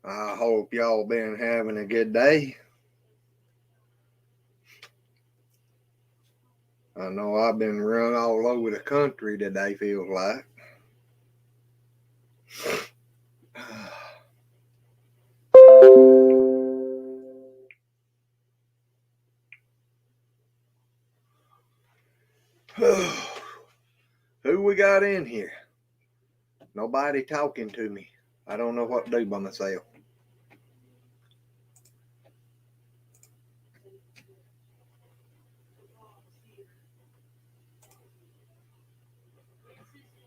I hope y'all been having a good day. I know I've been run all over the country today, feels like. Who we got in here? Nobody talking to me. I don't know what to do by myself.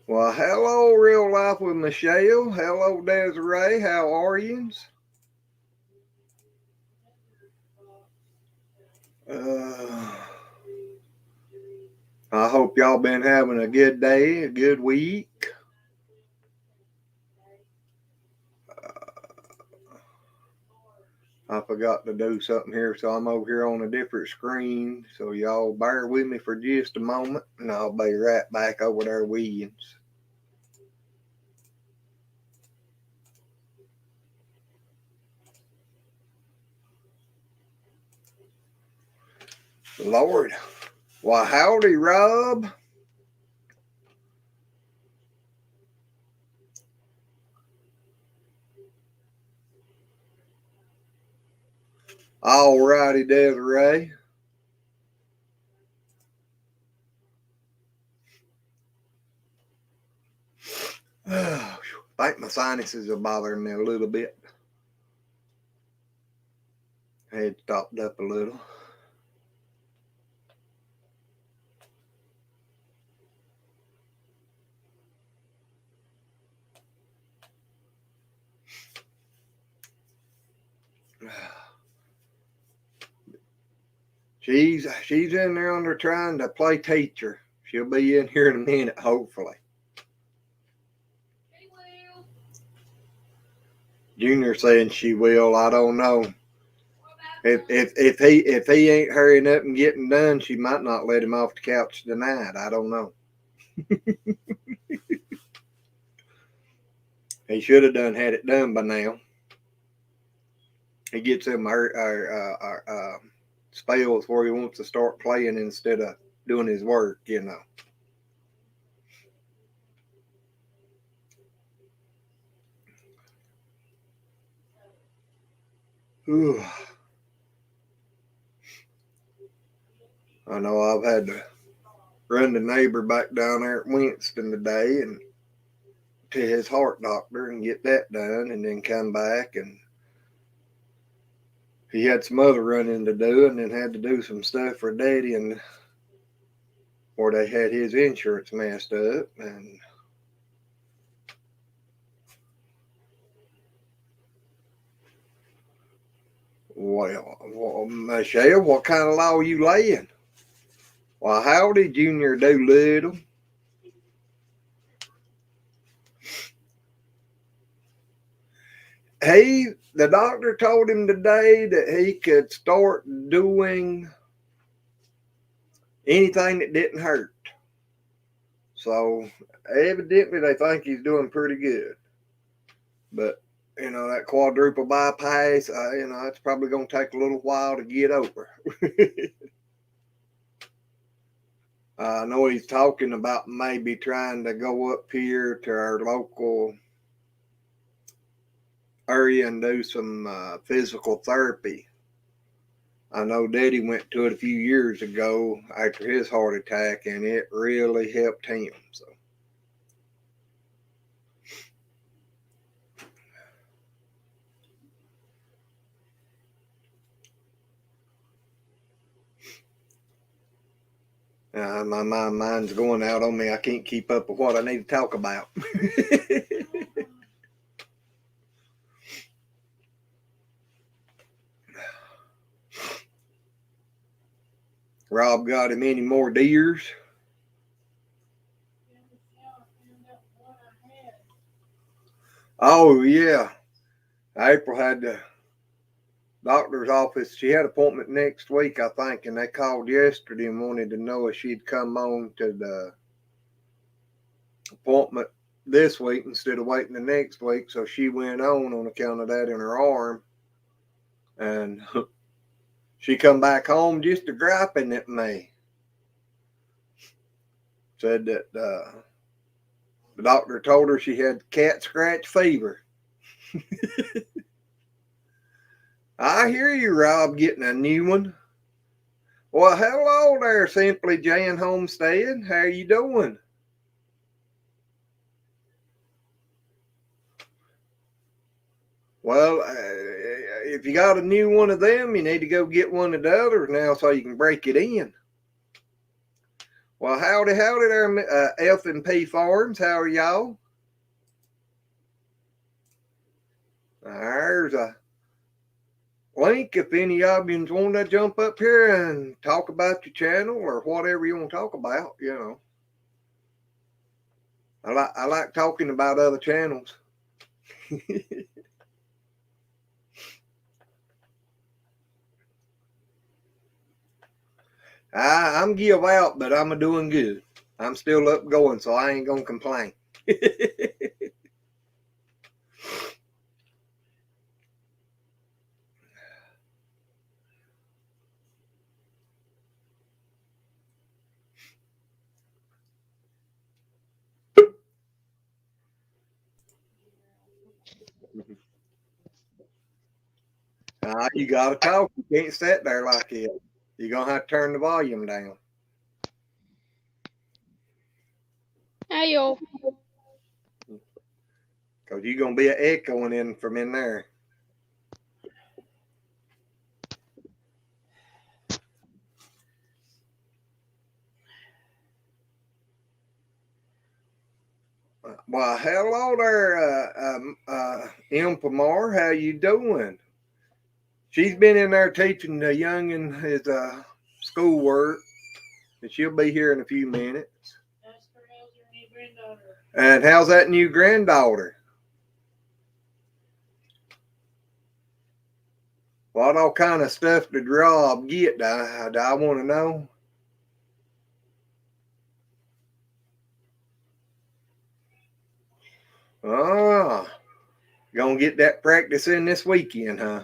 Well, hello, Real Life with Michelle. Hello, Desiree. How are yous? Uh, I hope y'all been having a good day, a good week. I forgot to do something here, so I'm over here on a different screen. So y'all bear with me for just a moment, and I'll be right back over there with you. Lord, well, howdy, Rob. All righty, Desiree. I think my sinuses are bothering me a little bit. Head stopped up a little. She's in there under trying to play teacher. She'll be in here in a minute, hopefully. Junior saying she will. I don't know. If he ain't hurrying up and getting done, she might not let him off the couch tonight. I don't know. He should have had it done by now. He gets him spells where he wants to start playing instead of doing his work. Whew. I know I've had to run the neighbor back down there at Winston today and to his heart doctor and get that done, and then come back, and he had some other running to do, and then had to do some stuff for Daddy, and where they had his insurance messed up, and well, Michelle, what kind of law you laying? Well, howdy, Junior Doolittle. The doctor told him today that he could start doing anything that didn't hurt. So evidently they think he's doing pretty good. But that quadruple bypass, it's probably going to take a little while to get over. I know he's talking about maybe trying to go up here to our local area and do some physical therapy. I know Daddy went to it a few years ago after his heart attack, and it really helped him. So. My mind's going out on me. I can't keep up with what I need to talk about. Rob got him any more deers? Oh, yeah. April had the doctor's office. She had an appointment next week, I think, and they called yesterday and wanted to know if she'd come on to the appointment this week instead of waiting the next week. So she went on account of that in her arm. And she come back home just a griping at me. Said that the doctor told her she had cat scratch fever. I hear you, Rob, getting a new one. Well, hello there, Simply Jan Homestead. How you doing? Well, if you got a new one of them, you need to go get one of the others now so you can break it in. Well, howdy there, F&P Farms. How are y'all? There's a link if any of you want to jump up here and talk about your channel or whatever you want to talk about, you know. I like talking about other channels. I'm give out, but I'm doing good. I'm still up going, so I ain't gonna complain. You gotta talk. You can't sit there like it. You're gonna have to turn the volume down. Hey, y'all. Because you're gonna be an echoing in from in there. Well, hello there, Impamar. How you doing? She's been in there teaching the youngin his schoolwork, and she'll be here in a few minutes. And how's that new granddaughter? What all kind of stuff did Rob get? Do I want to know? Ah, gonna get that practice in this weekend, huh?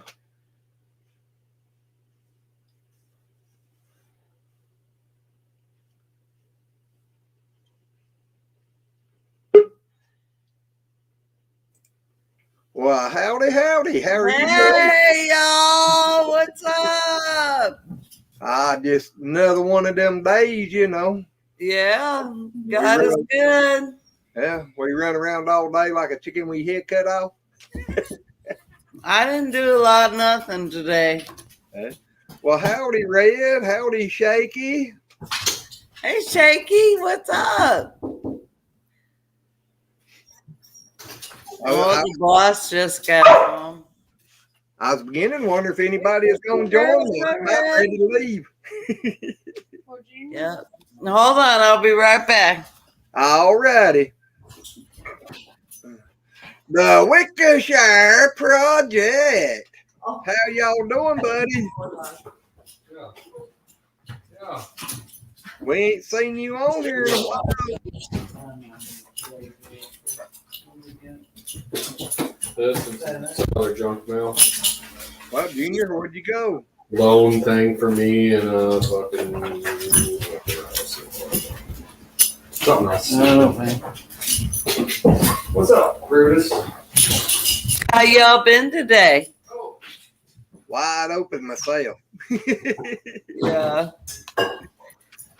Well, howdy. How are you doing? Hey, y'all. What's up? Just another one of them days, you know. Yeah, God is good. Yeah, we run around all day like a chicken with your head cut off. I didn't do a lot of nothing today. Well, howdy, Red. Howdy, Shaky. Hey, Shaky. What's up? The boss just got home. I was beginning to wonder if anybody is going to join me. I'm about ready to leave. Yeah. Hold on. I'll be right back. All righty. The Wickershire Project. How y'all doing, buddy? Yeah. We ain't seen you on here in a while. This is another junk mail. Well, Junior, where'd you go? Loan thing for me and fucking something else. What's up, Brutus? How y'all been today? Wide open myself. Yeah.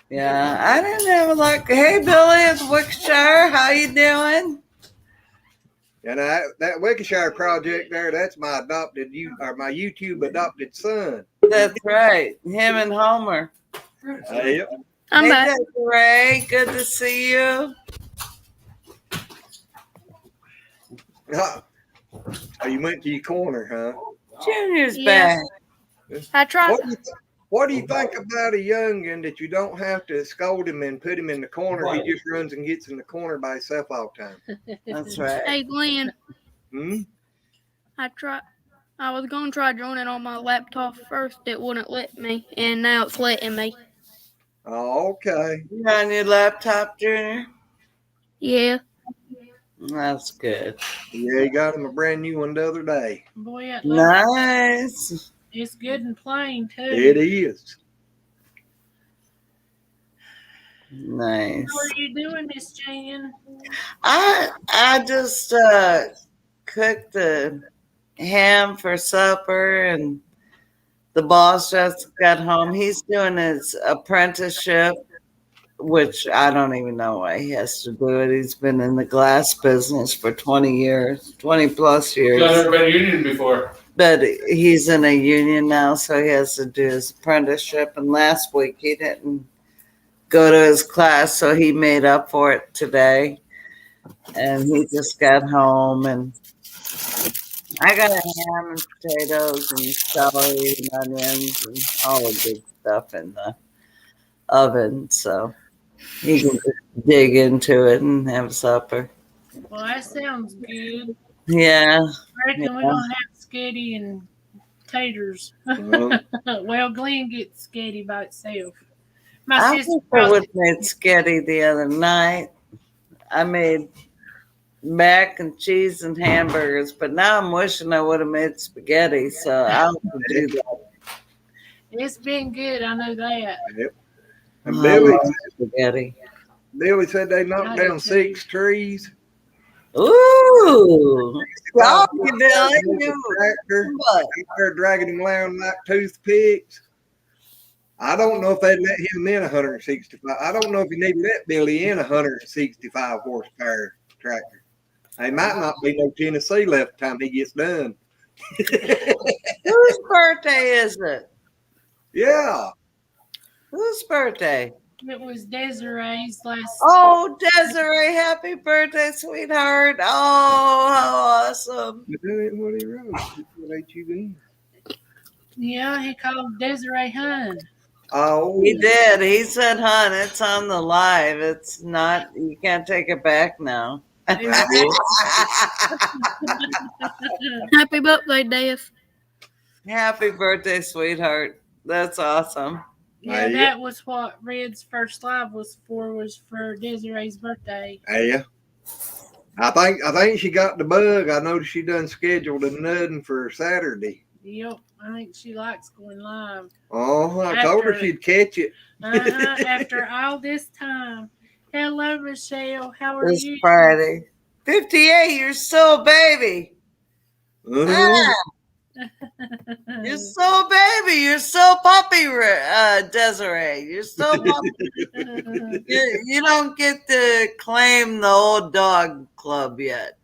Yeah, I didn't have a lot. Hey, Billy, it's Wickshire. How you doing? And that Wickershire Project there, that's my my YouTube adopted son. That's right. Him and Homer. Yep. I'm back. Hey, Ray, good to see you. Oh, you went to your corner, huh? Junior's back. I tried. What do you think about a youngin that you don't have to scold him and put him in the corner? He just runs and gets in the corner by himself all the time. That's right. Hey, Glenn. I was going to try joining on my laptop first. It wouldn't let me, and now it's letting me. Oh, okay. You on your laptop, Junior? Yeah. That's good. Yeah, he got him a brand new one the other day. Boy, that leather, Nice. it's good and plain too. It is. Nice. How are you doing, Miss Jan? I just cooked the ham for supper, and the boss just got home. He's doing his apprenticeship, which I don't even know why he has to do it. He's been in the glass business for 20 years, 20 plus I've years. never been union before. But he's in a union now, so he has to do his apprenticeship. And last week he didn't go to his class, so he made up for it today. And he just got home, and I got ham and potatoes and celery and onions and all the good stuff in the oven, so you can just dig into it and have supper. Well, that sounds good. Yeah. I reckon we're gonna have sketty and taters. Well, Well, Glenn gets sketty by itself. I My sister wish I probably would have made sketty the other night. I made mac and cheese and hamburgers, but now I'm wishing I would have made spaghetti, so I'll have to do that. it's been good. I know that. yep. And I Billy, love spaghetti. Billy said they knocked I do down too. 6 trees. Ooh, doggy Billy, Tractor. They're dragging him around like toothpicks. I don't know if they'd let him in 165. I don't know if you need to let Billy in 165 horsepower tractor. They might not be no Tennessee left the time he gets done. Whose birthday is it? Yeah. Whose birthday? It was Desiree's last. Oh, Desiree, happy birthday, sweetheart. Oh, how awesome. That ain't what he wrote. What HUN? Yeah, he called Desiree Hun. Oh, He did. He said, hon, it's on the live. It's not, you can't take it back now. Happy birthday, Dave. Happy birthday, sweetheart. That's awesome. Yeah, Yeah. that was what Red's first live was for Desiree's birthday. yeah. I think she got the bug. I noticed she done scheduled a nutting for Saturday. Yep, I think she likes going live. Oh, I told her After- she'd catch it. After all this time. Hello, Michelle. How are This you? Friday. 58, you're still a baby. Uh-huh. You're still a baby. You're still puppy, Desiree. You're still puppy. You don't get to claim the old dog club yet.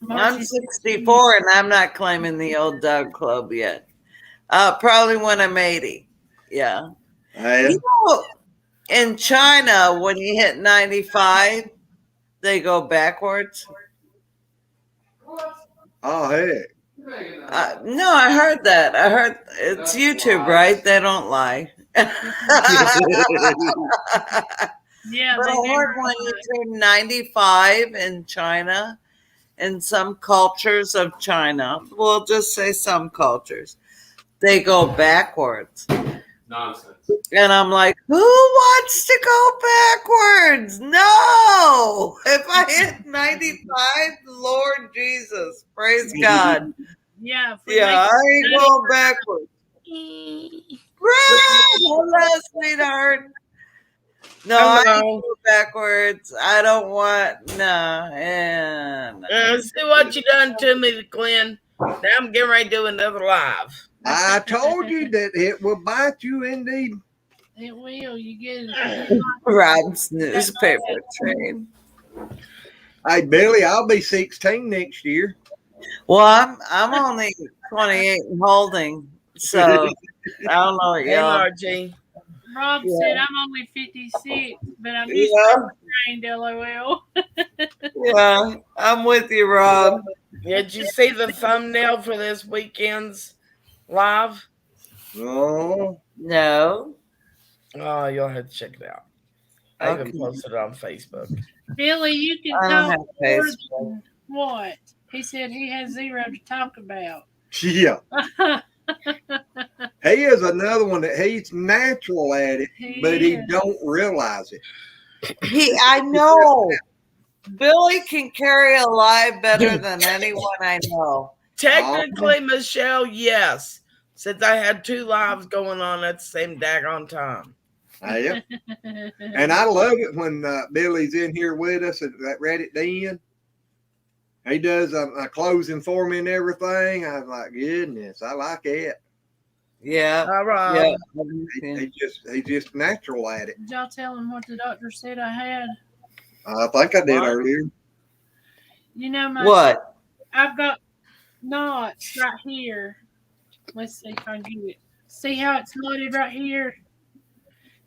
I'm 64 and I'm not claiming the old dog club yet. Probably when I'm 80. Yeah. Yeah. You know, in China, when you hit 95, they go backwards. Oh, heck. No, I heard that. I heard it's YouTube, right? They don't lie. Yeah, But I heard when you turn 95 in China, in some cultures of China, we'll just say some cultures, they go backwards. Nonsense. And I'm like, who wants to go backwards? No. If I hit 95, Lord Jesus, praise God. Yeah, if we Yeah, I ain't going backwards. make- Hello, sweetheart. No, I ain't Hello. go backwards. I don't want no. See what you done to me, Glenn. Now I'm getting ready to do another live. I told you that it will bite you indeed. It will. You get it. Rob's newspaper train. Hey, Billy, I'll be 16 next year. Well, I'm only 28 and holding, so I don't know what Hey, y'all. Margie. Rob Yeah. said I'm only 56, but I'm Yeah. newspaper trained, LOL. Yeah, I'm with you, Rob. Did you see the thumbnail for this weekend's live? Oh, No. Oh, you'll have to check it out. I Okay. even posted it on Facebook. Billy, you can I don't talk have more Facebook. than what? He said he has zero to talk about. yeah. He is another one that he's natural at it, but he don't realize it. I know. Billy can carry a lie better than anyone I know. Technically, Michelle, yes. Since I had 2 lives going on at the same daggone time. Yeah. And I love it when Billy's in here with us at Reddit Den. He does a closing for me and everything. I was like, goodness, I like it. Yeah. All right. Yeah. He's just natural at it. Did y'all tell him what the doctor said I had? I think I did What? earlier. You know What? I've got knots right here. Let's see if I can get it. See how it's knotted right here?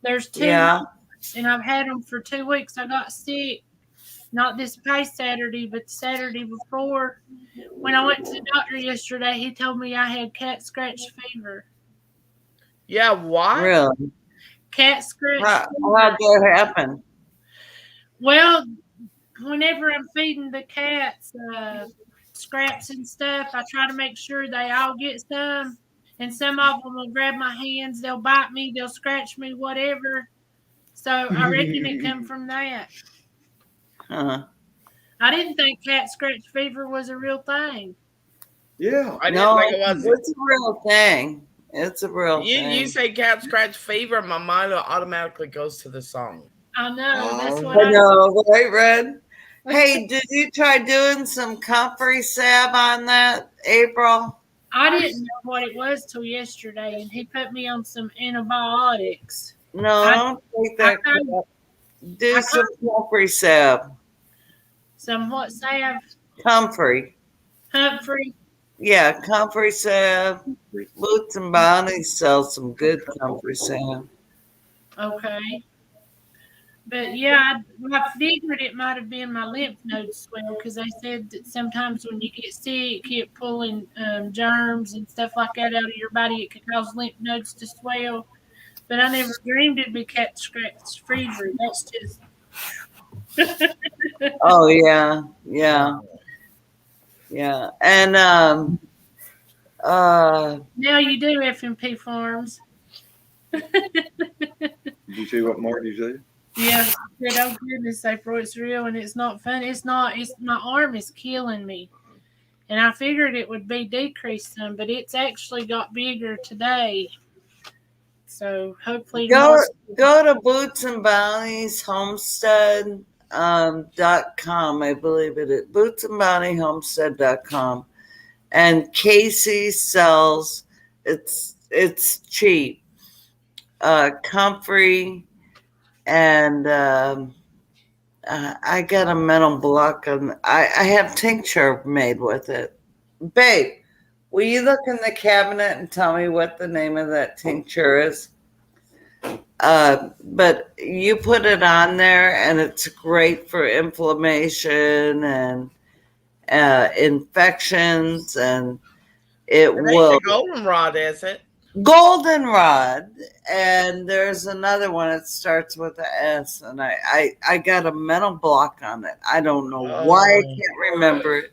There's 2 Yeah. knots, and I've had them for 2 weeks. I got sick. Not this past Saturday, but the Saturday before. When I went to the doctor yesterday, he told me I had cat scratch fever. Yeah, what? Really? Cat scratch How'd fever. that happen? Well, whenever I'm feeding the cats scraps and stuff, I try to make sure they all get some. And some of them will grab my hands, they'll bite me, they'll scratch me, whatever. So I reckon it come from that. Huh. I didn't think cat scratch fever was a real thing. Yeah. I didn't No, think it was. it's a real thing. It's a real You thing. say cat scratch fever, my mind automatically goes to the song. I know. That's Oh. what I know, right, Red? Hey, did you try doing some comfrey salve on that, April? I didn't know what it was till yesterday, and he put me on some antibiotics. No, don't take that. I kind crap. Do some comfrey salve. Some what salve? Comfrey. Humphrey. Yeah, comfrey salve. Boots and Bonnie sell some good comfrey salve. Okay. But yeah, I figured it might have been my lymph nodes swell because they said that sometimes when you get sick, it pulling germs and stuff like that out of your body. It could cause lymph nodes to swell. But I never dreamed it'd be cat scratch fever. That's just. Oh yeah, yeah, yeah. And Now you do F&P Farms. Did you see what Marty said? Yeah, I said, oh goodness, April, it's real and it's not fun. It's not. It's my arm is killing me, and I figured it would be decreased some, but it's actually got bigger today. So hopefully go tomorrow. to Boots and Bonnie's Homestead .com, I believe it is. Boots and Bonnie Homestead.com. And Casey sells it's cheap. Comfrey and I got a mental block on I have tincture made with it. Babe, will you look in the cabinet and tell me what the name of that tincture is? But you put it on there and it's great for inflammation and infections, and it It ain't will. the goldenrod, is it? Goldenrod, and there's another one that starts with an S, and I got a mental block on it. I don't know why I can't remember it.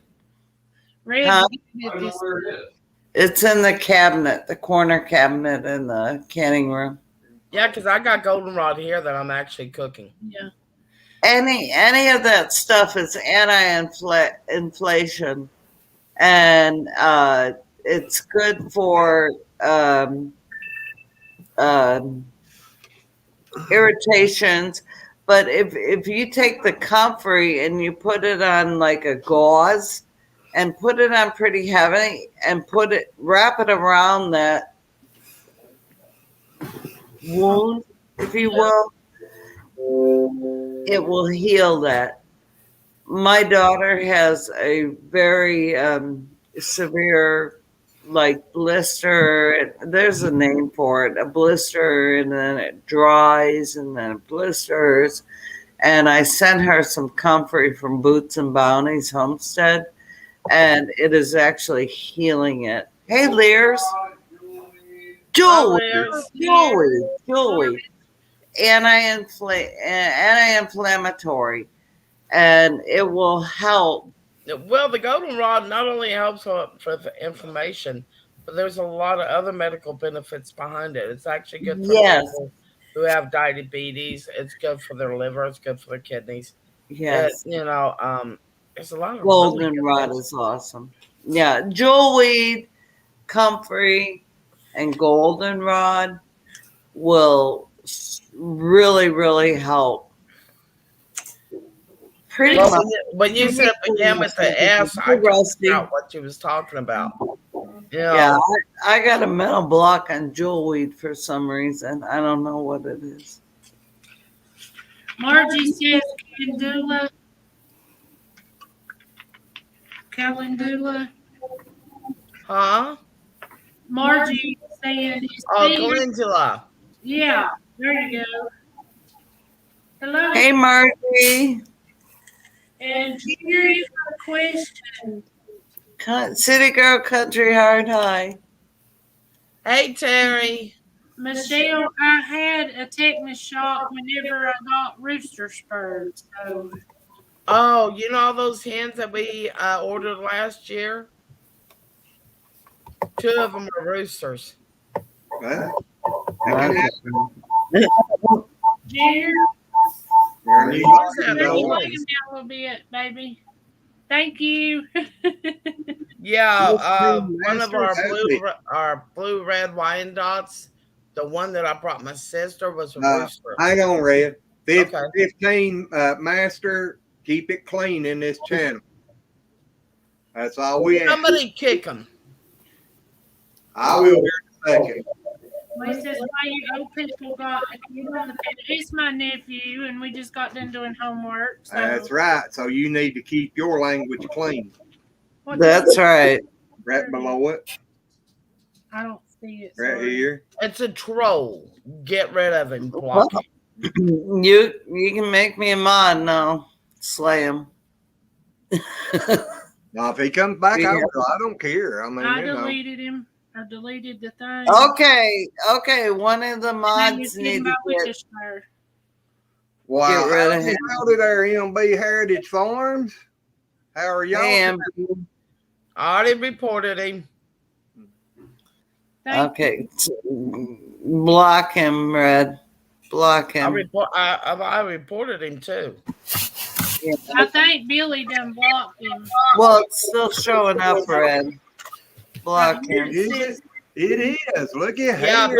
Red Huh? did this. It's in the cabinet, the corner cabinet in the canning room. Yeah, because I got goldenrod here that I'm actually cooking. Yeah. Any of that stuff is anti-inflation, and it's good for irritations. But if you take the comfrey and you put it on like a gauze and put it on pretty heavy and wrap it around that wound, if you will, it will heal that. My daughter has a very severe like blister. There's a name for it, a blister, and then it dries and then it blisters. And I sent her some comfrey from Boots and Bounty's Homestead, and it is actually healing it. Hey, Lears. Julie. Anti-inflammatory, and it will help. Well, the goldenrod not only helps for the inflammation, but there's a lot of other medical benefits behind it. It's actually good for Yes, people who have diabetes. It's good for their liver. It's good for their kidneys. yes. There's a lot of really good Goldenrod things. is awesome. Yeah, jewelweed, comfrey, and goldenrod will really, really help. Pretty Well, much. when you said began with the S, I couldn't Rusty. figure out what you was talking about. Yeah, I got a mental block on jewelweed for some reason. I don't know what it is. Margie says calendula. Huh? Margie saying, Oh, calendula. yeah, there you go. Hello. Hey, Margie. And Junior, you got a question. City Girl Country Hard High. Hey, Terry. Michelle, I had a tetanus shot whenever I got rooster spurs. So Oh, you know all those hens that we ordered last year? 2 of them are roosters. Well, Junior, there you Where's go. that let's noise? lay him down a little bit, baby. Thank you. Yeah, one of Master Happy. our blue red Wyandottes, the one that I brought my sister was a Uh, rooster. hang on, Red. Okay. 15, Master, keep it clean in this channel. That's all we ask. Somebody kick him. I will here in a second. He says, why you old people got a kid on the panel? It's my nephew, and we just got done doing homework. So That's right. So you need to keep your language clean. That's right. Right below it, I don't see it. right Sorry. here. It's a troll. Get rid of him. Block him. You can make me a mod now. Slay him. Now, if he comes back Yeah. out, I don't care. I mean, I you know. deleted him. I deleted the thing. Okay. One of the And mods it's in need my to get. wish there. Wow. Get rid of him. Howdy there, MB Heritage Farms. How are y'all? Damn. I already reported him. Thank Okay. Block him, Red. Block him. I reported him too. I think Billy done blocked him. Well, it's still showing up, Red. Block him. It is. Look at Yeah, here.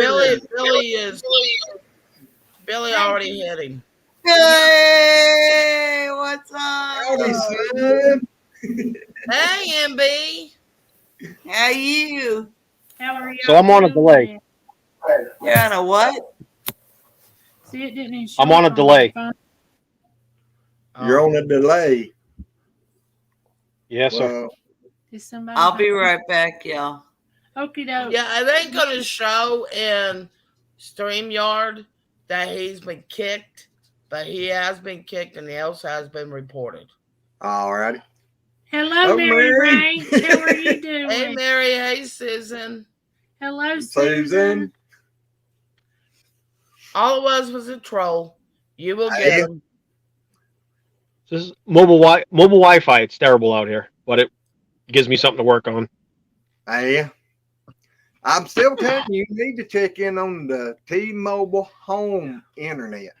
Billy already hit him. Hey, what's Howdy, up? son. Hey, MB. How you? How are you? So I'm on a delay. You're on a what? See, it didn't even show I'm on a up delay. my phone. You're on a delay. Yes, sir. Well, Is somebody I'll be home? right back, y'all. Okie doke. Yeah, it ain't gonna show in StreamYard that he's been kicked, but he has been kicked and he also has been reported. all righty. Hello, Oh, Mary Mary. Ray. How are you doing? Hey, Mary. Hey, Susan. Hello, Susan. Susan. All it was a troll. You will Hey. get him. This is mobile Wi-Fi. It's terrible out here, but it gives me something to work on. Hey, I'm still telling you, you need to check in on the T-Mobile home internet.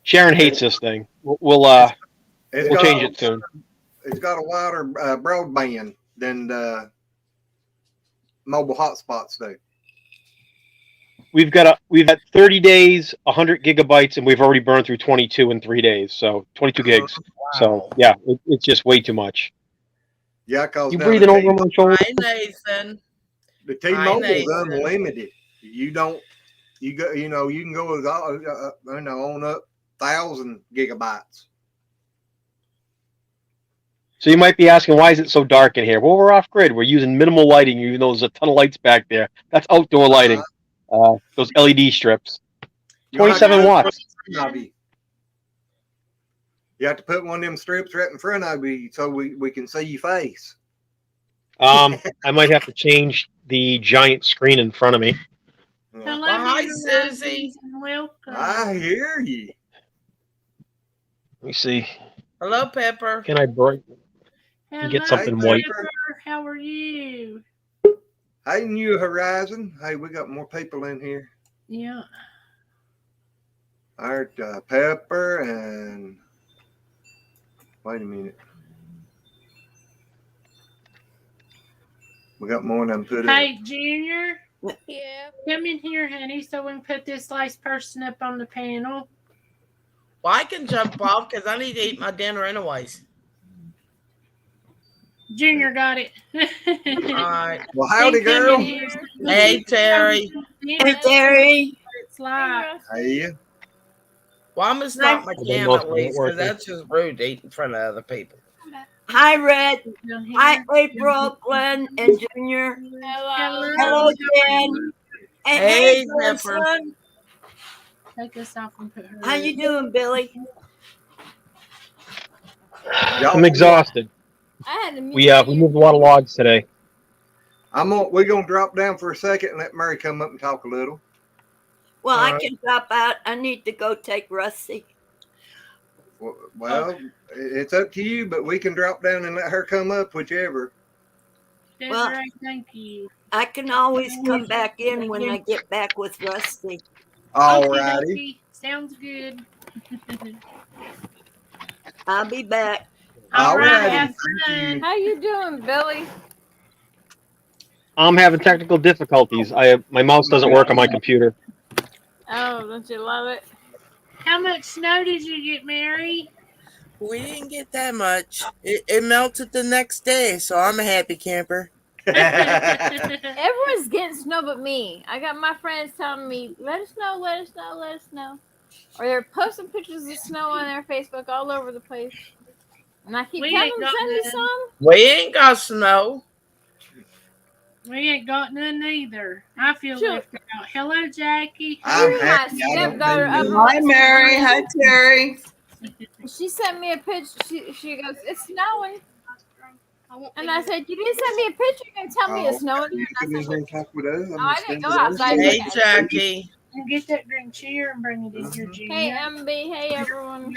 Sharon hates this thing. We'll It's change it soon. It's got a wider broadband than the mobile hotspots do. We've got 30 days, 100 gigabytes, and we've already burned through 22 in 3 days. So 22 gigs. So yeah, it's just way too much. Yeah, because You breathing over my shoulder? Hi, Nathan. the T-Mobile's Nathan. unlimited. You can go as on up 1,000 gigabytes. So you might be asking, why is it so dark in here? Well, we're off grid. We're using minimal lighting, even though there's a ton of lights back there. That's outdoor lighting. Those LED strips. 27 watts. You have to put one of them strips right in front of you so we can see your face. I might have to change the giant screen in front of me. Hello, Well, hi, Mary Susie. Ray, and welcome. I hear you. Let me see. Hello, Pepper. Can I break? Hello, get something Pepper. white. How are you? Hey, New Horizon. Hey, we got more people in here. Yeah. All right, Pepper and wait a minute. We got more than put up. Hey, Junior, Yeah. come in here, honey, so we can put this last person up on the panel. Well, I can jump off because I need to eat my dinner anyways. Junior got it. All right. Well, howdy, He come girl. in here. Hey, Terry. Hey, Terry. It's like, Hey, Well, I'm going to stop my Well, cam most at of it least because working. that's just rude to eat in front of other people. Hi, Red. down here. Hi, April, Glenn, and Junior. Hello. Hello, Jen. And Hey, grandson. Pepper. Take us off and put her. How you doing, Billy? y'all. I'm exhausted. I had a We moved a lot of logs today. We're gonna drop down for a second and let Mary come up and talk a little. Well, All I right. can drop out. I need to go take Rusty. Well, it's up to you, but we can drop down and let her come up, whichever. Well- Desiree, thank you. I can always come back in when I get back with Rusty. All Okie righty. dokie. Sounds good. I'll be back. All right. Alrighty, Have thank fun. you. How you doing, Billy? I'm having technical difficulties. My mouse doesn't work on my computer. Oh, don't you love it? How much snow did you get, Mary? We didn't get that much. It melted the next day, so I'm a happy camper. Everyone's getting snow but me. I got my friends telling me, let us know, let us know, let us know. Or they're posting pictures of snow on their Facebook all over the place. And I keep We telling ain't them, got send me none. some. We ain't got snow. We ain't got none either. I feel Sure. left out. Hello, Jackie. I'm You, my happy. I don't stepdaughter, need up none. Hi, Mary. Hi, Terry. She sent me a picture. She goes, it's snowing. And I said, you didn't send me a picture. You're going to tell me it's snowing You here. come in And here and talk with us. I'm I just didn't go standing outside. there. Hey, Jackie. And get that green chair and bring it in here, Junior. Hey, MB. Hey, everyone.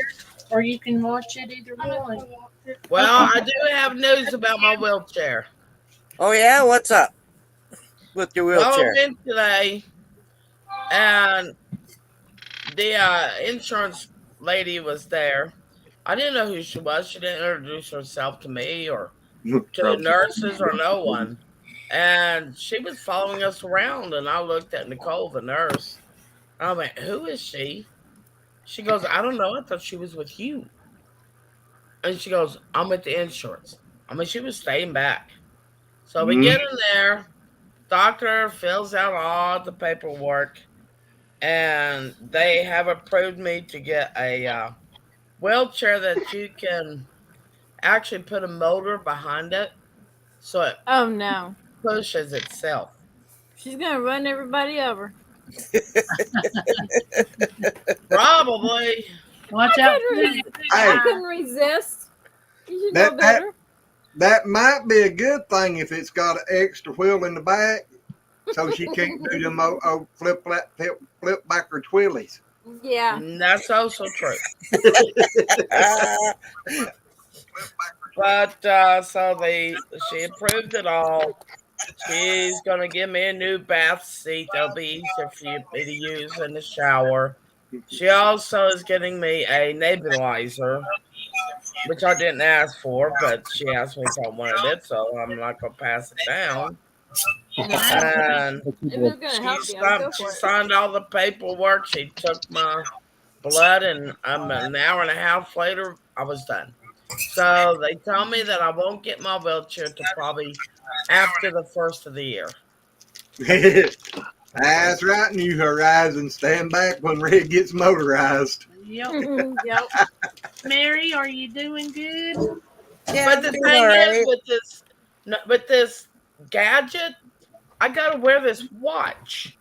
Or you can watch it either one. Well, I do have news about my wheelchair. Oh yeah, what's up with your Well, I wheelchair? went today, and the insurance lady was there. I didn't know who she was. She didn't introduce herself to me or to the nurses or no one. And she was following us around, and I looked at Nicole, the nurse. I went, "Who is she?" She goes, "I don't know. I thought she was with you." And she goes, "I'm with the insurance." I mean, she was staying back. So we get in there. Doctor fills out all the paperwork, and they have approved me to get a wheelchair that you can actually put a motor behind it, so it Oh, no. pushes itself. She's going to run everybody over. Probably. Watch I out. couldn't, Hey. I couldn't resist. You should That- know better. That might be a good thing if it's got an extra wheel in the back, so she can't do them flip backward twillies. Yeah. That's also true. But so she approved it all. She's gonna give me a new bath seat that'll be easier for me to use in the shower. She also is getting me a nebulizer, which I didn't ask for, but she asked me if I wanted it, so I'm not gonna pass it down. And If it's going to help you, I'll go she for it. signed all the paperwork. She took my blood, and an hour and a half later, I was done. So they tell me that I won't get my wheelchair till probably after the first of the year. That's right, New Horizon. Stand back when Red gets motorized. Yep. Yep. Mary, are you doing good? Yeah, But I'm the doing thing all is, right. with this gadget, I gotta wear this watch,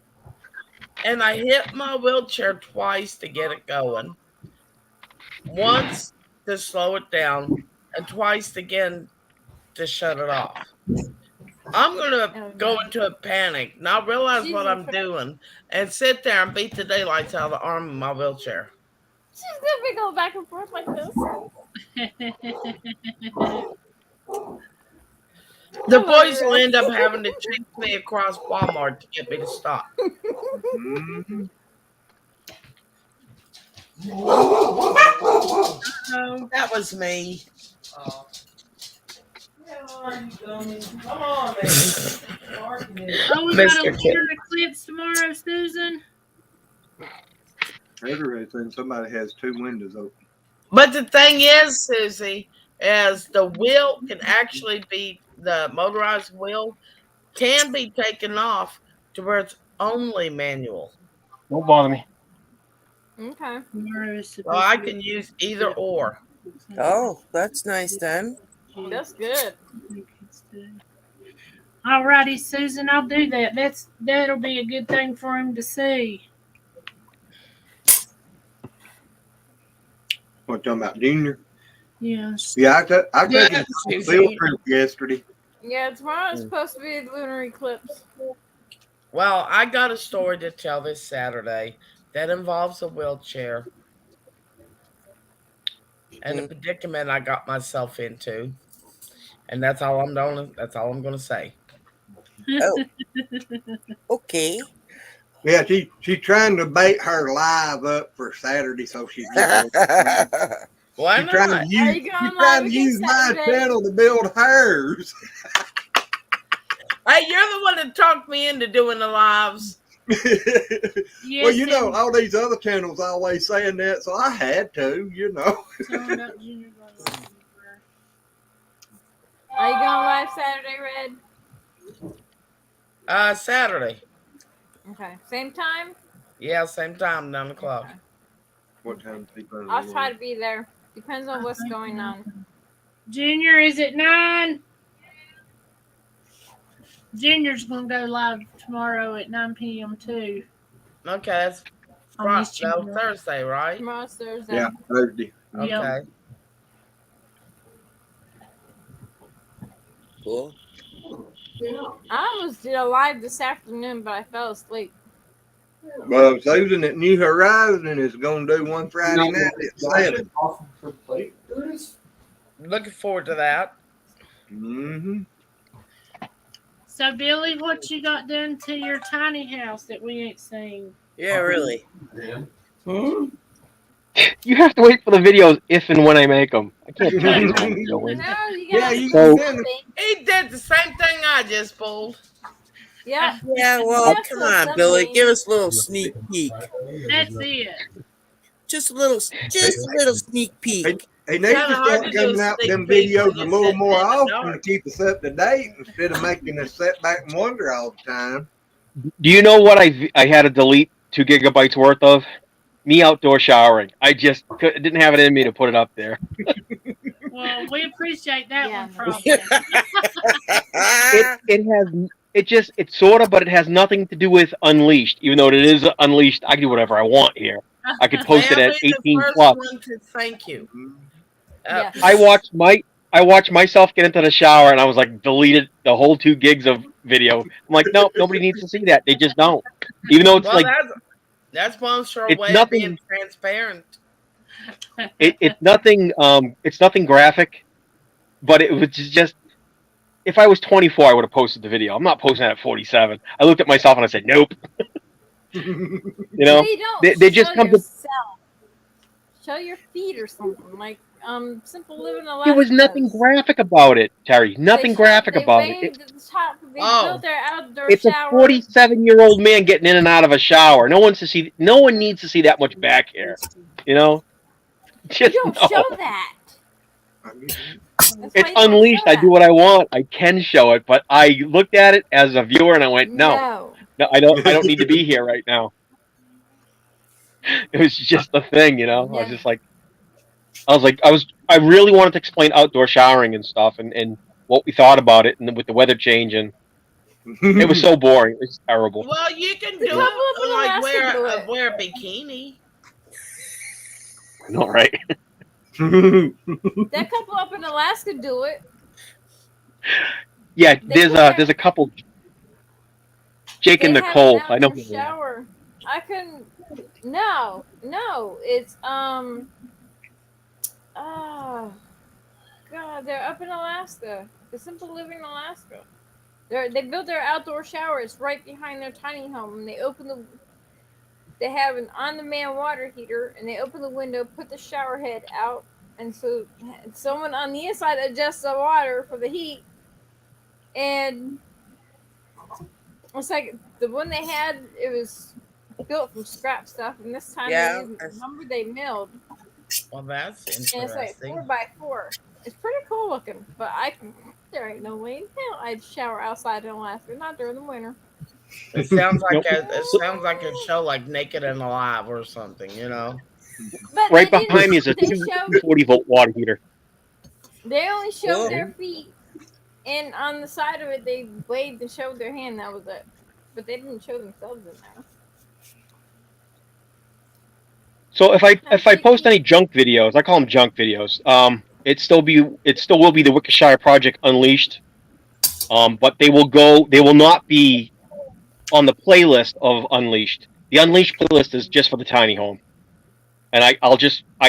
and I hit my wheelchair twice to get it going. Once to slow it down, and twice again to shut it off. I'm gonna go into a panic, not realize what I'm doing, and sit there and beat the daylights out of the arm of my wheelchair. She's going to be going back and forth like this. The Hello, boys will Ruth. end up having to chase me across Walmart to get me to stop. Mhm. So, That was me. oh, we got a Mr. Kid. lunar eclipse tomorrow, Susan. Everybody's saying somebody has 2 windows open. But the thing is, Susie, is the wheel can actually be the motorized wheel can be taken off to where it's only manual. Don't bother me. Okay. Tomorrow is So supposed I to be. can use either or. Oh, that's nice then. That's good. Alrighty, Susan, I'll do that. That'll be a good thing for him to see. What talking about, Junior? Yes. Yeah, I took him Yes, on a field Susie. trip yesterday. Yeah, tomorrow's supposed to be the lunar eclipse. Well, I got a story to tell this Saturday that involves a wheelchair and the predicament I got myself into. And that's all I'm gonna say. Oh, okay. Yeah, she's trying to bait her live up for Saturday so she get more. Why She's trying to not? Are use you she's going trying live to again use my Saturday? channel to build hers. Hey, you're the one that talked me into doing the lives. Well, Yes, and all these other channels always saying that, so I had to, tell him about Junior. Are you going live Saturday, Red? Saturday. Okay. Same time? Yeah, same time, 9 o'clock. Okay. What time is he planning I'll on try going? to be there. Depends on what's going on. Junior, is it 9? Junior's gonna go live tomorrow at 9 p.m. too. Okay, that's On his channel. Thursday, right? Tomorrow's Thursday. Yeah, Thursday. Okay. Yep. Cool. I almost did a live this afternoon, but I fell asleep. Well, Susan at New Horizon is going to do one Friday night at 7. Looking forward to that. Mm-hmm. So, Billy, what you got done to your tiny house that we ain't seen? Yeah, really. Hmm? You have to wait for the videos if and when I make them. I can't tell you when I'm doing. No, you Yeah, gotta you So- can send them. He did the same thing I just pulled. Yeah. Yeah, well, Yeah, come so on, something. Billy. Give us a little sneak peek. That's it. Just a little sneak peek. He needs Kinda to hard start to do coming a out with sneak them peek videos when a you're little sitting more in the often dark. to keep us up to date instead of making us sit back and wonder all the time. Do you know what I had to delete 2 gigabytes worth of? Me outdoor showering. I just didn't have it in me to put it up there. Well, we appreciate that Yeah, one no. from you. It sort of, but it has nothing to do with Unleashed. Even though it is Unleashed, I can do whatever I want here. I could post it I'll at be the 18 first plus. one to thank you. Yeah. I watched myself get into the shower and I was like, deleted the whole 2 gigs of video. I'm like, nope, nobody needs to see that. They just don't. Even though it's Well, like that's one sure it's way of being nothing. transparent. It's nothing. It's nothing graphic, but it was just. If I was 24, I would have posted the video. I'm not posting that at 47. I looked at myself and I said, nope. You know, They don't they just show come to. yourself. Show your feet or something like Simple Living There was Alaska nothing does. graphic about it, Terry. Nothing graphic They about it. waved at the top. They Oh. built their outdoor It's a shower. 47-year-old man getting in and out of a shower. No one needs to see that much back hair. You know, You just don't no. show that. That's why It's you don't Unleashed. show I do that. what I want. I can show it, but I looked at it as a viewer and I went, no, I don't need to be here right now. It was just a thing, you know. I was Yeah. just like, I really wanted to explain outdoor showering and stuff, and what we thought about it, and with the weather change, and it was so boring. It was terrible. Well, you can do The couple up in it like Alaska do it. wear a bikini. I know, right? That couple up in Alaska do it. Yeah, They there's a couple. Jake They and have Nicole. an I know. outdoor shower. I couldn't. No, it's oh God, they're up in Alaska. The Simple Living Alaska. They built their outdoor showers right behind their tiny home, and they have an on-demand water heater, and they open the window, put the shower head out, and so someone on the inside adjusts the water for the heat, and it's like the one they had. It was built from scrap stuff, and this time they Yeah. used the lumber they milled, Well, that's and it's like interesting. 4x4. It's pretty cool looking, but there ain't no way in hell I'd shower outside in Alaska, not during the winter. It sounds like Nope. a show like Naked and Alive or something, you know. But Right they behind me is a didn't. They showed. 240-volt water heater. They only showed Cool. their feet, and on the side of it, they waved and showed their hand. That was it. But they didn't show themselves in there. So if I post any junk videos, I call them junk videos. It still will be the Wickershire Project Unleashed. But they will not be on the playlist of Unleashed. The Unleashed playlist is just for the tiny home. And I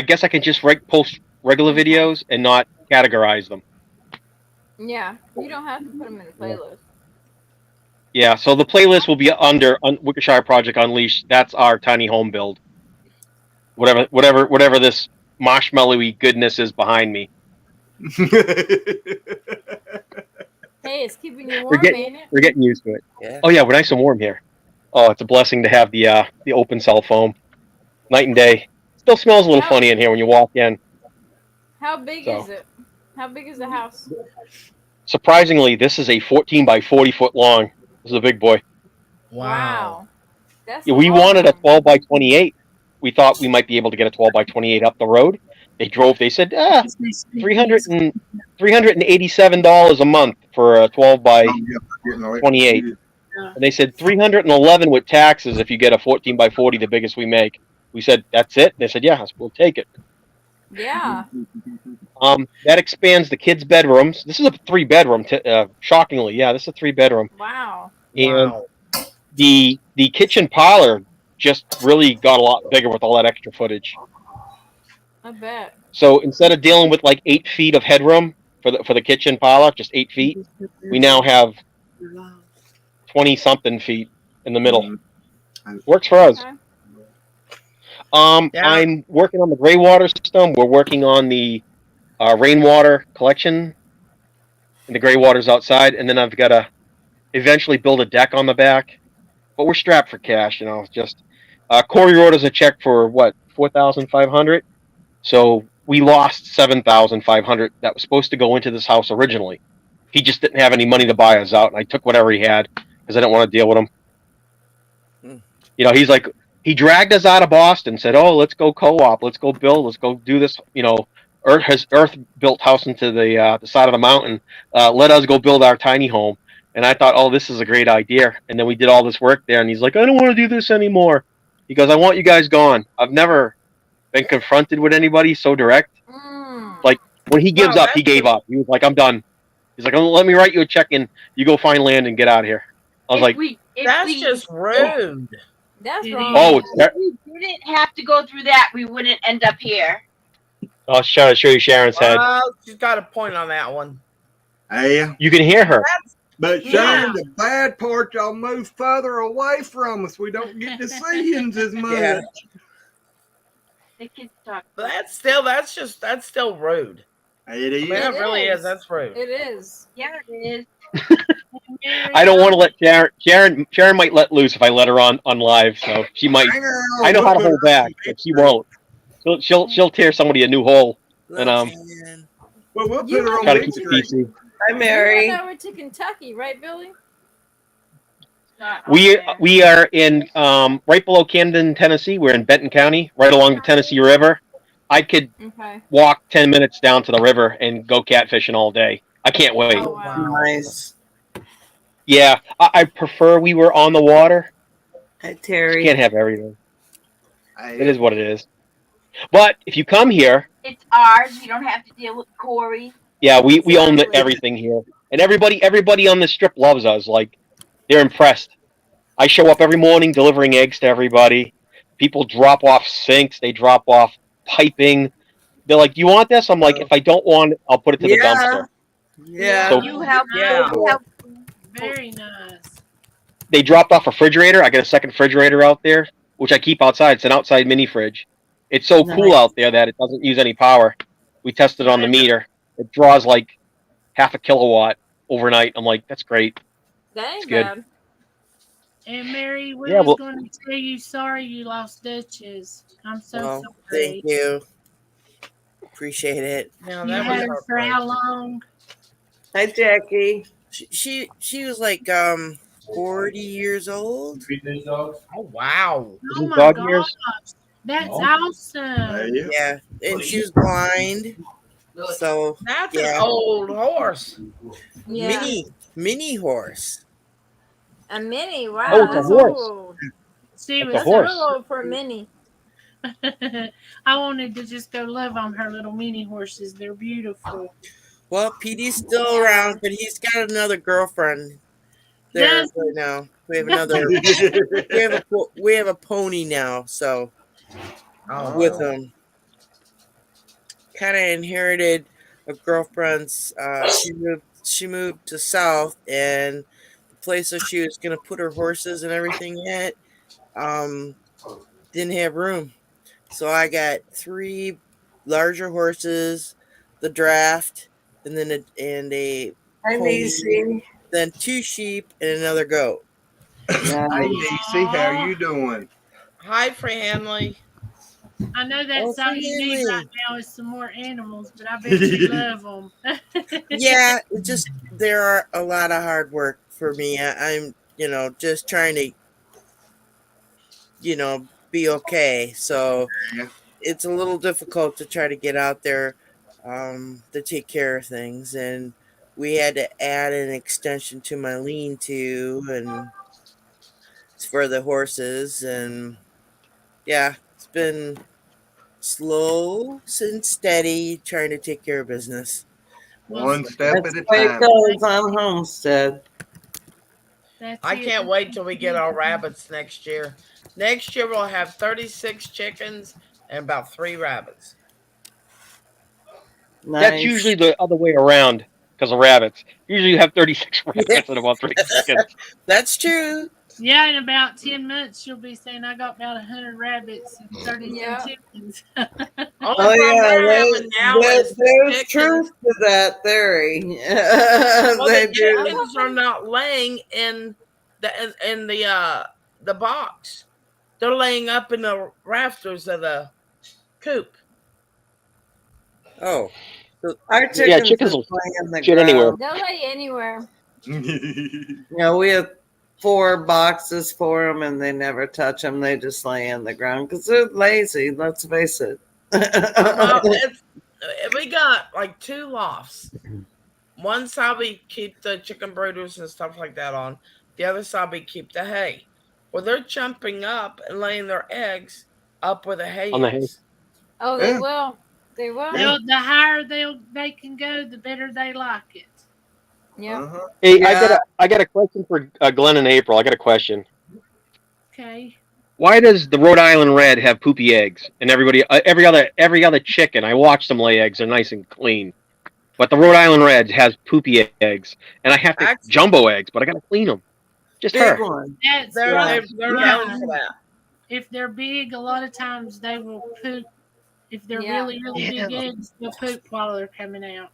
guess I can just post regular videos and not categorize them. Yeah, you don't have to put them in a playlist. Yeah, so the playlist will be under Wickershire Project Unleashed. That's our tiny home build. Whatever this marshmallowy goodness is behind me. Hey, it's keeping you warm, ain't it? We're getting used to it. Yeah. Oh yeah, we're nice and warm here. Oh, it's a blessing to have the open cell foam, night and day. Still smells a little funny in here when you walk in. How big is it? How big is the house? Surprisingly, this is a 14 by 40 foot long. This is a big boy. Wow. That's Yeah, we long. wanted a 12 by 28. We thought we might be able to get a 12 by 28 up the road. They said, $387 a month for a 12 by 28. And they said $311 with taxes if you get a 14 by 40, the biggest we make. We said, that's it? They said, yeah, we'll take it. Yeah. That expands the kids' bedrooms. This is a 3-bedroom, shockingly. Yeah, this is a 3-bedroom. Wow. And the kitchen parlor just really got a lot bigger with all that extra footage. I bet. So instead of dealing with like 8 feet of headroom for the kitchen parlor, just 8 feet, we now have 20-something feet in the middle. Works for us. Okay. I'm working on the gray water system. We're working on the rainwater collection, and the gray water's outside. And then I've got to eventually build a deck on the back. But we're strapped for cash, you know. Just Corey wrote us a check for what, $4,500. So we lost $7,500 that was supposed to go into this house originally. He just didn't have any money to buy us out, and I took whatever he had because I didn't want to deal with him. You know, he's like, he dragged us out of Boston, said, "Oh, let's go co-op, let's go build, let's go do this." You know, his earth-built house into the side of the mountain. Let us go build our tiny home. And I thought, oh, this is a great idea. And then we did all this work there, and he's like, I don't want to do this anymore. He goes, I want you guys gone. I've never been confronted with anybody so direct. Like, when he gives up, he gave up. He was like, I'm done. He's like, let me write you a check and you go find land and get out of here. I was that's just rude. That's wrong. Oh, if we didn't have to go through that, we wouldn't end up here. I'll show you Sharon's head. She's got a point on that one. Hey, you can hear her. But Sharon, the bad part, y'all move further away from us. We don't get to see him as much. Yeah. The kids talk. But that's still rude. It is. I mean, it really is. That's rude. It is. Yeah, it is. I don't want to let Sharon might let loose if I let her on live, so she might. I know how to hold back, but she won't. She'll tear somebody a new hole, and well, we'll put her on try to the keep it PC. Hi, Mary. You went over to Kentucky, right, Billy? We are in right below Camden, Tennessee. We're in Benton County, right along the Tennessee River. I could walk 10 minutes down to the river and go catfishing all day. I can't wait. Oh, wow. Nice. Yeah, I prefer we were on the water. Hi, Terry. You can't have everything. It is what it is. But if you come here, It's ours. You don't have to deal with Corey. yeah, we own everything here, and everybody on the strip loves us. Like, they're impressed. I show up every morning delivering eggs to everybody. People drop off sinks. They drop off piping. They're like, "Do you want this?" I'm like, "If I don't want it, I'll put it to the Yeah. dumpster." Yeah. So You have, Yeah. you have, Very nice. they dropped off a refrigerator. I got a second refrigerator out there, which I keep outside. It's an outside mini fridge. It's so cool Nice. out there that it doesn't use any power. We tested on the Right. meter. It draws like half a kilowatt overnight. I'm like, that's great. That It's ain't good. bad. And Mary, we Yeah, was well, going to tell you sorry you lost Duchess. I'm so Well, sorry. thank you. Appreciate it. Now You that had was her for how heartbreaking. long? Hi, Jackie. She was like 40 years old. Oh wow. is Oh it my dog gosh, years? that's There awesome. you Yeah, and she was blind. So That's an yeah, old horse. Yeah. mini horse. A mini. Oh, Wow, it's a that's horse. old. She It's a was That's so. horse. real old for a mini. I wanted to just go love on her little mini horses. They're beautiful. Well, Petey's still Yeah. around, but he's got another girlfriend there Does right now. We have another. We have a pony now. So Oh, with cool. him, kind of inherited a girlfriend's. She moved to South, and the place that she was gonna put her horses and everything at, didn't have room. So I got 3 larger horses, the draft, and then a Hi, pony, Nisi. then 2 sheep and another goat. Yeah. Hey, DC, how you doing? Hi, Hanley. I know Oh, that's all you need right Hanley. now is some more animals, but I bet you love them. Yeah, it just there are a lot of hard work for me. I'm just trying to be okay. So Yeah. it's a little difficult to try to get out there to take care of things, and we had to add an extension to my lean-to, and it's for the horses, and yeah, it's been slow and steady trying to take care of business. Well, One step That's at a the way it time. goes on Homestead. that's I it. can't wait till we get our rabbits next year. Next year we'll have 36 chickens and about 3 rabbits. That's Nice. usually the other way around because of rabbits. Usually you have 36 rabbits and about 3 chickens. That's true. Yeah, in about 10 months, you'll be saying I got about 100 rabbits and 30 Yeah. chickens. Only Oh problem yeah, we're having now is the there's chickens. truth to that theory. Well, They the do. chickens are not laying in the box. They're laying up in the rafters of the coop. Oh, so Our Yeah, chickens chickens just will lay in the shit anywhere. ground. They'll lay anywhere. You know, we have 4 boxes for them, and they never touch them. They just lay in the ground because they're lazy. Let's face it. Well, we got like 2 lofts. One side we keep the chicken brooders and stuff like that on. The other side we keep the hay. Well, they're jumping up and laying their eggs up where the hay On the hay. is. Oh, they Yeah. will. They will. Yeah. The higher they can go, the better they like it. Yeah. Uh-huh. Hey, Yeah. I got a question for Glenn and April. I got a question. Okay. Why does the Rhode Island Red have poopy eggs, and every other chicken I watch them lay eggs are nice and clean, but the Rhode Island Red has poopy eggs, and I have to Actually, jumbo eggs, but I got to clean them. Just Big her. one. That's they're Yeah. they're Yeah. known for that. If they're big, a lot of times they will poop. If they're Yeah. really big eggs, they'll poop while they're coming out.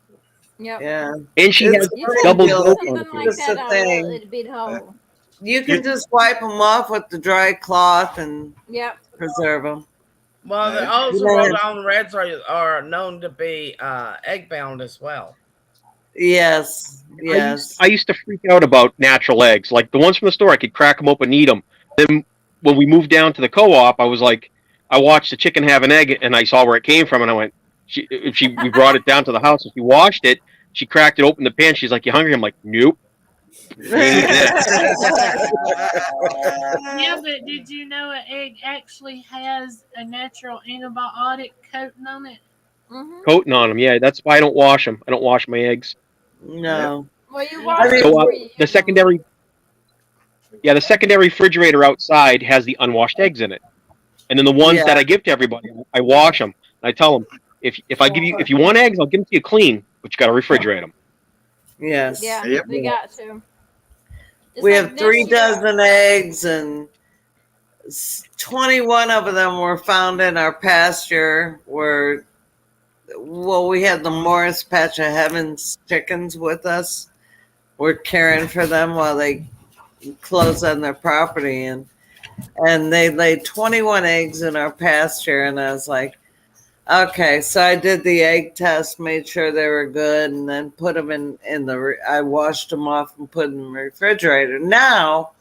Yep. Yeah. And she It's has You can double do ridiculous. yolk on something the like It's that a out thing. it'd be whole. You can just wipe them off with the dry cloth and Yep. preserve them. Well, Yeah. also Yeah. Rhode Island Reds are known to be egg bound as well. Yes. Yes. I used to freak out about natural eggs. Like the ones from the store, I could crack them open and eat them. Then when we moved down to the co-op, I was like, I watched the chicken have an egg, and I saw where it came from, and I went, we brought it down to the house, and she washed it. She cracked it open the pan. She's like, "You hungry?" I'm like, "Nope." Yeah, but did you know an egg actually has a natural antibiotic coating on it? Mm-hmm. Coating on them, yeah. That's why I don't wash them. I don't wash my eggs. No. Well, you I wash mean, it So before you the use them. secondary, yeah, the secondary refrigerator outside has the unwashed eggs in it, and then the ones that Yeah. I give to everybody, I wash them. I tell them, If I give you if you want eggs, I'll give them to you clean, but you got to refrigerate them. Yes. Yeah, Yep. they got to. It's We like have 3 next year- dozen eggs, and 21 of them were found in our pasture. We had the Morris Patch of Heavens chickens with us. We're caring for them while they close on their property, and they laid 21 eggs in our pasture, and I was like, okay, so I did the egg test, made sure they were good, and then put them I washed them off and put them in the refrigerator. Now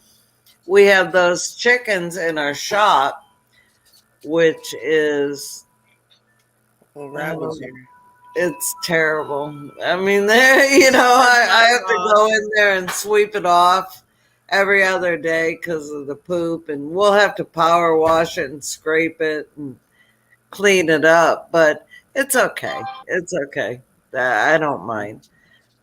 we have those chickens in our shop, which is Well, Robin's here. it's terrible. I mean, I have to go in there and sweep it off every other day because of the poop, and we'll have to power wash it and scrape it and clean it up, but it's okay. It's okay. I don't mind.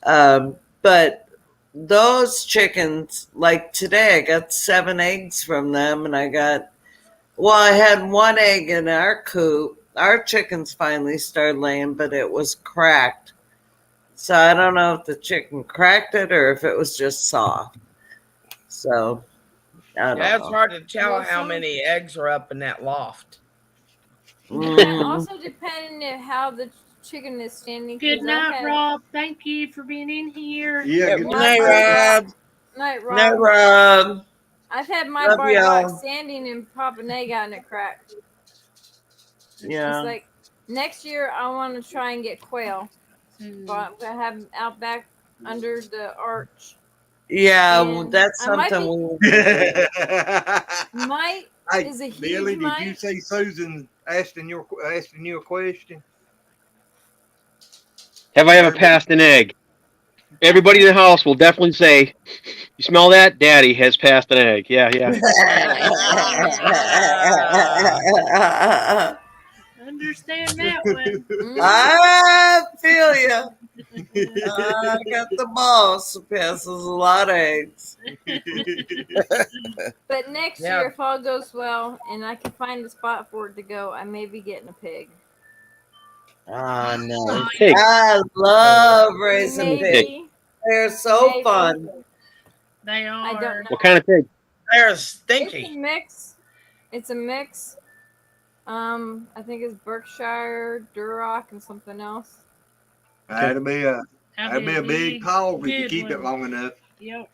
But those chickens, like today, I got 7 eggs from them, and I had 1 egg in our coop. Our chickens finally started laying, but it was cracked. So I don't know if the chicken cracked it or if it was just soft. So I don't Yeah, it's know. hard to tell Well, how some- many eggs are up in that loft. And also depending on how the chicken is standing. Good 'cause I night, had- Rob. Thank you for being in here. Yeah, Good good night, night. Rob. Night, Rob. No, Rob. I've had my Love bar y'all. box standing and pop an egg out and it cracked. Yeah. It's like next year I want to try and get quail, but I'm gonna have them out back under the arch. Yeah, And that's I might something be- we Might Hey, is a huge Billy, did might. you see Susan asking you a question? Have I ever passed an egg? Everybody in the house will definitely say, "You smell that? Daddy has passed an egg." Yeah, yeah. Understand that one. I feel you. I got the boss who passes a lot of eggs. But next Yeah. year, if all goes well and I can find a spot for it to go, I may be getting a pig. Oh, no. Pig. I love raising pigs. Maybe. They're so Maybe. fun. They are. I don't know. What kind of pig? They're It's a stinky. mix. It's a mix. I think it's Berkshire, Duroc, and something else. That'd be a big hog if you good keep it one. long enough. Yep.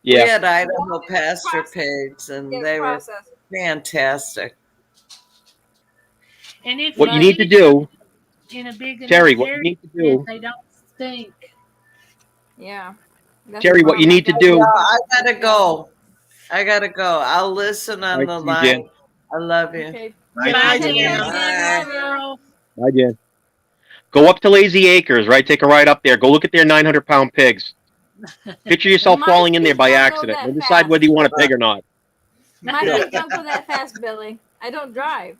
We Yeah. had Idaho pasture pigs, and Get they were processed. fantastic. And if What you need to do, in a big Terry, enough what you area, need to do, they don't stink. Yeah. That's Terry, the what you problem. need to do. Yeah, I gotta go. I'll listen on All the right, see you, Jan. line. I love you. Okay. Thank Bye, you. Take care, Jan. Jan. Bye. Girl. Hi, Jan. Go up to Lazy Acres, right? Take a ride up there. Go look at their 900-pound pigs. Picture yourself My falling in there feet by don't go accident. that Then decide whether you want a pig or not. My feet don't go that fast, Billy. I don't drive.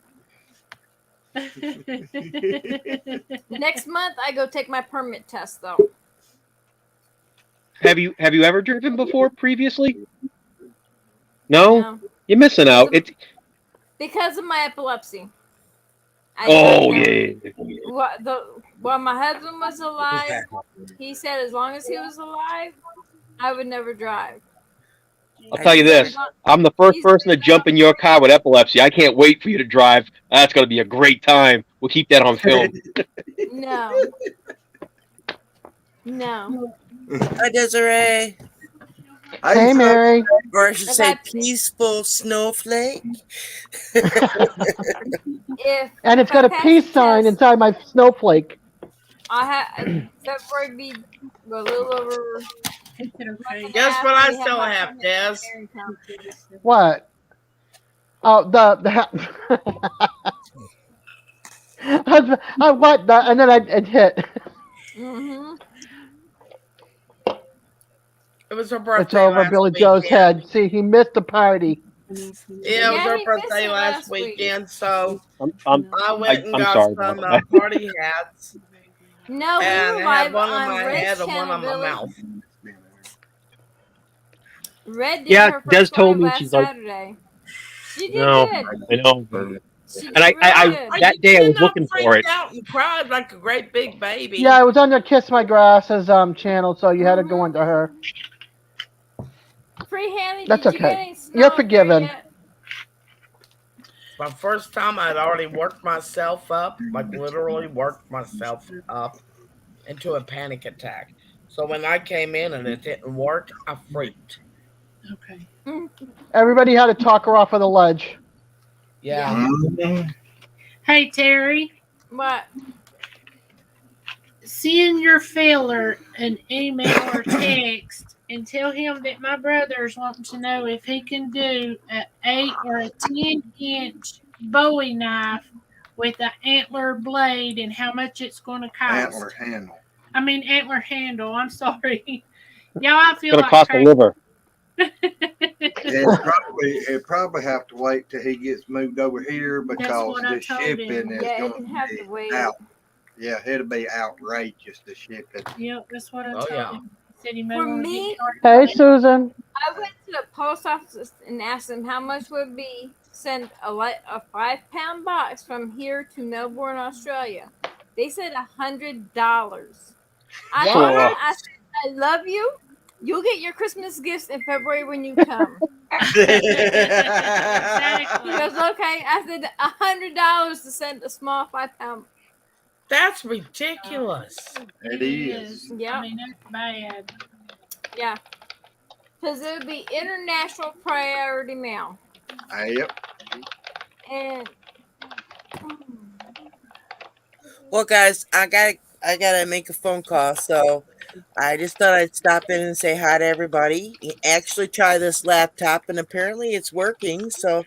Next month, I go take my permit test, though. Have you ever driven before previously? No? No. You're missing out. Because of my epilepsy. Oh, yeah. While my husband was alive, he said as long as he was alive, I would never drive. I'll tell you this. I'm the first person to jump in your car with epilepsy. I can't wait for you to drive. That's going to be a great time. We'll keep that on film. No. No. Hi, Desiree. Hey, Mary. Or I should I say, got- peaceful snowflake. If And it's if got I a pass peace the sign test, inside my snowflake. I have February be a little over. Guess what I still have, Des? What? Oh, what? And then it hit. Mm-hmm. It was her birthday. It's over last Billy Joe's weekend. head. See, he missed the party. Yeah, it was Yeah, her he missed birthday it last last week. weekend, so I'm I went and I'm got sorry some about that. party hats, No, we and were I had live one on on my Red's head and one channel, on my Billy. mouth. Red did Yeah, her Des first told one me, last she's like- Saturday. She did No, good. I know. She And did really good. that day I was looking for it. Freaked out and cried like a great big baby. Yeah, it was on the Kiss My Grass's channel, so you had to go into her. Free Handy, That's did you get okay. any snow You're up there forgiven. yet? My first time, I'd already worked myself up, like literally worked myself up into a panic attack. So when I came in and it didn't work, I freaked. Okay. Everybody had to talk her off of the ledge. Yeah. Hey, Terry. What? Send your feller an email or text and tell him that my brother's wanting to know if he can do an 8 or a 10-inch Bowie knife with an antler blade and how much it's going to cost. Antler handle. I mean, antler handle. I'm sorry. Y'all, I It's feel gonna like cost a crazy. liver. It probably have to wait till he gets moved over here because what I the told shipping him. is Yeah, going it'd have to to wait. be out. Yeah, it'll be outrageous the shipping. Yep, that's what I Oh, told yeah. him. He said he may For want to me, get Hey, Susan. I went to the post office and asked them how much would it be to send a 5-pound box from here to Melbourne, Australia. They said $100. I What? told them, I said, I love you. You'll get your Christmas gifts in February when you come. Exactly. He goes, okay. I said $100 to send a small 5-pound. That's ridiculous. It is. Yeah. I mean, that's bad. Yeah. Because it would be international priority mail. Yep. And Well, guys, I gotta make a phone call, so I just thought I'd stop in and say hi to everybody. Actually, try this laptop, and apparently it's working. So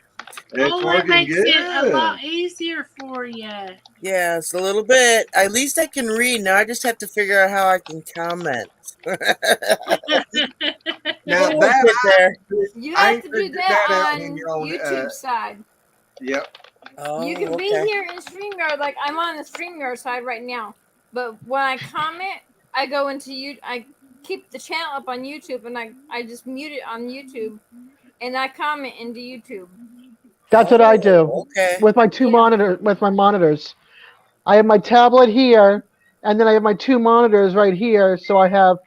It's That working makes good. it a lot easier for you. yeah, it's a little bit. At least I can read now. I just have to figure out how I can comment. Now We'll that get there. you I have ain't to do figured that that out on when you're on, YouTube side. Yep. Oh, You can be okay. here in StreamYard, like I'm on the StreamYard side right now. But when I comment, I go into you. I keep the channel up on YouTube, and I just mute it on YouTube, and I comment into YouTube. That's what I do Okay. with my my monitors. I have my tablet here, and then I have my two monitors right here. So I have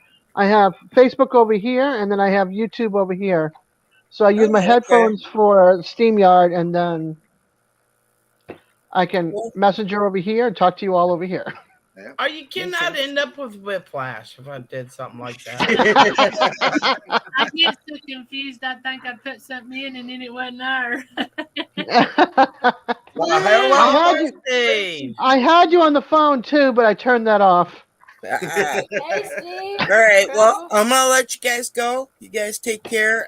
Facebook over here, and then I have YouTube over here. So I use my Okay. headphones for StreamYard, and then I can messenger over here and talk to you all over here. Are you kidding? I'd end up with whiplash if I did something like that. I get so confused. I think I put something in and then it wasn't there. Well, hello, I had you on the phone too, but I turned that off. Hey, Steve. All right. Well, I'm gonna let you guys go. You guys take care.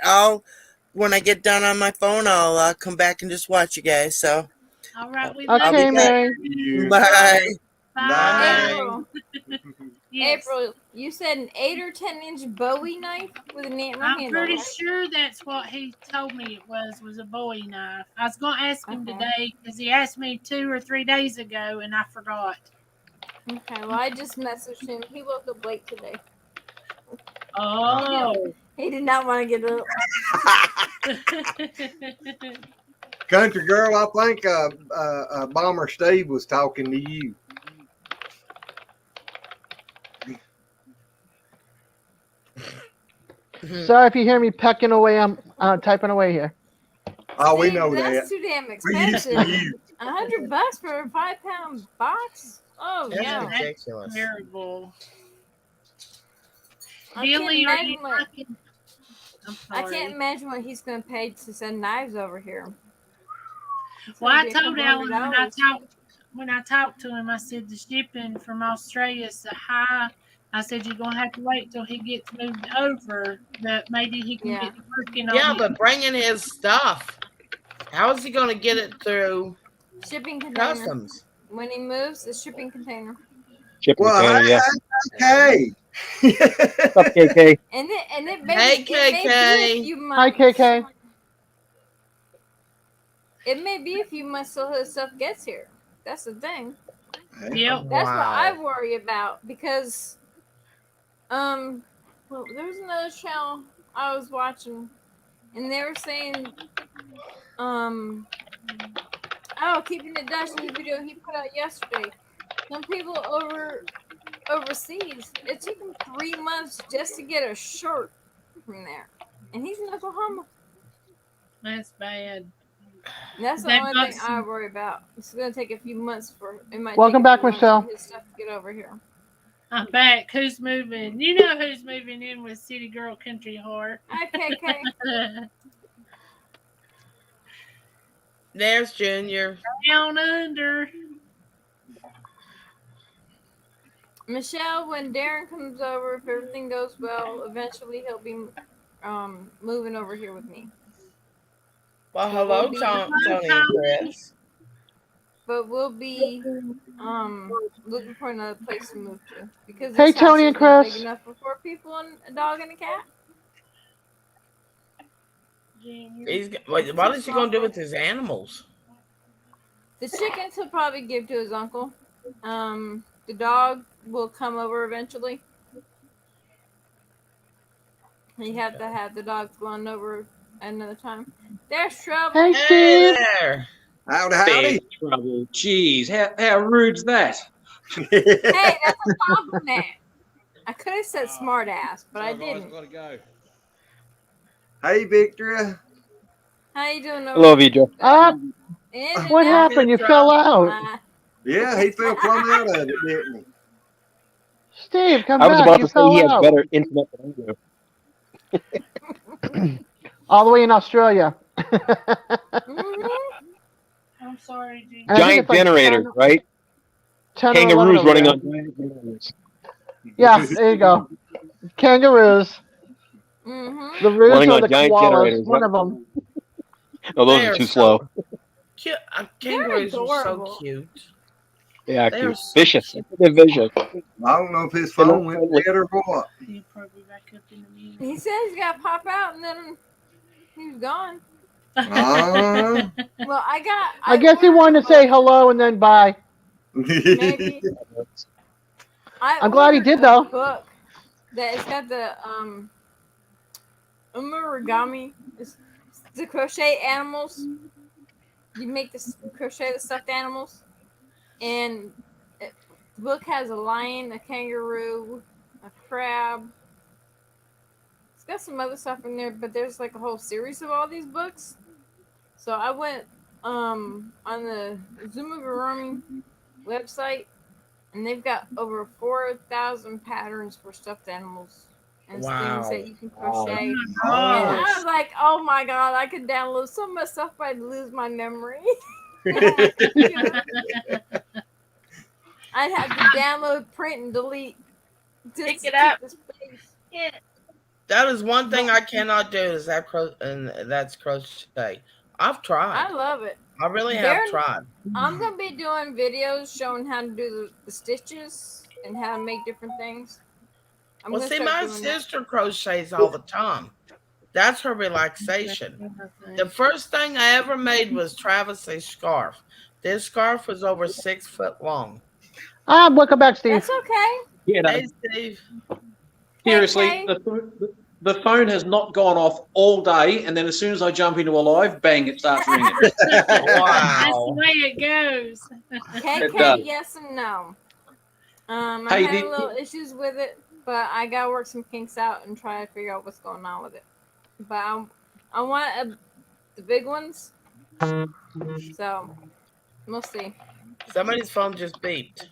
When I get done on my phone, I'll come back and just watch you guys. So. All right, we I'll love be you. back. You. Bye. Bye. April. Yes. April, you said an 8 or 10-inch Bowie knife with an antler I'm handle. pretty Right? sure that's what he told me it was a Bowie knife. I was going to ask him Okay. today because he asked me 2 or 3 days ago and I forgot. Okay, well, I just messaged him. He woke up late today. Oh. He did not want to get up. Country girl, I think Bomber Steve was talking to you. Sorry if you hear me pecking away. I'm typing away here. Oh, we Steve, know that's that. too damn We're used to expensive. you. $100 for a 5-pound box? Oh, That's no. ridiculous. Terrible. I can't Billy, are you imagine what, talking? I can't imagine what he's going to pay to send knives over here. It's Well, gonna I be a told couple Alan $100. when I talked to him, I said the shipping from Australia is so high. I said you're gonna have to wait till he gets moved over, but maybe he can get working on Yeah, it. but bringing his stuff, how is he going to get it through Shipping container. customs? When he moves, the shipping container. Shipping Well, container, yeah. hey. What's up, KK? And it Hey, may be a few months. Hi, KK. It may be a few months till his stuff gets here. That's the thing. Yep. That's what I worry about because, well, there's another channel I was watching, and they were saying, Oh, keeping it Dutch in the video he put out yesterday. Some people overseas, it took him 3 months just to get a shirt from there, and he's in Oklahoma. That's bad. And that's the They only bought thing I some. worry about. It's gonna take a few months for it might Welcome take a back, few months for Michelle. his stuff to get over here. I'm back. Who's moving? You know who's moving in with City Girl Country Heart. Okay. There's Junior. Down under. Michelle, when Darren comes over, if everything goes well, eventually he'll be moving over here with me. Well, So hello, we'll be- Tony and Chris. But we'll be looking for another place to move to because Hey, this house Tony is and not Chris. big enough for 4 people and a dog and a cat. What is he gonna do with his animals? The chickens he'll probably give to his uncle. The dog will come over eventually. You have to have the dog flown over another time. There's trouble. Hey, Steve. There. Howdy. Big trouble. Jeez, how rude's that? Hey, that's a compliment. I could have said smart ass, but I didn't. I've got to go. Hey, Victoria. How you doing over Hello, Vidra. What happened? You fell out. Yeah, he fell plumb out of it, didn't Steve, come I was back. about You to say he has fell out. better internet than I do. All the way in Australia. I'm sorry, Gene. And I think Giant it's like generator, 10 right? 10 or 11 Kangaroos over running there. on giant generators. Yeah, there you go. Kangaroos. The roos Running or on the giant koalas. generators. One of them. No, those They are are too so slow. Cute. Kangaroos are so adorable. cute. Yeah, They are cute. so Vicious. cute. They're vicious. I don't know if his They're phone not went friendly. dead or what. He'll probably back up in a minute. He said he's got to pop out and then he's gone. Well, I guess he wanted to say hello and then bye. maybe. I'm glad he ordered did, a though. book that it's got the umorigami. It's the crochet animals. You make this crochet the stuffed animals, and the book has a lion, a kangaroo, a crab. It's got some other stuff in there, but there's like a whole series of all these books. So I went on the Zumigurumi website, and they've got over 4,000 patterns for stuffed animals and things that you can crochet. Oh, and I was like, oh my god, I could download so much stuff, but I'd lose my memory. I'd have to download, print, and delete just Pick to it up. keep the space. Yeah. That is one thing I cannot do is and that's crochet. I've tried. I love it. I really have tried. I'm gonna be doing videos showing how to do the stitches and how to make different things. Well, see, my sister crochets all the time. That's her relaxation. The first thing I ever made was Travis's scarf. This scarf was over 6 foot long. Welcome back, Steve. That's okay. Yeah, no, Hey, Steve. seriously, Hey. the phone has not gone off all day, and then as soon as I jump into a live, bang, it starts ringing. That's the Wow. way it goes. It KK, does. yes and no. I Hey, had the- a little issues with it, but I gotta work some kinks out and try to figure out what's going on with it. But I want the big ones, so we'll see. Somebody's phone just beeped.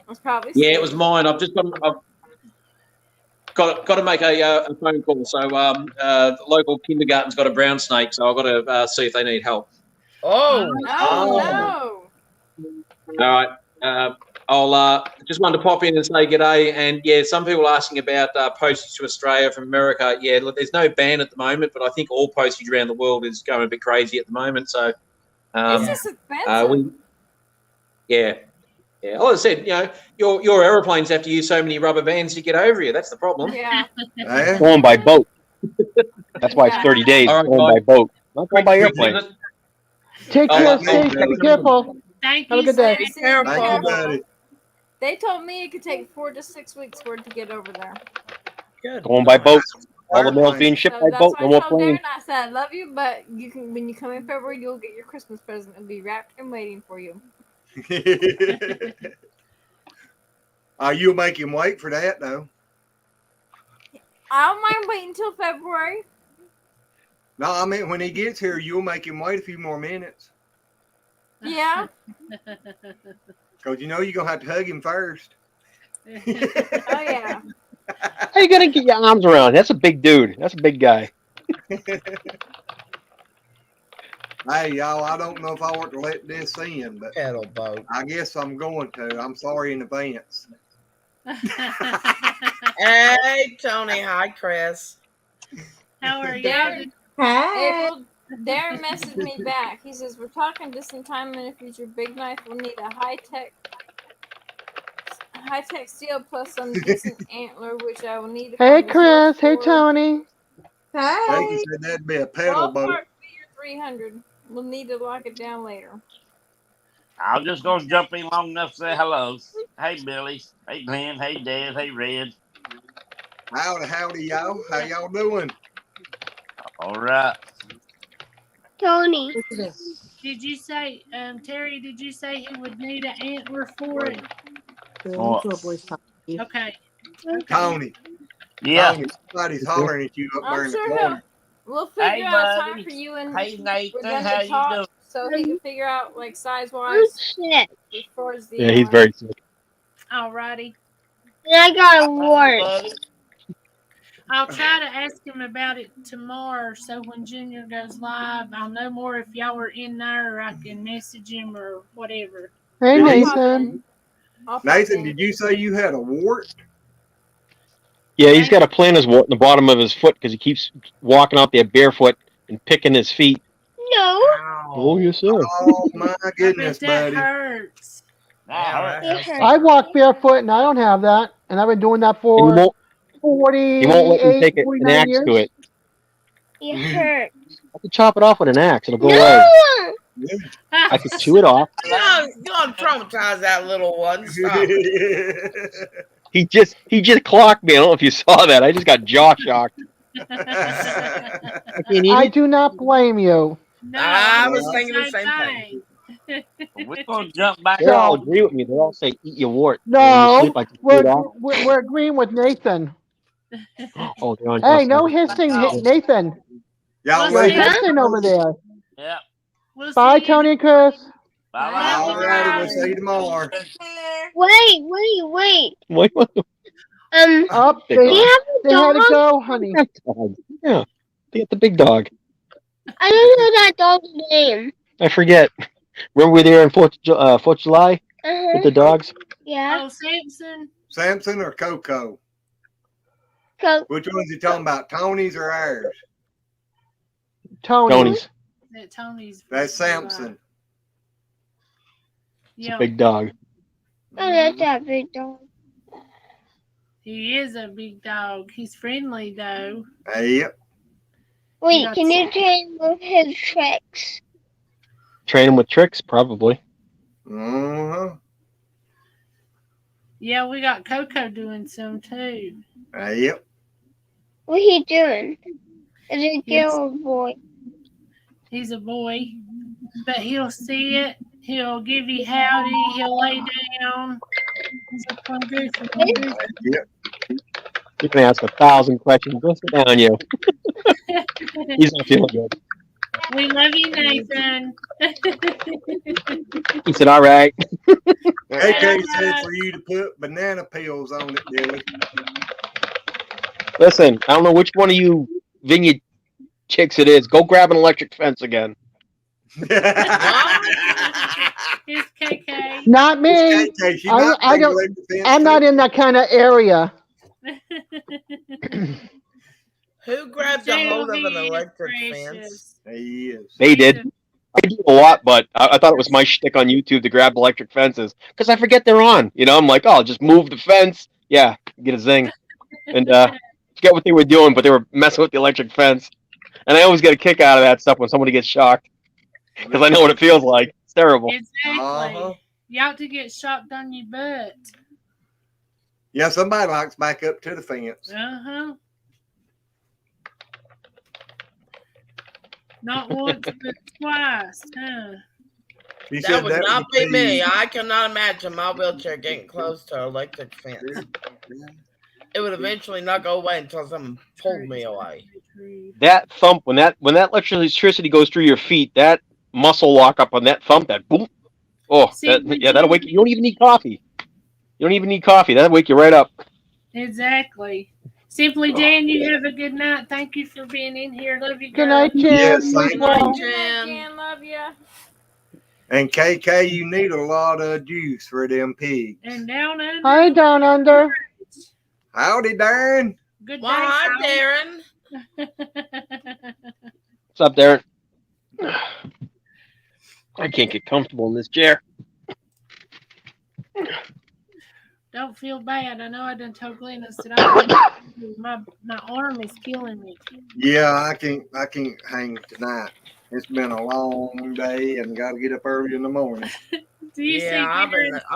It's probably Yeah, it Steve. was mine. I've got to make a phone call. So the local kindergarten's got a brown snake, so I've got to see if they need help. Oh. Oh All right. I'll just wanted to pop in and say g'day. And yeah, some people asking about postage to Australia from America. Yeah, look, there's no ban at the moment, but I think all postage around the world is going a bit crazy at the moment. So it's just expensive. yeah. Like I said, your aeroplanes have to use so many rubber bands to get over here. That's the problem. Yeah. Going by boat. That's why it's 30 days All right, going by boat. Not going by Quick airplane. visit. Take Oh, care, that's Steve. good. Be careful. Thank Have a you, good day. Steve. Thank Thank you, buddy. They told me it could take 4 to 6 weeks for it to get over there. Good. Going by boat. All the mail's being shipped So by that's boat. why No I more told planes. Darren, I said, I love you, but you can when you come in February, you'll get your Christmas present. It'll be wrapped and waiting for you. You'll make him wait for that, though. I don't mind waiting until February. No, I mean, when he gets here, you'll make him wait a few more minutes. Yeah. Because you know you're going to have to hug him first. Oh, yeah. How you gonna get your arms around? That's a big dude. That's a big guy. Hey, y'all, I don't know if I want to let this in, but Pedal boat. I guess I'm going to. I'm sorry in advance. Hey, Tony. Hi, Chris. How are you? Darren, Hi. April, Darren messaged me back. He says, we're talking distant time in the future. Big Knife will need a high-tech steel plus some decent antler, which I will need to Hey, find a source Chris. Hey, for. Tony. Becky Hi. said that'd be a pedal boat. Ballpark figure 300. We'll need to lock it down later. I'm just gonna jump in long enough to say hello. Hey Billy. Hey Glenn. Hey Dad. Hey Red. Howdy, y'all. How y'all doing? All right. Tony. Did you say, Terry, did you say he would need an antler for it? What? Okay. Tony. Yeah. Tony, somebody's hollering at you up there I'm in the sure corner. we'll figure Hey, out a time buddy. for you and Hey Nathan. for them How to you talk doing? so he can figure out like size I'm wise sick. as far as the Yeah, he's very sick. Alrighty. And I got a Hey, wart. buddy. I'll try to ask him about it tomorrow, so when Junior goes live, I'll know more if y'all are in there, or I can message him or whatever. Hey, Did he- Nathan. Nathan, did you say you had a wart? Yeah, he's got a planter's wart in the bottom of his foot because he keeps walking out there barefoot and picking his feet. No. Oh, yes, sir. Oh, my goodness, That buddy. hurts. That It hurts. I walk barefoot and I don't have that. And I've been doing that And for he won't let me 48, take an 49 axe years. to it. It hurts. I could chop it off with an axe. It'll go No. away. I could chew it off. You're gonna traumatize that little one. Stop. He just clocked me. I don't know if you saw that. I just got jaw shocked. I can't eat I it. do not blame you. No, I I'm was the thinking the same thing. We're gonna jump back. They all So, agree with me. They all say, "Eat your wart." And when you sleep, no, I can chew it off. we're agreeing with Nathan. Oh, they're on Hey, your no side. hissing, Oh. Nathan. Y'all You're leave it. hissing over there. Yeah. We'll Bye, see you. Tony and Chris. Bye Love you bye. Alrighty, we'll guys. see you tomorrow. Wait. Wait, what the Up, big they Do dog? you have a had to dog? go, honey. Dog. Yeah, they got the big dog. I don't know that dog's name. I forget. Remember we were there in 4th of July with the dogs? Yeah. Oh, Samson. Samson or Coco? So, Which one's he talking about? Tony's or ours? Tony. Tony's. That Tony's. That's Samson. It's a Yeah, big dog. oh, that's that big dog. he is a big dog. He's friendly though. Yep. Wait, got can you train with his tricks? Train him with tricks, probably. Uh-huh. Yeah, we got Coco doing some too. Yep. What he doing? Is it a girl or boy? He's a boy, but he'll see it. He'll give you howdy. He'll lay down. He's a fun goofy. Yep. You can ask 1,000 questions. Go sit down, you. He's not feeling good. We love you, Nathan. He said, "All right." AK said for you to put banana peels on it, Billy. Listen, I don't know which one of you vineyard chicks it is. Go grab an electric fence again. It's KK. Not me. KK, she might I be don't. electric fence I'm not too. in that kind of area. Who grabbed a hold of an He is electric precious. fence? He is. They did. I do a lot, but I thought it was my shtick on YouTube to grab electric fences because I forget they're on. You know, I'm like, oh, just move the fence. Yeah, get a zing. And forget what they were doing, but they were messing with the electric fence. And I always get a kick out of that stuff when somebody gets shocked because I know what it feels like. It's terrible. Exactly. You ought to get shocked on your butt. Yeah, somebody likes back up to the fence. Uh-huh. Not once, but twice, huh? He That said would that not would be me. I cannot imagine my wheelchair getting close to an electric fence. It would eventually not go away until someone pulled me away. That thump when that electricity goes through your feet, that muscle lock up on that thump, that boom. Oh, that'll wake you. You don't even need coffee. You don't even need coffee. That'll wake you right up. Exactly. Simply Jan, you have a good night. Thank you for being in here. Love you, girl. Good night, Jan. Yes, You thank as well. you. Good night, Jan. Love ya. And KK, you need a lot of juice for them pigs. And down under. Hi, down under. Howdy, Darren. Good day. Well, hi, Darren. What's up, Darren? I can't get comfortable in this chair. Don't feel bad. I know I done told Glennis that my arm is killing me. Yeah, I can't hang tonight. It's been a long day and got to get up early in the morning. Do you see I've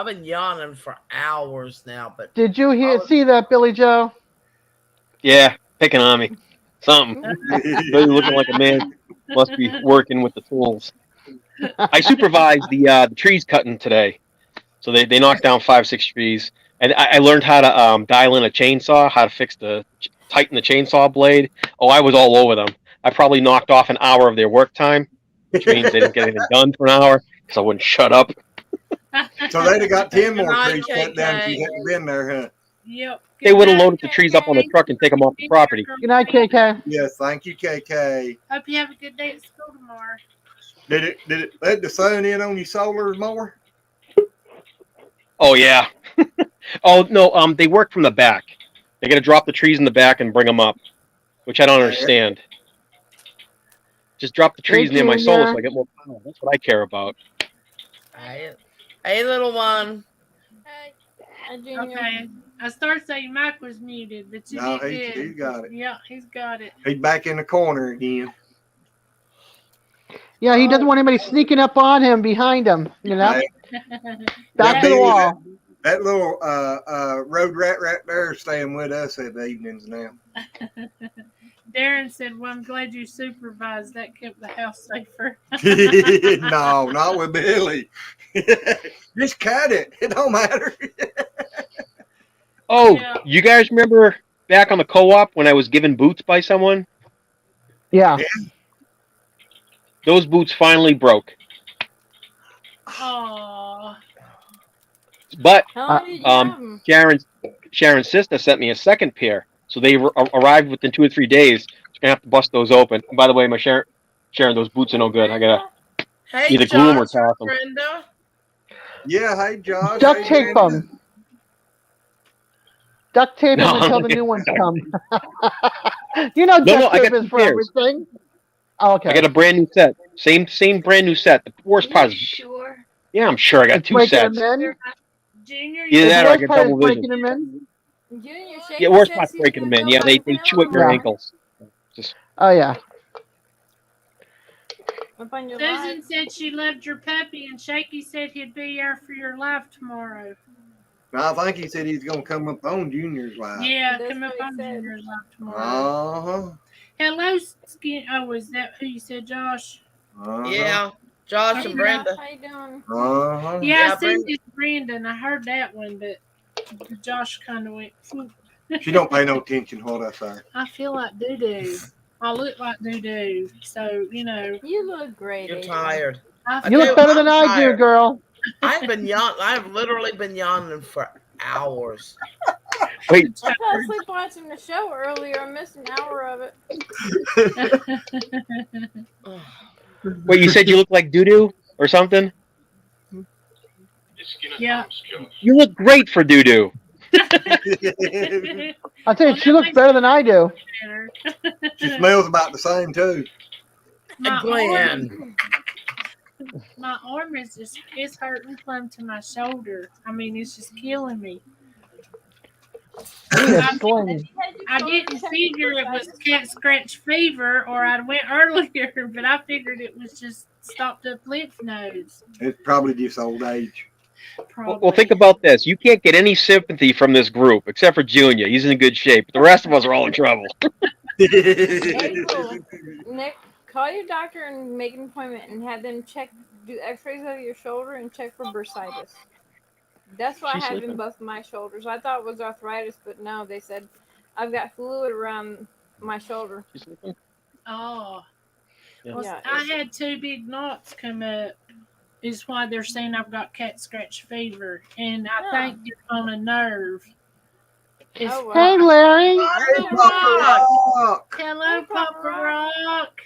been yawning for hours now, but Did you see that, Billy Joe? Yeah, picking on me. Something. Really looking like a man must be working with the tools. I supervised the trees cutting today. So they knocked down 5-6 trees. And I learned how to dial in a chainsaw, how to tighten the chainsaw blade. Oh, I was all over them. I probably knocked off an hour of their work time, which means they didn't get anything done for an hour because I wouldn't shut up. So they'd have got 10 more Good trees night, cut down if KK. you hadn't been there, huh? Yep. They would have loaded the trees up on the truck and take them off the property. Good night, KK. Yes, thank you, KK. Hope you have a good day at school tomorrow. Did it let the sun in on your solar more? Oh yeah. Oh no, they work from the back. They got to drop the trees in the back and bring them up, which I don't understand. Just drop the trees near my solar so I get more power. That's what I care about. Hey, little one. Hey, Junior. Okay. I started saying Mike was muted, but you No, did good. he's got it. Yeah, he's got it. He's back in the corner again. Yeah, he doesn't want anybody sneaking up on him behind him. You know, back to the wall. That little road rat right there is staying with us at the evenings now. Darren said, well, I'm glad you supervised. That kept the house safer. No, not with Billy. Just cut it. It don't matter. Oh, you guys remember back on the co-op when I was given boots by someone? Yeah. Those boots finally broke. Aww. But How long did you have 'em? Sharon's sister sent me a second pair. So they arrived within 2 or 3 days. So I'm going to have to bust those open. And by the way, Sharon, those boots are no good. I got to either glue them or toss them. Brenda. Yeah, hey, Josh. Duct hey, tape Brenda. them. Duct tape them No, until the new ones come. You know, No, duct I tape got is two for pairs. everything. Oh, okay. I got a brand new set. Same brand new set. The worst part is, Sure. yeah, I'm sure I got It's two breaking sets. them in. Junior, Either The that or I worst get part is double breaking vision. them in. Junior, Yeah, worst part's breaking them in. Yeah, they chew at your Yeah. ankles. Just Oh yeah. Up on your Susan live. said she loved your puppy, and Shaky said he'd be here for your live tomorrow. No, I think he said he's going to come up on Junior's live. Yeah, That's come up what he on said. Junior's live tomorrow. Uh-huh. Hello, Skin. Oh, is that who you said, Josh? Uh-huh. Yeah, Josh Hey, and Brenda. How you doing? Uh-huh. Yeah, Yeah, I seen this Brandon. I heard that one, but Josh kind of went. Phew. She don't pay no attention to what I say. I feel like doo doo. I look like doo doo. So you know, You look great. You're Aiden. tired. I You look feel- better than I do, tired. girl. I've literally been yawning for hours. wait. I fell asleep watching the show earlier. I missed an hour of it. Wait, you said you look like doo doo or something? Yeah. You look great for doo doo. I'll tell you, she looks better than I do. She smells about the same, too. My arm is just, it's hurting plumb to my shoulder. I mean, it's just killing me. I didn't figure it was cat scratch fever or I went earlier, but I figured it was just stopped up lymph nodes. It's probably just old age. Well, think about this. You can't get any sympathy from this group except for Junior. He's in good shape. The rest of us are all in trouble. April, Nick Call your doctor and make an appointment and have them do X-rays of your shoulder and check for bursitis. That's what I She's have in sleeping? both of my shoulders. I thought it was arthritis, but no, they said I've got fluid around my shoulder. She's sleeping? Oh. Yeah. Well, Yeah, I had 2 big knots come up. Is why they're saying I've got cat scratch fever, and I think it's on a nerve. It's Oh, wow. Hey, Larry. Papa Papa Rock. Rock. Hello, Papa Rock.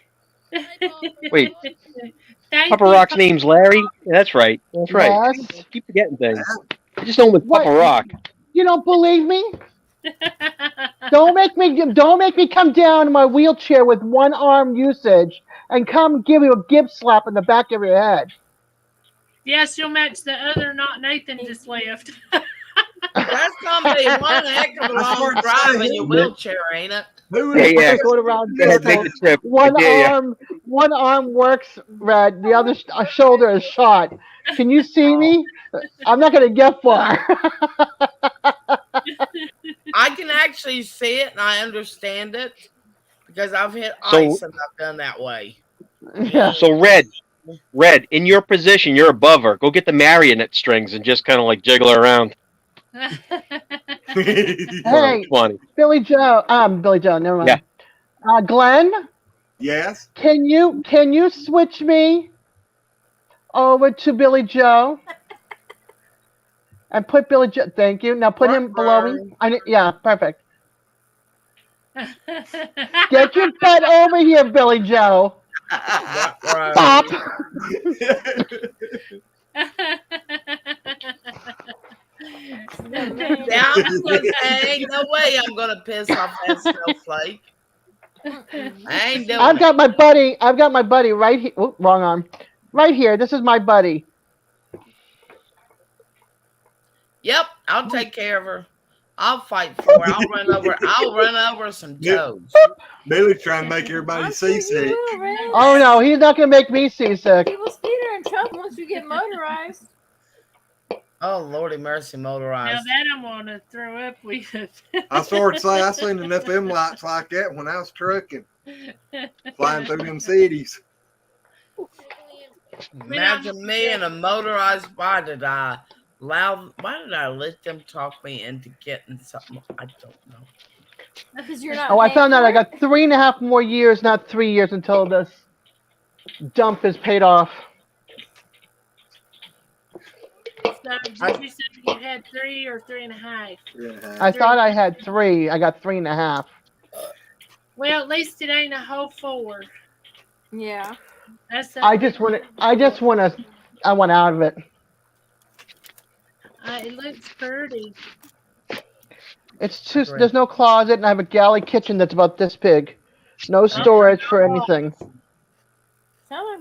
Wait, Thank Papa you, Rock's name's Larry? Yeah, that's right. That's right. Yes. I keep forgetting things. I just know him as What? Papa Rock. You don't believe me? Don't make me come down in my wheelchair with one arm usage and come give you a gib slap in the back of your head. Yes, you'll match the other knot Nathan just left. That's gonna be one heck of a long drive in your wheelchair, ain't it? Yeah. Going around Go ahead, make the trip. one I dare ya. arm works, Red. The other shoulder is shot. Can you see me? I'm not gonna get far. I can actually see it and I understand it because I've hit So- ice and I've done that way. Yeah. So Red, in your position, you're above her. Go get the marionette strings and just kind of like jiggle her around. Hey, Funny. Billy Joe. Never mind. Yeah. Glenn, Yes. can you switch me over to Billy Joe? And put Billy Joe. Thank you. Now put him below me. Yeah, perfect. Get your butt over here, Billy Joe. Stop. Yeah, ain't no way I'm gonna piss off that snowflake. I ain't doing I've got my buddy right here. Oh, wrong arm. Right here. This is my buddy. Yep, I'll take care of her. I'll fight for her. I'll run over some toads. Billy's trying to make everybody seasick. Oh no, he's not gonna make me seasick. People's feet are in trouble once you get motorized. Oh, Lordy mercy, Now motorized. that I'm gonna throw up with. I sort of say I seen enough of them lights like that when I was trucking, flying through them cities. Imagine me in a motorized. Why did I let them talk me into getting something? I don't know. Because you're not. Oh, I paying found out for I it? got 3.5 more years, not 3 years, until this dump is paid off. So did you say you had 3 or 3.5? I thought I had 3. I got 3.5. Well, at least it ain't a whole 4. Yeah. That's I want out of it. It looks pretty. It's too. There's no closet, and I have a galley kitchen that's about this big. No storage for anything.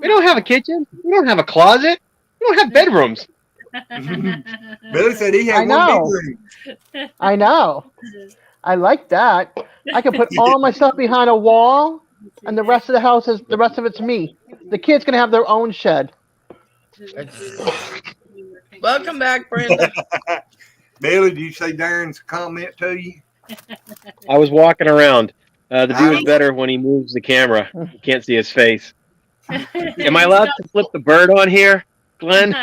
We don't have a kitchen. We don't have a closet. We don't have bedrooms. Billy said he had I know. one bedroom. I know. I like that. I can put all my stuff behind a wall, and the rest of it's me. The kids can have their own shed. Welcome back, Brenda. Billy, did you say Darren's comment to you? I was walking around. The view is better when he moves the camera. You can't see his face. Am I allowed to flip the bird on here, Glenn?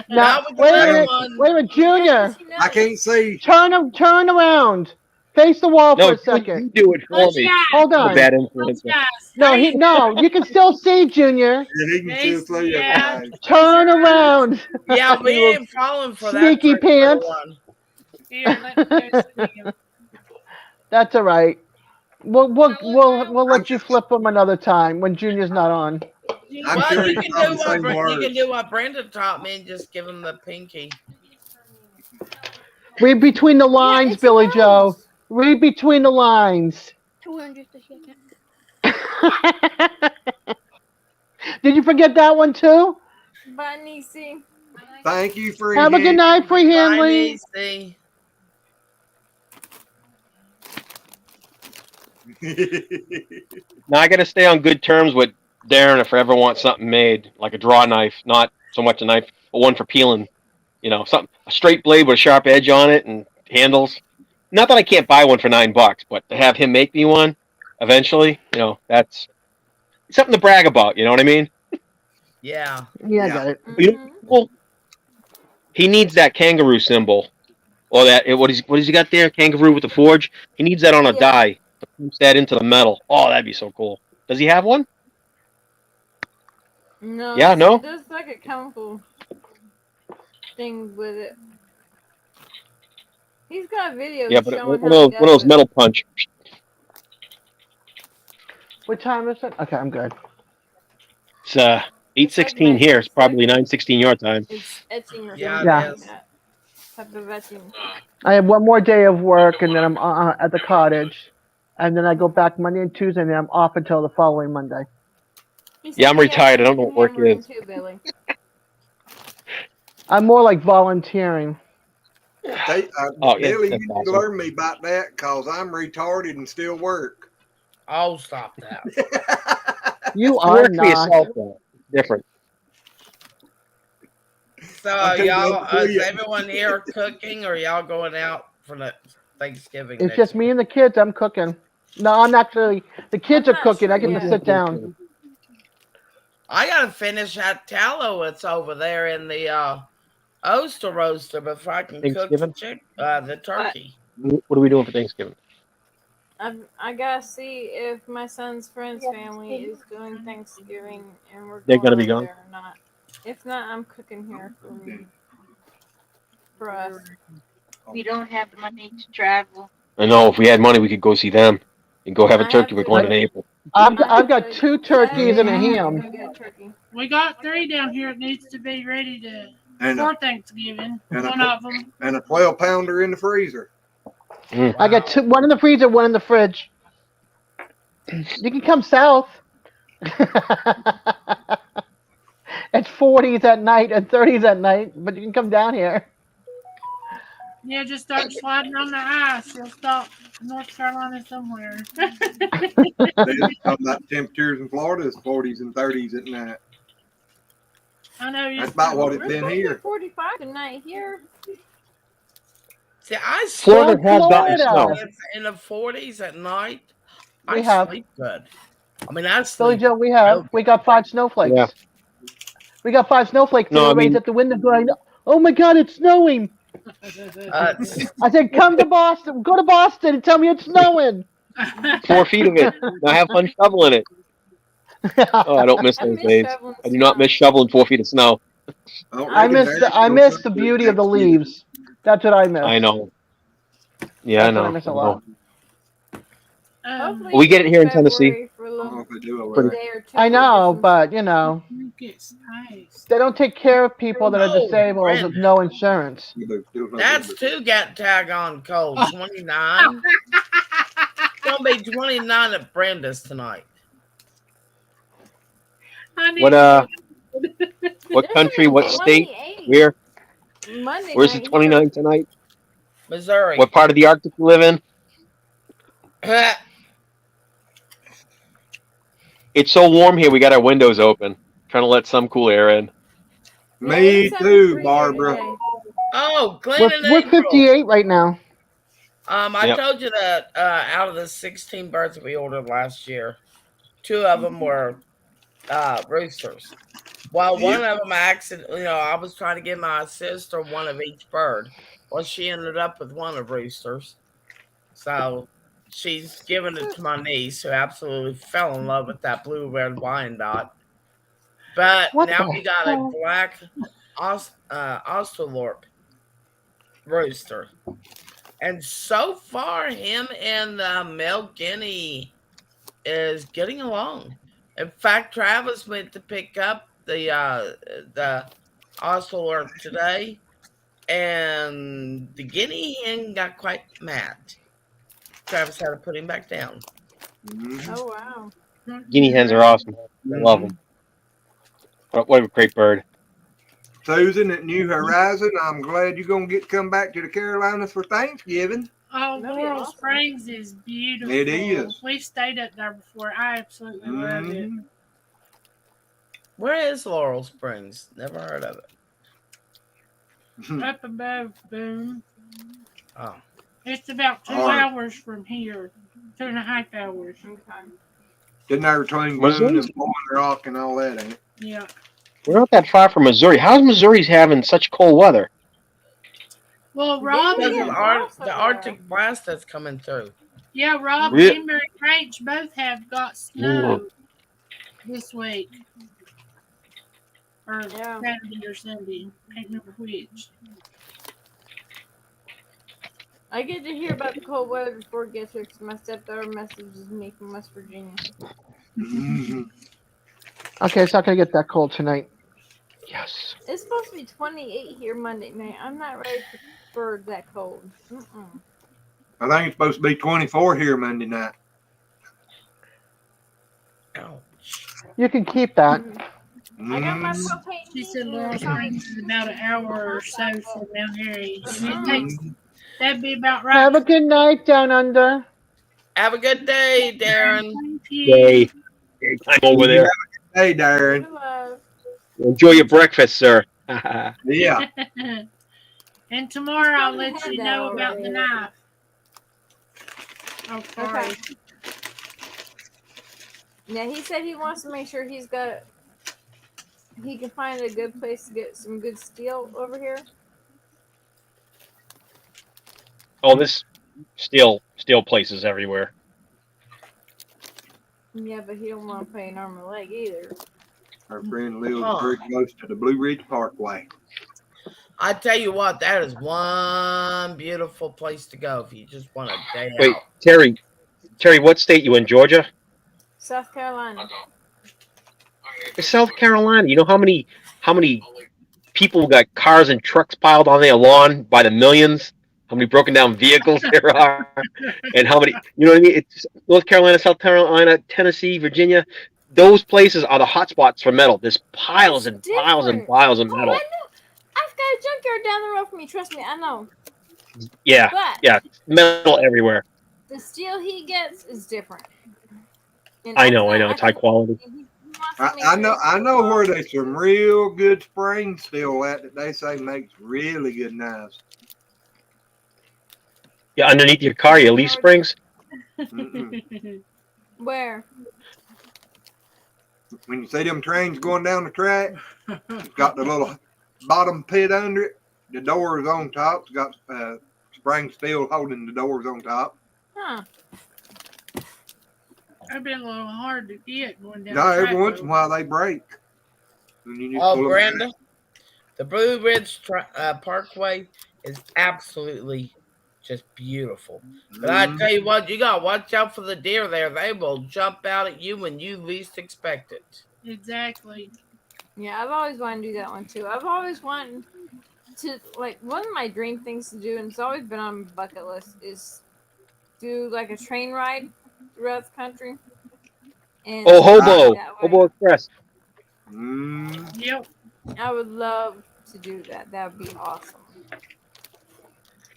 Now, wait a minute, Junior. I can't see. Turn around. Face the wall No, for a second. you do it for me. Hold I'm a on. bad influence. No, you can still see, Junior. Yeah, he can still see your eyes. Turn around. Yeah, we ain't falling for that. Sneaky trick for pants. one. Here, let me go see him. That's all right. We'll let you flip them another time when Junior's not on. I'm Well, sure you he's can, probably saying you can words. do what Brenda taught me and just give him the pinky. Read between the lines, Billy Joe. Read between the lines. Did you forget that one too? Bye, Niecy. Thank you for Have a good night, Free Hanley. Bye, Now I got to stay on good terms with Darren if I ever want something made, like a draw knife, not so much a knife, but one for peeling. You know, a straight blade with a sharp edge on it and handles. Not that I can't buy one for $9, but to have him make me one eventually, you know, that's something to brag about. You know what I mean? Yeah. Yeah, I got it. You know, well, he needs that kangaroo symbol, or what has he got there? Kangaroo with the forge. He needs that on a die to push that into the metal. Oh, that'd be so cool. Does he have one? No, Yeah, no. there's like a chemical thing with it. He's got videos Yeah, but showing how he one of does those it. metal punch. What time is it? Okay, I'm good. It's 8:16 here. It's probably 9:16 your time. It's etching or Yeah, something Yeah. it like is. that. Type of etching. I have one more day of work, and then I'm at the cottage, and then I go back Monday and Tuesday, and then I'm off until the following Monday. He said Yeah, I'm he has retired. I don't know chicken what work hammering is. too, Billy. I'm more like volunteering. Oh, yeah, Billy, that's you need to awesome. learn me about that because I'm retarded and still work. Oh, stop that. You You are work for not. yourself, though. It's different. So I'm too y'all, old to is quit. everyone here cooking, or y'all going out for the Thanksgiving It's next just week? me and the kids. I'm cooking. No, I'm actually. The kids I'm are not cooking. sure I get to yet. sit down. I gotta finish that tallow that's over there in the oyster roaster before I can cook Thanksgiving? the turkey. What are we doing for Thanksgiving? I gotta see if my son's friend's family is doing Thanksgiving and we're They're going gonna be over gone. there or not. If not, I'm cooking here for me. For us. We don't have the money to travel. I know. If we had money, we could go see them and go have a I turkey. have We're to. going in April. I've got 2 turkeys and a I have to ham. go get a turkey. We got 3 down here. It needs to be ready And for a, Thanksgiving. and One a, of them. and a 12-pounder in the freezer. I got 2, one in the freezer, one in the fridge. You can come south. It's 40s at night and 30s at night, but you can come down here. Yeah, just start sliding on the ice. You'll stop North Carolina somewhere. Talking about temperatures in Florida is 40s and 30s at night. I know you. That's about what it's We're been supposed to here. get 45 tonight here. See, I Florida sleep has gotten good snow. when it's in the 40s at night. We I have. sleep good. I mean, I Billy sleep Joe, we real have. good. We got 5 snowflakes. Yeah. We got 5 snowflakes, and No, I everybody's mean, at the window going, "Oh my God, it's snowing!" I said, "Come to Boston. Go to Boston and tell me it's snowing." 4 feet of it. Now have fun shoveling it. Oh, I don't miss I those miss days. shoveling I do not snow. miss shoveling 4 feet of snow. I miss the beauty of the leaves. That's what I miss. I know. Yeah, That's I what I know. miss I a lot. Hopefully We it's get it in here in Tennessee. February for a little Pretty- day or two. I know, but they don't take care of people that are Oh, disabled with Brenda. no insurance. That's too tag on cold. 29. It's gonna be 29 at Brenda's tonight. What country, what state, 28 where? Monday Where's the night 29 tonight? Missouri. What part of the Arctic you live in? It's so warm here, we got our windows open, trying to let some cool air in. Me too, Barbara. Oh, Glenn We're and we're April. 58 right now. I Yep. told you that out of the 16 birds that we ordered last year, 2 of them were roosters. Well, one of them I was trying to give my sister one of each bird. Well, she ended up with one of roosters. So she's given it to my niece, who absolutely fell in love with that blue-red Wyandotte. But What now the we got a hell? black Australorp rooster. And so far, him and Mel Guinea is getting along. In fact, Travis went to pick up the Australorp today, and the guinea hen got quite mad. Travis had to put him back down. Oh wow. Guinea hens are awesome. I love them. What a great bird. Susan at New Horizon, I'm glad you're going to come back to the Carolinas for Thanksgiving. Oh, Laurel Springs is beautiful. It is. We've stayed up there before. I absolutely love it. Where is Laurel Springs? Never heard of it. Up above Boone. Oh. It's about 2 All right. hours from here. 2.5 hours. Okay. Didn't there between Boone Missouri? and Boiling Rock and all that, ain't it? Yeah. We're not that far from Missouri. How's Missouri's having such cold weather? Well, Rob Didn't and we get frost The over Arctic blast that's coming through. yeah, Rob and Really? Emery Ranch both have got Mm. snow this week, or Yeah. Saturday or Sunday. Can't remember which. I get to hear about the cold weather before it gets here because my stepdaughter messages me from West Virginia. Okay, it's not gonna get that cold tonight. Yes. It's supposed to be 28 here Monday night. I'm not ready for that cold. Mm-mm. I think it's supposed to be 24 here Monday night. Ouch. You can keep that. I got my Mm. propane She said heater Laurel and Tommy Springs is about an hour or so from Mount Airy. And it Mm-mm. takes, that'd be about right. Have a good night down under. Have a good day, Darren. Thank you. Yay. I'm over there. Hey, Darren. Love. Enjoy your breakfast, sir. Yeah. And tomorrow I'll let had you that know about the already. knife. Oh, sorry. Okay. Yeah, he said he wants to make sure he can find a good place to get some good steel over here. Oh, this steel places everywhere. Yeah, but he don't want to pay an arm and a leg either. Our friend lives Huh. very close to the Blue Ridge Parkway. I tell you what, that is one beautiful place to go if you just want a day Wait, out. Terry, what state you in? Georgia? South Carolina. South Carolina. You know how many people got cars and trucks piled on their lawn by the millions? How many broken down vehicles there are, and how many? You know what I mean? It's North Carolina, South Carolina, Tennessee, Virginia. Those places are the hotspots for metal. There's piles and piles and piles of Oh, I metal. know. I've got a junkyard down the road from me. Trust me, I know. Yeah, But yeah, metal everywhere. the steel he gets is different. And I know. It's high quality. I know where there's some real good spring steel that they say makes really good knives. Yeah, underneath your car, your leaf springs. Where? When you see them trains going down the track, it's got the little bottom pit under it. The doors on top. It's got spring steel holding the doors on top. Huh. That'd be a little hard to get going down. No, the every track once in a road. while they break. And you just Oh, pull 'em Brenda, back. the Blue Ridge Parkway is absolutely just beautiful. But I tell you what, you gotta watch out for the deer there. They will jump out at you when you least expect it. Exactly. Yeah, I've always wanted to do that one too. I've always wanted to, like, one of my dream things to do, and it's always been on my bucket list, is do like a train ride throughout the country. And Oh, that way. Hobo Express. Yep. I would love to do that. That would be awesome.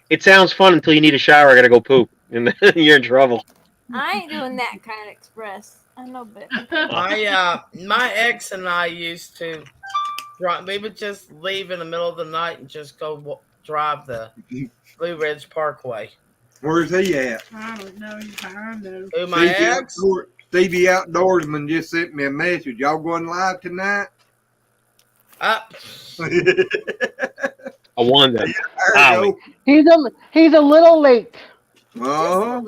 It sounds fun until you need a shower. I gotta go poop, and then you're in trouble. I ain't doing that kind of express. I know better. My ex and I used to drive. We would just leave in the middle of the night and just go drive the Blue Ridge Parkway. Where's he at? I don't know. He's behind though. Who, my ex? Stevie Outdoorsman just sent me a message. Y'all going live tonight? Up. I wonder. He's a little late. Uh-huh.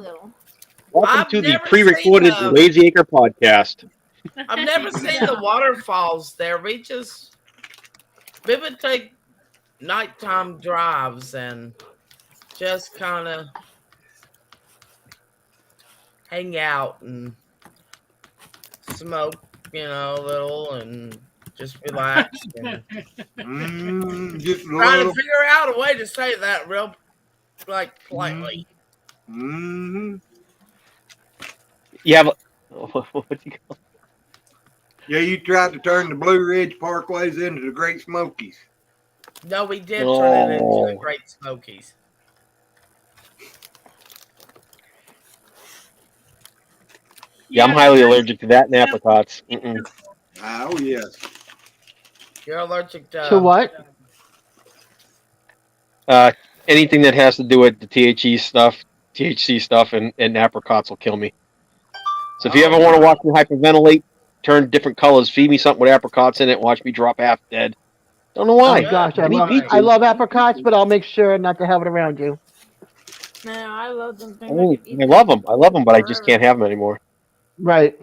Welcome to the pre-recorded Lazy Acre podcast. I've never seen the waterfalls there. We would take nighttime drives and just kind of hang out and smoke, a little, and just relax. And Just trying to figure out a way to say that real, politely. Mm-hmm. You have what you call? Yeah, you tried to turn the Blue Ridge Parkways into the Great Smokies. No, we did turn it into the Oh. Great Smokies. Yeah, I'm highly allergic to that and apricots. Mm-mm. Oh, yes. You're allergic To what? Anything that has to do with the THC stuff and apricots will kill me. So if you ever want to watch me hyperventilate, turn different colors, feed me something with apricots in it, watch me drop half dead. Don't know why. Oh gosh, I need I to. love apricots, but I'll make sure not to have it around you. Man, I love them things. I Oh, could eat I them love them. I love them, but I just forever. can't have them anymore. Right.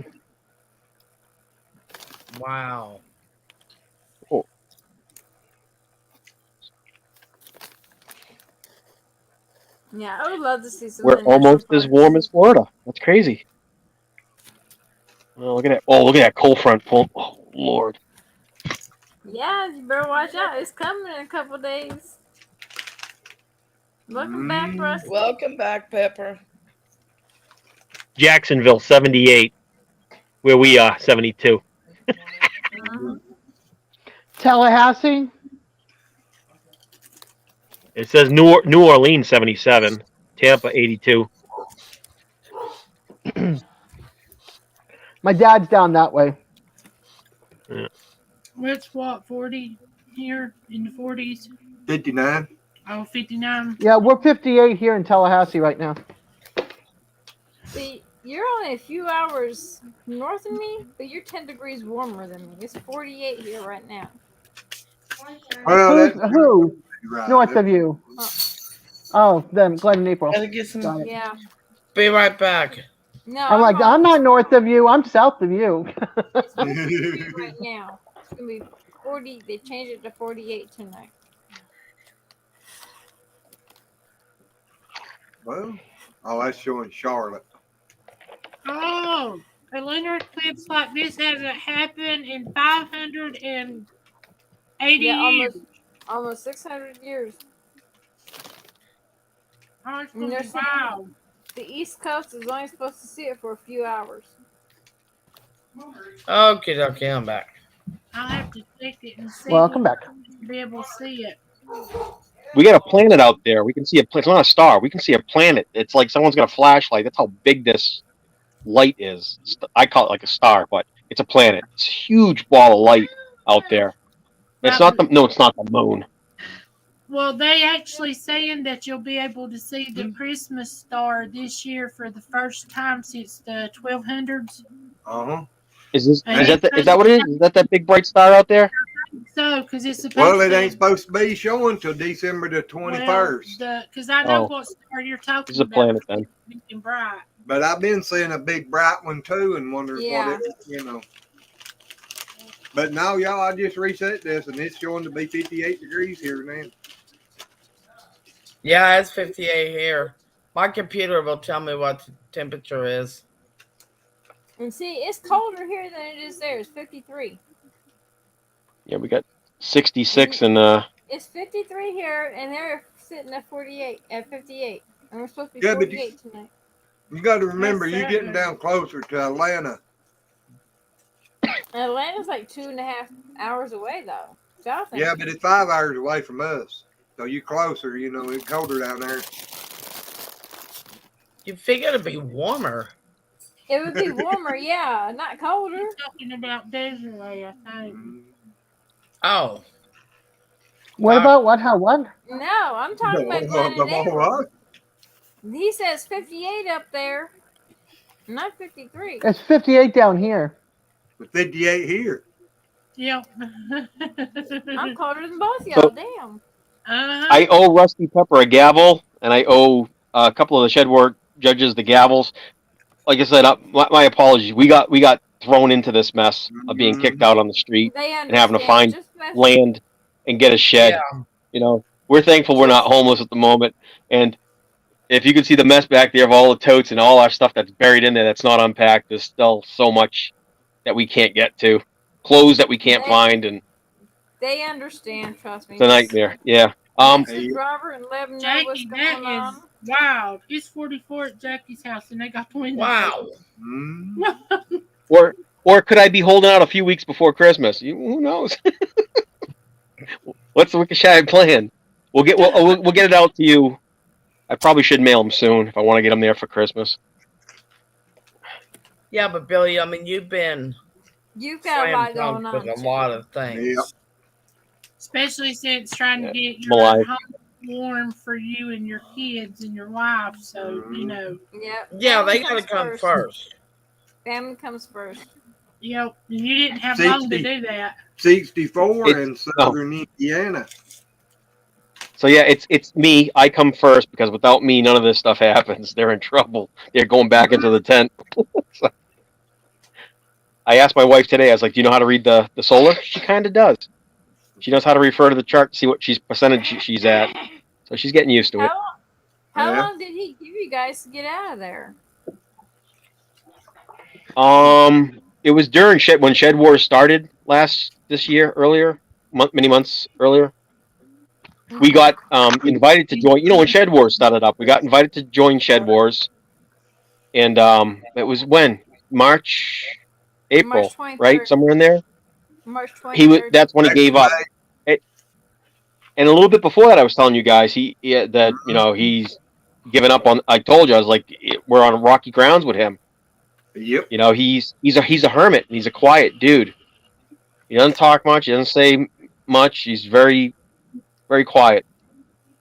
Wow. Oh. Yeah, I would love to see some We're of the national almost as parks. warm as Florida. That's crazy. Oh, look at that. Oh, look at that cold front pull. Oh, Lord. Yeah, you better watch out. It's coming in a couple days. Welcome back, Rusty. Welcome back, Pepper. Jacksonville, 78. Where we are, 72. Tallahassee. It says New Orleans, 77. Tampa, 82. My dad's down that way. Yeah. It's what, 40 here in the 40s? 59. Oh, 59. Yeah, we're 58 here in Tallahassee right now. See, you're only a few hours north of me, but you're 10 degrees warmer than me. It's 48 here right now. Well, Who? right. North of you. Oh, them, Glenn and April. Gotta get some. Got it. Yeah. Be right back. No, I'm like, I'm not north of you. I'm south of you. It's 53 right now. It's gonna be 40. They changed it to 48 tonight. Well, that's showing Charlotte. Oh, a lunar eclipse like this hasn't happened in 580 years. Almost 600 years. Oh, it's And gonna they're be saying wild. the East Coast is only supposed to see it for a few hours. Okay, okay, I'm back. I'll have to check it and see. Welcome back. To be able to see it. We got a planet out there. We can see it's not a star. We can see a planet. It's like someone's got a flashlight. That's how big this light is. I call it like a star, but it's a planet. It's a huge ball of light out there. It's not the it's not the moon. Well, they actually saying that you'll be able to see the Christmas star this year for the first time since the 1200s. Is that what it is? Is that big bright star out there? So, because it's supposed Well, it to. ain't supposed to be showing till December the 21st. Because I know Oh. what star you're talking It's a about. planet then. It's big and bright. But I've been seeing a big bright one too, and wondering Yeah. what it, But now, y'all, I just reset this, and it's showing to be 58 degrees here now. Yeah, it's 58 here. My computer will tell me what the temperature is. And see, it's colder here than it is there. It's 53. Yeah, we got 66 and It's 53 here, and they're sitting at 48, at 58. And we're supposed to be Yeah, but 48 tonight. You got to remember, That's you're getting certain. down closer to Atlanta. Atlanta's like 2.5 hours away, though. South. Yeah, but it's 5 hours away from us. So you're closer, it's colder down there. You figure it'd be warmer. It would be warmer, yeah, not colder. You're talking about Desiree, I think. Oh. What about what? How what? No, I'm talking about Glenn and April. He says 58 up there, not 53. It's 58 down here. 58 here. Yeah. I'm colder than both y'all. Damn. I owe Rusty Pepper a gavel, and I owe a couple of the Shedwork judges the gavels. Like I said, my apologies. We got thrown into this mess of being kicked out on the street They and having to understand. find Just mess- land and get a shed. Yeah. We're thankful we're not homeless at the moment. And if you could see the mess back there of all the totes and all our stuff that's buried in there that's not unpacked, there's still so much that we can't get to. Clothes that we can't find, and They understand, trust me. it's a nightmare. Yeah. Text the driver and let him know what's Jackie, going that on. is wild. It's 44 at Jackie's house, and they got the windows Wow. open. Or could I be holding out a few weeks before Christmas? Who knows? What's the Wicked plan? We'll get it out to you. I probably should mail them soon if I want to get them there for Christmas. Yeah, but Billy, I mean, you've got a lot going on. with a lot of things. Yep. Especially since trying to get I'm your alive. home warm for you and your kids and your wife. So, Yep. Yeah, they got to come first. Family comes first. Yep. You didn't have long to do that. 64 in It's southern Indiana. So yeah, it's me. I come first because without me, none of this stuff happens. They're in trouble. They're going back into the tent. So I asked my wife today. I was like, "Do you know how to read the solar?" She kind of does. She knows how to refer to the chart to see what she's at. So she's getting used to it. How long did he give you guys to get out of there? It was during when Shed Wars started this year earlier, many months earlier. We got invited to join. You know, when Shed Wars started up, we got invited to join Shed Wars, and it was when April, March right, 23rd. somewhere in there. March 23rd. That's when he gave up. And a little bit before that, I was telling you guys that he's given up on. I told you I was like, we're on rocky grounds with him. Yep. You know, he's a hermit. He's a quiet dude. He doesn't talk much. He doesn't say much. He's very, very quiet.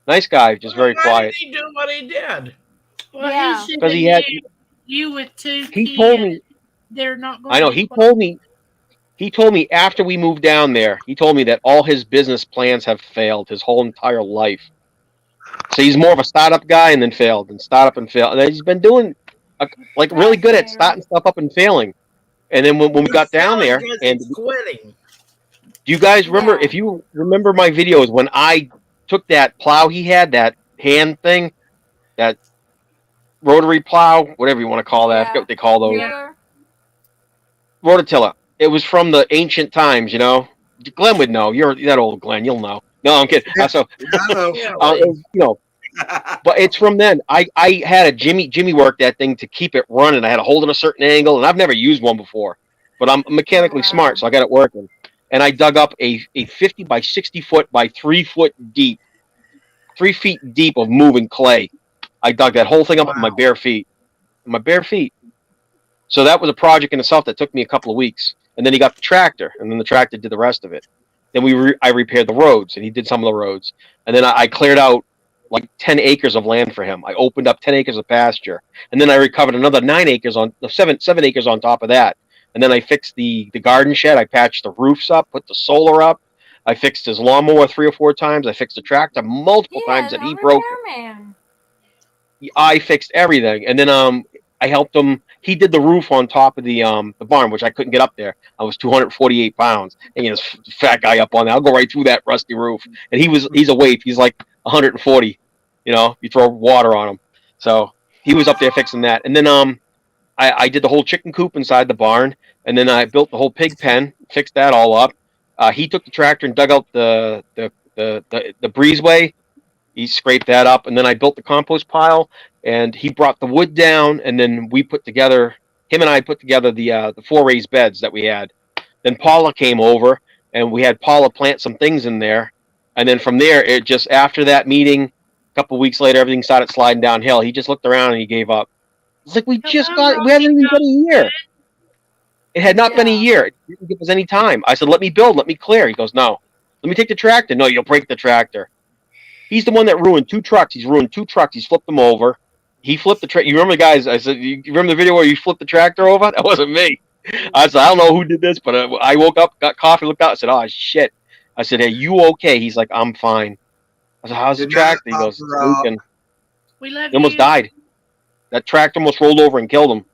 Nice guy, just very Why quiet. did he do what he did? Well, Yeah. he should Because have he had. you with two He kids. told me. They're not going I know. to be He told me after we moved down there. He told me that all his business plans have failed his whole entire life. So he's more of a startup guy and then failed and startup and failed. And he's been doing like really good at starting stuff up and failing. And then when we got down there, and He's quitting. do you guys remember? If you remember my videos when I took that plow he had, that hand thing, that rotary plow, whatever you want to call that. I forget what they call those. Tiller. Rototiller. It was from the ancient times, you know. Glenn would know. You're that old Glenn. You'll know. No, I'm kidding. So, but it's from then. I had a Jimmy work that thing to keep it running. I had to hold it a certain angle, and I've never used one before. But I'm mechanically smart, so I got it working. And I dug up a 50 by 60 foot by 3 foot deep, 3 feet deep of moving clay. I dug that whole thing up with my bare feet. My bare feet. So that was a project in itself that took me a couple of weeks. And then he got the tractor, and then the tractor did the rest of it. Then I repaired the roads, and he did some of the roads. And then I cleared out like 10 acres of land for him. I opened up 10 acres of pasture. And then I recovered another 9 acres on 7 acres on top of that. And then I fixed the garden shed. I patched the roofs up, put the solar up. I fixed his lawnmower 3 or 4 times. I fixed the tractor multiple times that he broke. I fixed everything. And then I helped him. He did the roof on top of the barn, which I couldn't get up there. I was 248 pounds. And this fat guy up on there. I'll go right through that rusty roof. And he's a waif. He's like 140. You know, you throw water on him. So he was up there fixing that. And then I did the whole chicken coop inside the barn. And then I built the whole pig pen, fixed that all up. He took the tractor and dug out the breezeway. He scraped that up, and then I built the compost pile, and he brought the wood down, and then him and I put together the 4 raised beds that we had. Then Paula came over, and we had Paula plant some things in there, and then from there, after that meeting, a couple of weeks later, everything started sliding downhill. He just looked around and he gave up. It's like we hadn't even been a year. It had not been a year. It didn't give us any time. I said, let me build, let me clear. He goes, no. Let me take the tractor. No, you'll break the tractor. He's the one that ruined 2 trucks. He's ruined 2 trucks. He's flipped them over. He flipped the tractor. You remember, guys, I said, you remember the video where you flipped the tractor over? That wasn't me. I said, I don't know who did this, but I woke up, got coffee, looked out, I said, oh, shit. I said, hey, you okay? He's like, I'm fine. I said, how's the tractor? He goes, it's leaking. We love He almost died. That tractor almost rolled over and killed him.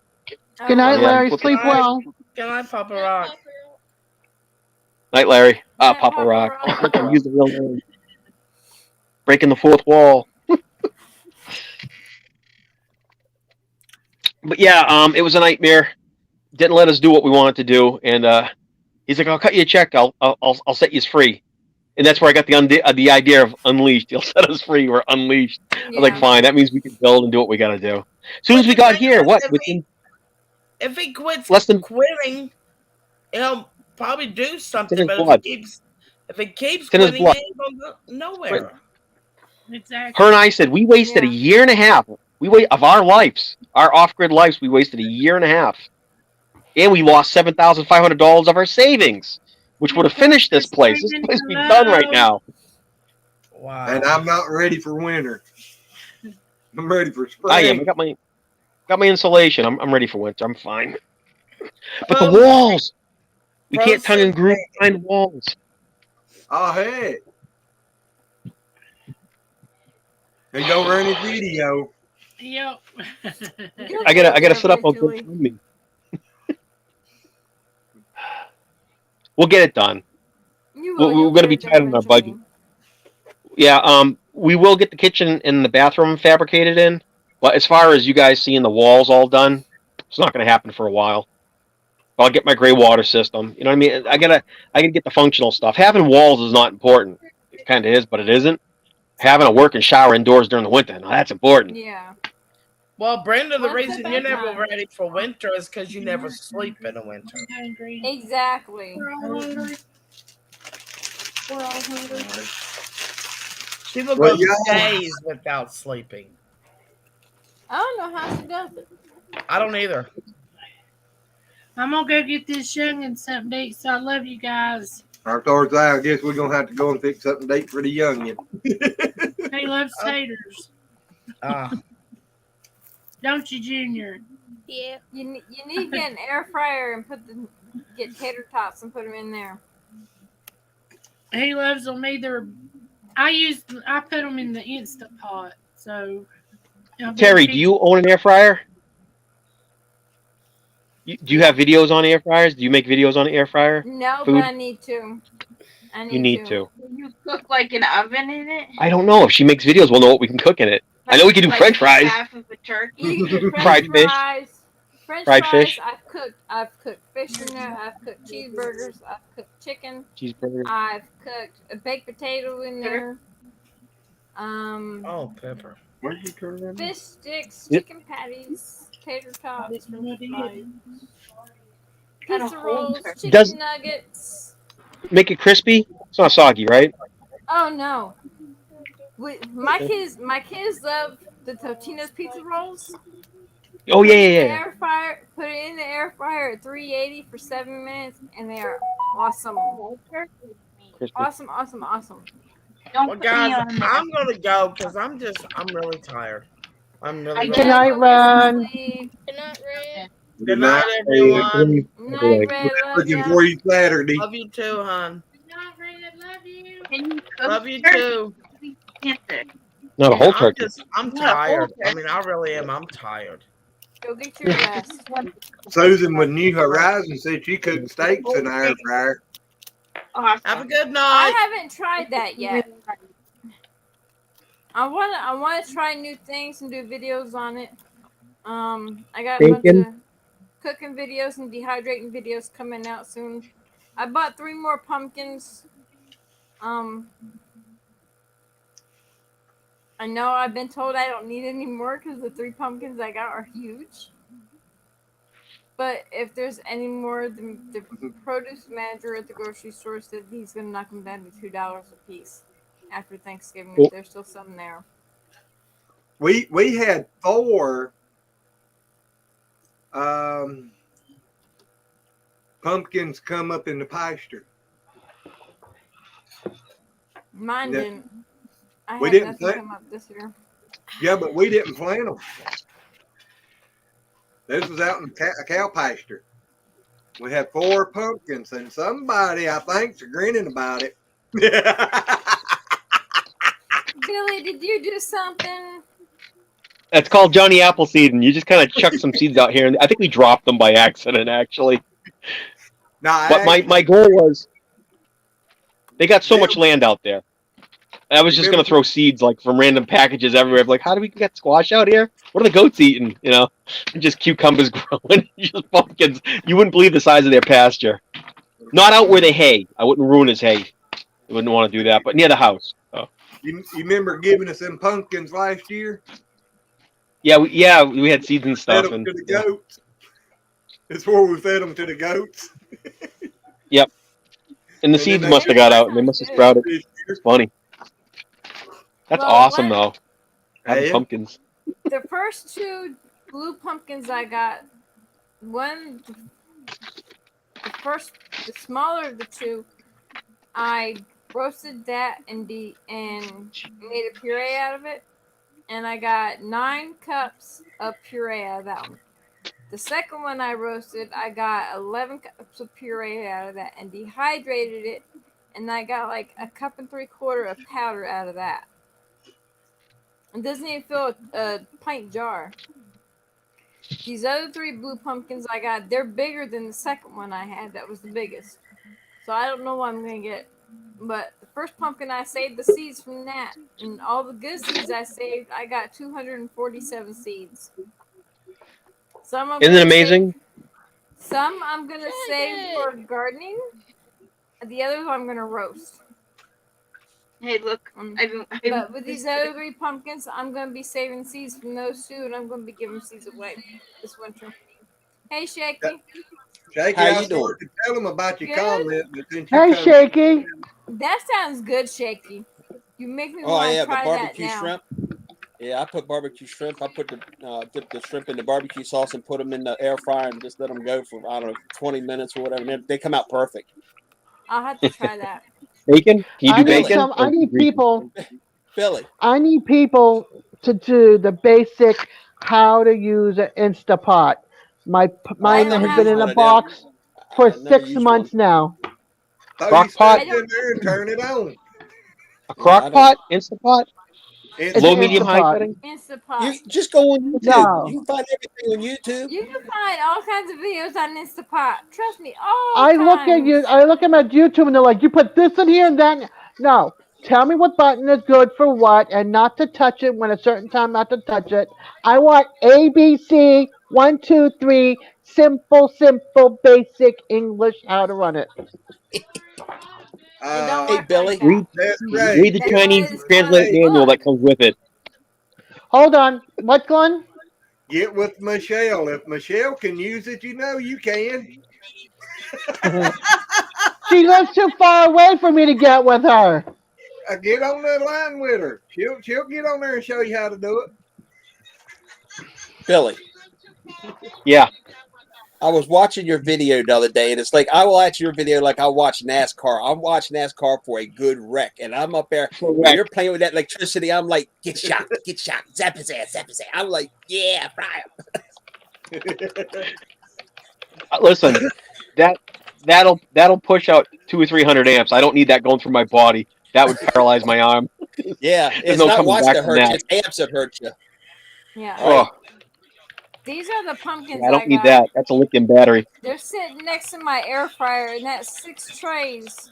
Good night, Larry. Sleep well. Can I pop a rock? Night, Larry. Papa Rock. I'm using the real name. Breaking the 4th wall. But yeah, it was a nightmare. Didn't let us do what we wanted to do, and he's like, "I'll cut you a check. I'll set you free." And that's where I got the idea of unleashed. He'll set us free. We're unleashed. I was like, fine. That means we can build and do what we got to do. As soon as we got here, If he quits less than quitting, he'll probably do something. his But blood. if he keeps It's in his quitting, blood. he ain't going nowhere. Exactly. Her and I said we wasted a year and a half. Of our lives, our off-grid lives. We wasted a year and a half, and we lost $7,500 of our savings, which would have finished this place. This place would be done right now. Wow. And I'm not ready for winter. I'm ready for spring. I am. I got my insulation. I'm ready for winter. I'm fine. But the Um, walls, we can't tongue roasted and groove behind walls. Oh, hey. He gonna run his video. Yep. You'll I get gotta there set up a eventually. GoFundMe. We'll get it done. You will. We're You'll gonna get be it there tight on our budget. eventually. Yeah, we will get the kitchen and the bathroom fabricated in, but as far as you guys seeing the walls all done, it's not gonna happen for a while. I'll get my gray water system. You know what I mean? I gotta get the functional stuff. Having walls is not important. It kind of is, but it isn't. Having a working shower indoors during the winter, now that's important. Yeah. Well, Brenda, the One step reason at you're a never time. ready for winter is because you never sleep in the winter. Exactly. We're all hungry. We're all hungry. People Well, go y'all, days without sleeping. I don't know how she does it. I don't either. I'm gonna go get this youngin' something to eat. So I love you guys. I told you, I guess we're gonna have to go and fix something to eat for the youngin. He loves taters. Don't you, Junior? Yeah. You need to get an air fryer and get tater tots and put them in there. He loves them either. I put them in the Instant Pot. So Terry, do you own an air fryer? Do you have videos on air fryers? Do you make videos on air fryer? No, Food? but I need to. You need to. You cook like an oven in it? I don't know. If she makes videos, we'll know what we can cook in it. I know we can do Like French fries. half of a turkey. You can do Fried French fish. fries. French Fried fries. fish. I've cooked fish in there. I've cooked cheeseburgers. I've cooked chicken. Cheeseburger. I've cooked a baked potato in there. Oh, pepper. Where'd you turn it in? Fish sticks, Yep. chicken patties, tater tots, French What fries, Got a pizza whole rolls, turkey. chicken Does- nuggets. Make it crispy. It's not soggy, right? Oh no! My kids love the Totino's pizza rolls. Oh Put yeah, it in yeah, the yeah. air fryer. Put it in the air fryer at 380 for 7 minutes, and they are awesome. Crispy. Awesome, awesome, awesome. Don't Well, put me guys, on there. I'm gonna go because I'm really tired. I'm really. Good night, Ron. Sleep. Good night, Red. Good night, everyone. Night, Red. Love Looking ya. for you Saturday. Love you too, hon. Love you. Can you cook Love you turkey? too. Can't they? Not a whole I'm turkey. I'm Not a whole tired. I turkey. mean, I really am. I'm tired. Go get your rest. Susan with New Horizons said she cooked steaks in the air fryer. Awesome. Have a good I night. haven't tried that yet. I wanna try new things and do videos on it. I got a bunch Bacon? of cooking videos and dehydrating videos coming out soon. I bought 3 more pumpkins. I know I've been told I don't need any more because the 3 pumpkins I got are huge. But if there's any more, the produce manager at the grocery store said he's gonna knock them down to $2 a piece after Thanksgiving. Cool. There's still some there. We had 4 pumpkins come up in the pasture. Mine Yeah. didn't. I We had didn't nothing plant- come up this year. Yeah, but we didn't plant them. This was out in a cow pasture. We had 4 pumpkins, and somebody, I think, is grinning about it. Billy, did you do something? That's called Johnny Appleseed, and you just kind of chuck some seeds out here. And I think we dropped them by accident, actually. Nah, But my goal was, they got so much land out there. I was just gonna throw seeds like from random packages everywhere. Like, how do we get squash out here? What are the goats eating? You know, just cucumbers growing, just pumpkins. You wouldn't believe the size of their pasture. Not out where they hay. I wouldn't ruin his hay. I wouldn't want to do that, but near the house. So. you remember giving us them pumpkins last year? Yeah, we had seeds and Fed stuff, them and to the goats. That's where we fed them to the goats. yep. And the And seeds then must have got out, and they must have sprouted. It's funny. That's Well, awesome, though. Having Yeah. pumpkins. The first 2 blue pumpkins I got, the smaller of the 2, I roasted that and made a puree out of it, and I got 9 cups of puree out of that one. The second one I roasted, I got 11 cups of puree out of that and dehydrated it, and I got like a cup and 3/4 of powder out of that. It doesn't even fill a pint jar. These other 3 blue pumpkins I got, they're bigger than the second one I had. That was the biggest. So I don't know what I'm going to get. But the first pumpkin, I saved the seeds from that. And all the good seeds I saved, I got 247 seeds. Some I'm Isn't it gonna amazing? Some I'm going to save for gardening. The others I'm going to roast. Hey, look. But with these other 3 pumpkins, I'm going to be saving seeds from those 2, and I'm going to be giving seeds away this winter. Hey, Shaky. Shaky, How I you started doing? to tell him about your Good. comment, but since you Hey, come, Shaky. That sounds good, Shaky. You make me Oh want to yeah, the try that barbecue now. shrimp. Yeah, I put barbecue shrimp. I put dip the shrimp in the barbecue sauce and put them in the air fryer and just let them go for I don't know 20 minutes or whatever. And they come out perfect. I'll have to try that. Bacon? Can you do bacon? I need people. Billy. I need people to do the basic how to use an Instapot. Mine don't has have been in a one. box for I've never 6 used one. months now. so you Crock pot? stand in there and turn it on. A No, I crock don't. pot? Instapot? It's It's Low, an medium, high Instapot. setting? Instapot. You just go on YouTube. No. You can find everything on YouTube. You can find all kinds of videos on Instapot. Trust me, all I look at times. you. I look at my YouTube and they're like, you put this in here and that. No, tell me what button is good for what, and not to touch it when a certain time not to touch it. I want ABC 1, 2, 3. Simple, basic English how to run it. It don't Hey work Billy. like that. Read, That's read right. the That's Get, why Chinese it's called a translate hey, manual that book. comes with it. Hold on. What, Glenn? get with Michelle. If Michelle can use it, you know you can. She lives too far away for me to get with her. Get on the line with her. She'll get on there and show you how to do it. Billy. Yeah. I was watching your video the other day, and it's like I watch your video like I watch NASCAR. I watch NASCAR for a good wreck, and I'm up there when Correct. you're playing with that electricity. I'm like, get shocked, zap his ass. I'm like, yeah, fry him. Listen, that'll push out 200 or 300 amps. I don't need that going through my body. That would paralyze my arm. Yeah, There's it's no not coming watch back that from hurt you; that. it's amps that hurt you. Yeah. All right. Oh, These are the pumpkins yeah, I don't I need got. that. That's a lithium battery. They're sitting next to my air fryer, and that's 6 trays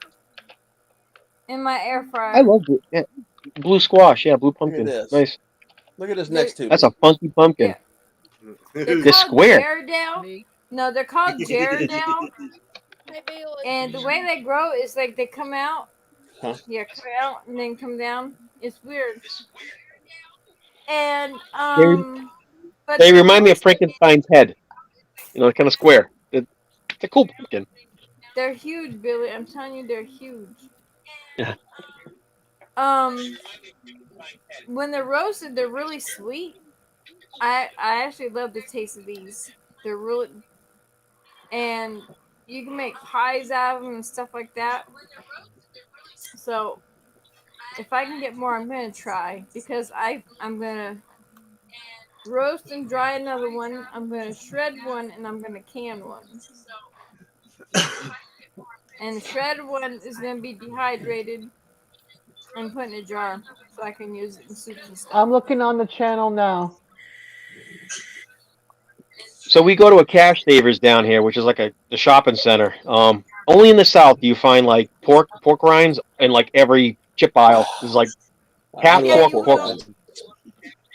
in my air I fryer. love blue squash. Yeah, blue Look at pumpkin. this. Nice. Look at this They're, next to That's me. a funky pumpkin. they're They're called square. Jaredale. No, they're called Jaredale. And the way they grow is like they come out. Huh? Yeah, come out and then come down. It's weird. And but They they're remind me really of Frankenstein's head. You know, kind of square. It's a cool pumpkin. they're huge, Billy. I'm telling you, they're huge. Yeah. When they're roasted, they're really sweet. I actually love the taste of these. They're really, and you can make pies out of them and stuff like that. So if I can get more, I'm gonna try because I'm gonna roast and dry another one. I'm gonna shred one and I'm gonna can one. And the shredded one is gonna be dehydrated and put in a jar so I can use it in soups and stuff. I'm looking on the channel now. So we go to a Cash Savers down here, which is like the shopping center. Only in the South do you find like pork rinds in like every chip aisle. There's like I half love Yeah, pork you pork will. rinds.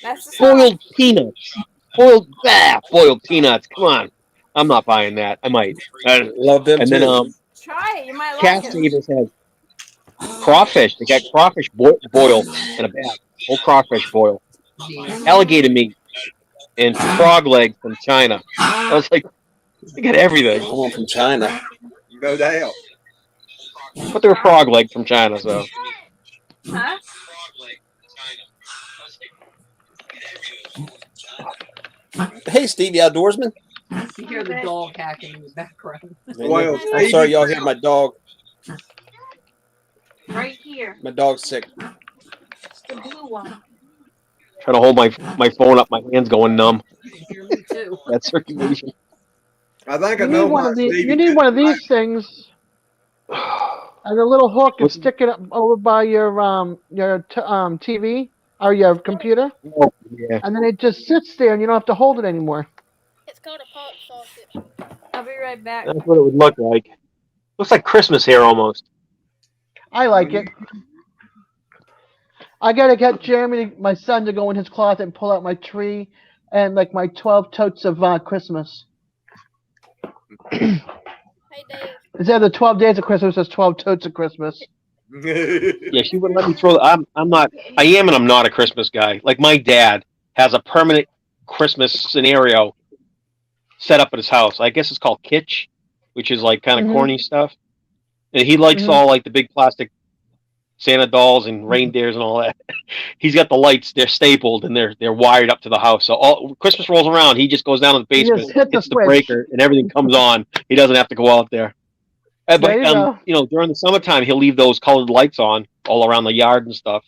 That's the boiled sauce. peanuts. Boiled peanuts. Come on, I'm not buying that. I might. Love them And then too. Try it. You might Cash like it. Savers has crawfish. They got crawfish boil in a bag. Whole crawfish boil. Alligator meat and frog legs from China. I was like, they got everything. I want from China. No doubt. But they're frog legs from China, so. Huh? Hey, Stevie Outdoorsman. You hear the dog hacking in the background. Well, I'm sorry, y'all hear my dog. Right here. My dog's sick. It's the blue one. Trying to hold my phone up, my hands going numb. too. That circulation. I think You I need know one why of these. Stevie You need couldn't one of make these things, and a little hook, and stick it up over by your TV or your computer, Oh, yeah. and then it just sits there, and you don't have to hold it anymore. It's called a pop faucet. I'll be right back. That's what it would look like. Looks like Christmas hair almost. I like it. I gotta get Jeremy, my son, to go in his closet and pull out my tree and like my 12 totes of Christmas. Hey, Dave. Instead of the 12 days of Christmas, it's 12 totes of Christmas. Yeah, she wouldn't let me throw. I'm not. I am and I'm not a Christmas guy. Like my dad has a permanent Christmas scenario set up at his house. I guess it's called kitsch, which is like kind of corny stuff. And he likes all like the big plastic Santa dolls and reindeers and all that. He's got the lights; they're stapled and they're wired up to the house. So all Christmas rolls around, he just goes down to the You basement, just hit the hits the switch. breaker, and everything comes on. He doesn't have to go out there. There But you go. you know, during the summertime, he'll leave those colored lights on all around the yard and stuff.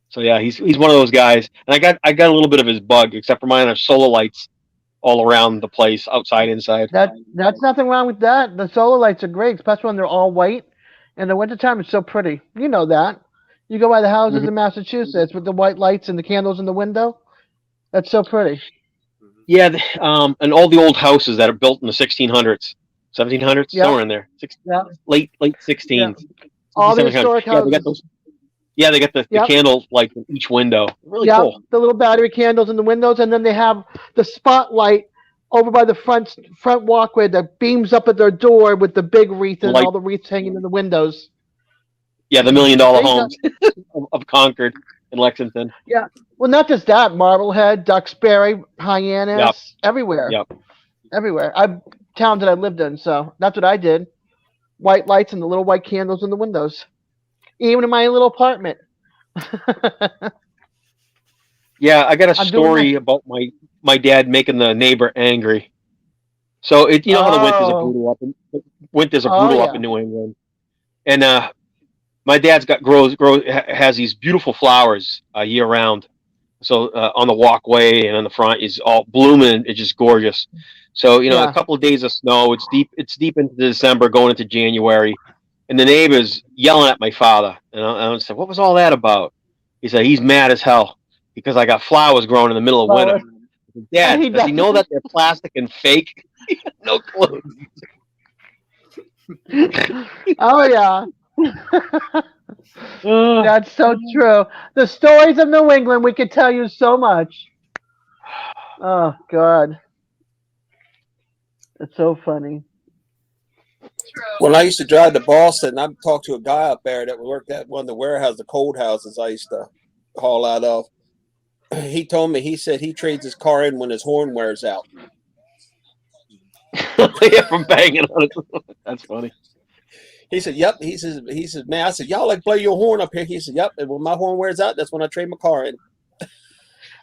So yeah, he's one of those guys. And I got a little bit of his bug, except for mine are solar lights all around the place, outside, inside. That's nothing wrong with that. The solar lights are great, especially when they're all white. In the wintertime, it's so pretty. You know that. You go by the houses in Massachusetts with the white lights and the candles in the window. That's so pretty. Yeah, and all the old houses that are built in the 1600s, 1700s, Yeah. somewhere in there, Yeah. late 16s. All the 1700s. historic Yeah, they got houses. those. Yeah, they got the Yep. candle lights in each window. Really Yeah, cool. the little battery candles in the windows, and then they have the spotlight over by the front walkway that beams up at their door with the big wreath and Light. all the wreaths hanging in the windows. Yeah, the $1 million There you go. homes of Concord and Lexington. Yeah. Well, not just that. Marblehead, Duxbury, Hyannis, Yep. everywhere. Yep. Everywhere. Towns that I lived in, so that's what I did. White lights and the little white candles in the windows. Even in my little apartment. Yeah, I got a I'm doing story about my dad making the neighbor angry. So you know how the winters are Oh. brutal winters are Oh, brutal yeah. up in New England, and my dad's has these beautiful flowers year round. So on the walkway and on the front is all blooming. It's just gorgeous. So you know, Yeah. a couple of days of snow. It's deep into December, going into January, and the neighbors yelling at my father. And I said, "What was all that about?" He said, "He's mad as hell because I got flowers growing in the middle of winter." Flowers. I said, Dad, He does he know doesn't. that they're plastic and fake? He had no clue. Oh yeah. That's so true. The stories of New England, we could tell you so much. Oh God. That's so funny. When I used to drive to Boston, I talked to a guy up there that worked at one of the warehouses, the cold houses I used to haul out of. He told me, he said he trades his car in when his horn wears out. Yeah, from banging on it. That's funny. He said, "Yep." He says, "Man," I said, "Y'all like blow your horn up here?" He said, "Yep." And when my horn wears out, that's when I trade my car in.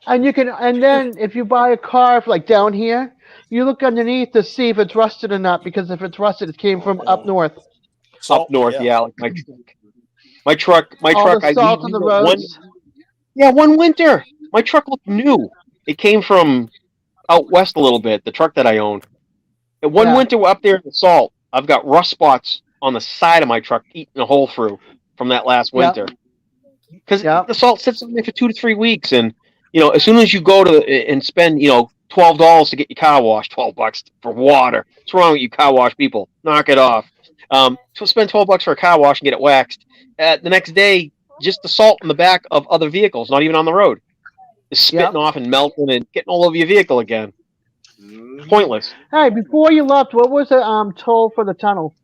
And then if you buy a car like down here, you look underneath to see if it's rusted or not, because if it's rusted, it came from up north. Salt, Up north, yeah. yeah, like my truck. All the salt on the roads. One winter, my truck looked new. It came from out west a little bit. The truck that I own. And one Yeah. winter up there in the salt, I've got rust spots on the side of my truck eating a hole through from that last Yep. winter. Because the salt sits on there for 2 to 3 weeks, and you know, as soon as you go to and spend, you know, $12 to get your car washed, $12 for water. What's wrong with you car wash people? Knock it off. So spend $12 for a car wash and get it waxed. The next day, just the salt in the back of other vehicles, not even on the road, is spitting off and melting and getting all over your vehicle again. Pointless. Hey, before you left, what was the toll for the tunnel?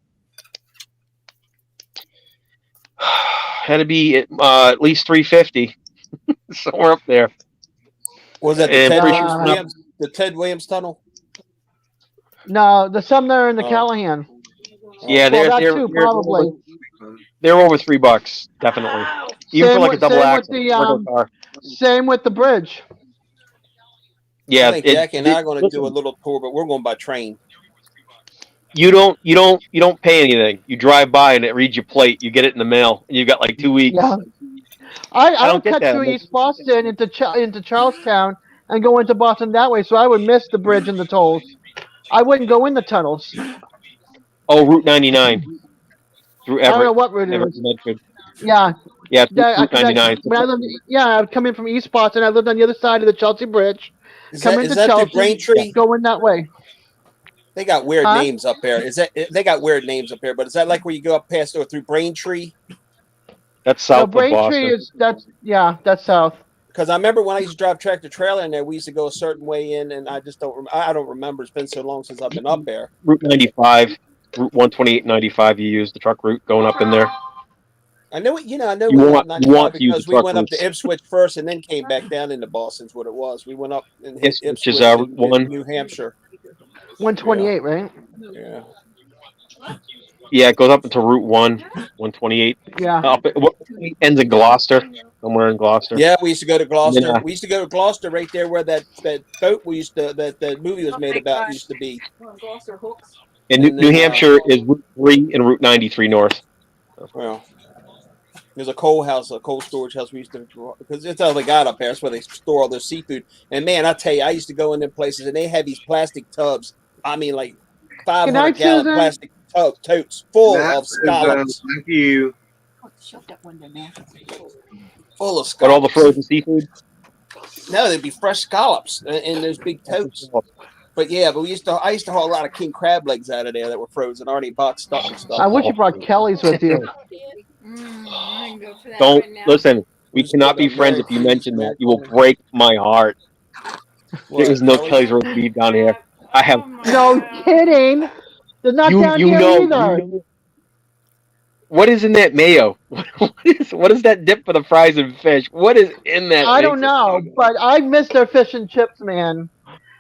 Had to be at least $350, somewhere up there. Was that the And Ted, pretty sure- Williams, the Ted Williams tunnel? No, the Sumner and the Oh. Callahan. Yeah, Well, that they're too, probably. they're over $3, definitely. Even for like a double axle regular car. Same with the bridge. Yeah, I think Jackie and I are going to do a little tour, but we're going by train. You don't pay anything. You drive by and it reads your plate. You get it in the mail, and you've got like 2 weeks. Yeah. I don't would get cut that. through East Boston into Charlestown and go into Boston that way. So I would miss the bridge and the tolls. I wouldn't go in the tunnels. Oh, Route 99 through I don't know Everett. what route it Everett, is. Medford. Yeah, Yeah, it's Route because 99. when I lived, yeah, I'd come in from East Boston. I lived on the other side of the Chelsea Bridge. Is Come that into through Chelsea, Braintree? go in that way. They got weird Huh? names up there. Is that they got weird names up there? But is that like where you go up past or through Braintree? That's No, south of Braintree Boston. is that's south. Because I remember when I used to drive tractor trailer in there, we used to go a certain way in, and I just don't. I don't remember. It's been so long since I've been up there. Route 95, Route 128, 95. You use the truck route going up in there. I know it. You know, I know You we want 95 to use the because we truck went up to routes. Ipswich first, and then came back down into Boston's what it was. We went up and hit Yes, which is Ipswich Route and 1. New Hampshire. 128, right? Yeah. Yeah, it goes up into Route 1, 128. Yeah. It ends in Gloucester, somewhere in Gloucester. Yeah, we used to go to And then, Gloucester. We used to go to Gloucester right there where that boat we used to that movie was made about used to be. Gloucester hooks. and And New then Hampshire is Route 3 and Route 93 north. well, there's a coal house, a cold storage house we used to because it's all they got up there. That's where they store all their seafood. And man, I tell you, I used to go in them places and they had these plastic tubs. I mean, like Good night, 500-gallon Susan. plastic totes full That of is, scallops. thank you. Shove that window now. Full of scallops. But all the frozen seafood? No, they'd be fresh scallops in those big totes. But yeah, but I used to haul a lot of king crab legs out of there that were frozen, already boxed up and stuff. I wish you brought Kelly's with you. I can go for that Don't right now. listen. We cannot be friends if you mention that. You will break my heart. There is no Kelly's roast beef down here. I have. No kidding. They're not down You here know. either. What is in that mayo? What is that dip for the fries and fish? What is in that? I don't know, but I miss their fish and chips, man.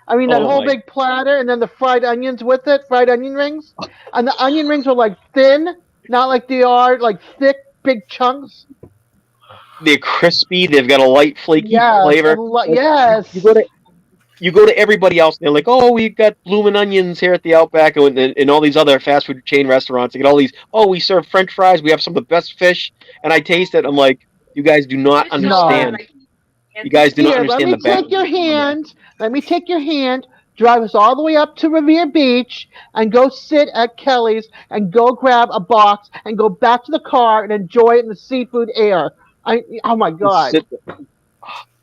I mean, that Oh whole my- big platter and then the fried onions with it, fried onion rings. And the onion rings are like thin, not like they are like thick, big chunks. They're crispy. They've got a light flaky Yes, flavor. and yes. You go to everybody else, and they're like, "Oh, we've got bloomin' onions here at the Outback and all these other fast food chain restaurants. They get all these. Oh, we serve French fries. We have some of the best fish." And I taste it. I'm like, "You guys do not understand. You guys do not Here, let understand me the value." take your hand. Let me take your hand. Drive us all the way up to Revere Beach and go sit at Kelly's and go grab a box and go back to the car and enjoy it in the seafood air. Oh my God.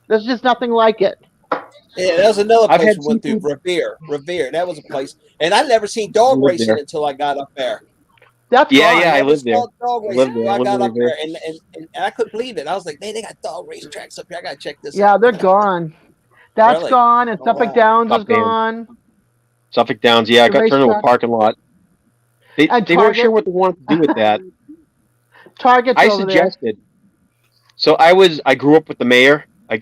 There's just nothing like it. Yeah, that was another I've place had we went through. Revere. That was a place, and I never seen dog lived racing there. until I got up there. That's Yeah, gone. yeah, I Never lived there. saw dog I racing lived there. until I I lived got in up there, Revere. and I couldn't believe it. I was like, man, they got dog race tracks up here. I gotta check this Yeah, out. they're gone. That's Really? gone, and Oh, Suffolk wow. Downs is Top band. gone. Suffolk Downs. Yeah, I The got turned into a racetrack. parking lot. They And weren't sure Target. what they wanted to do with that. Target's I over there. suggested. So I grew up with the mayor. I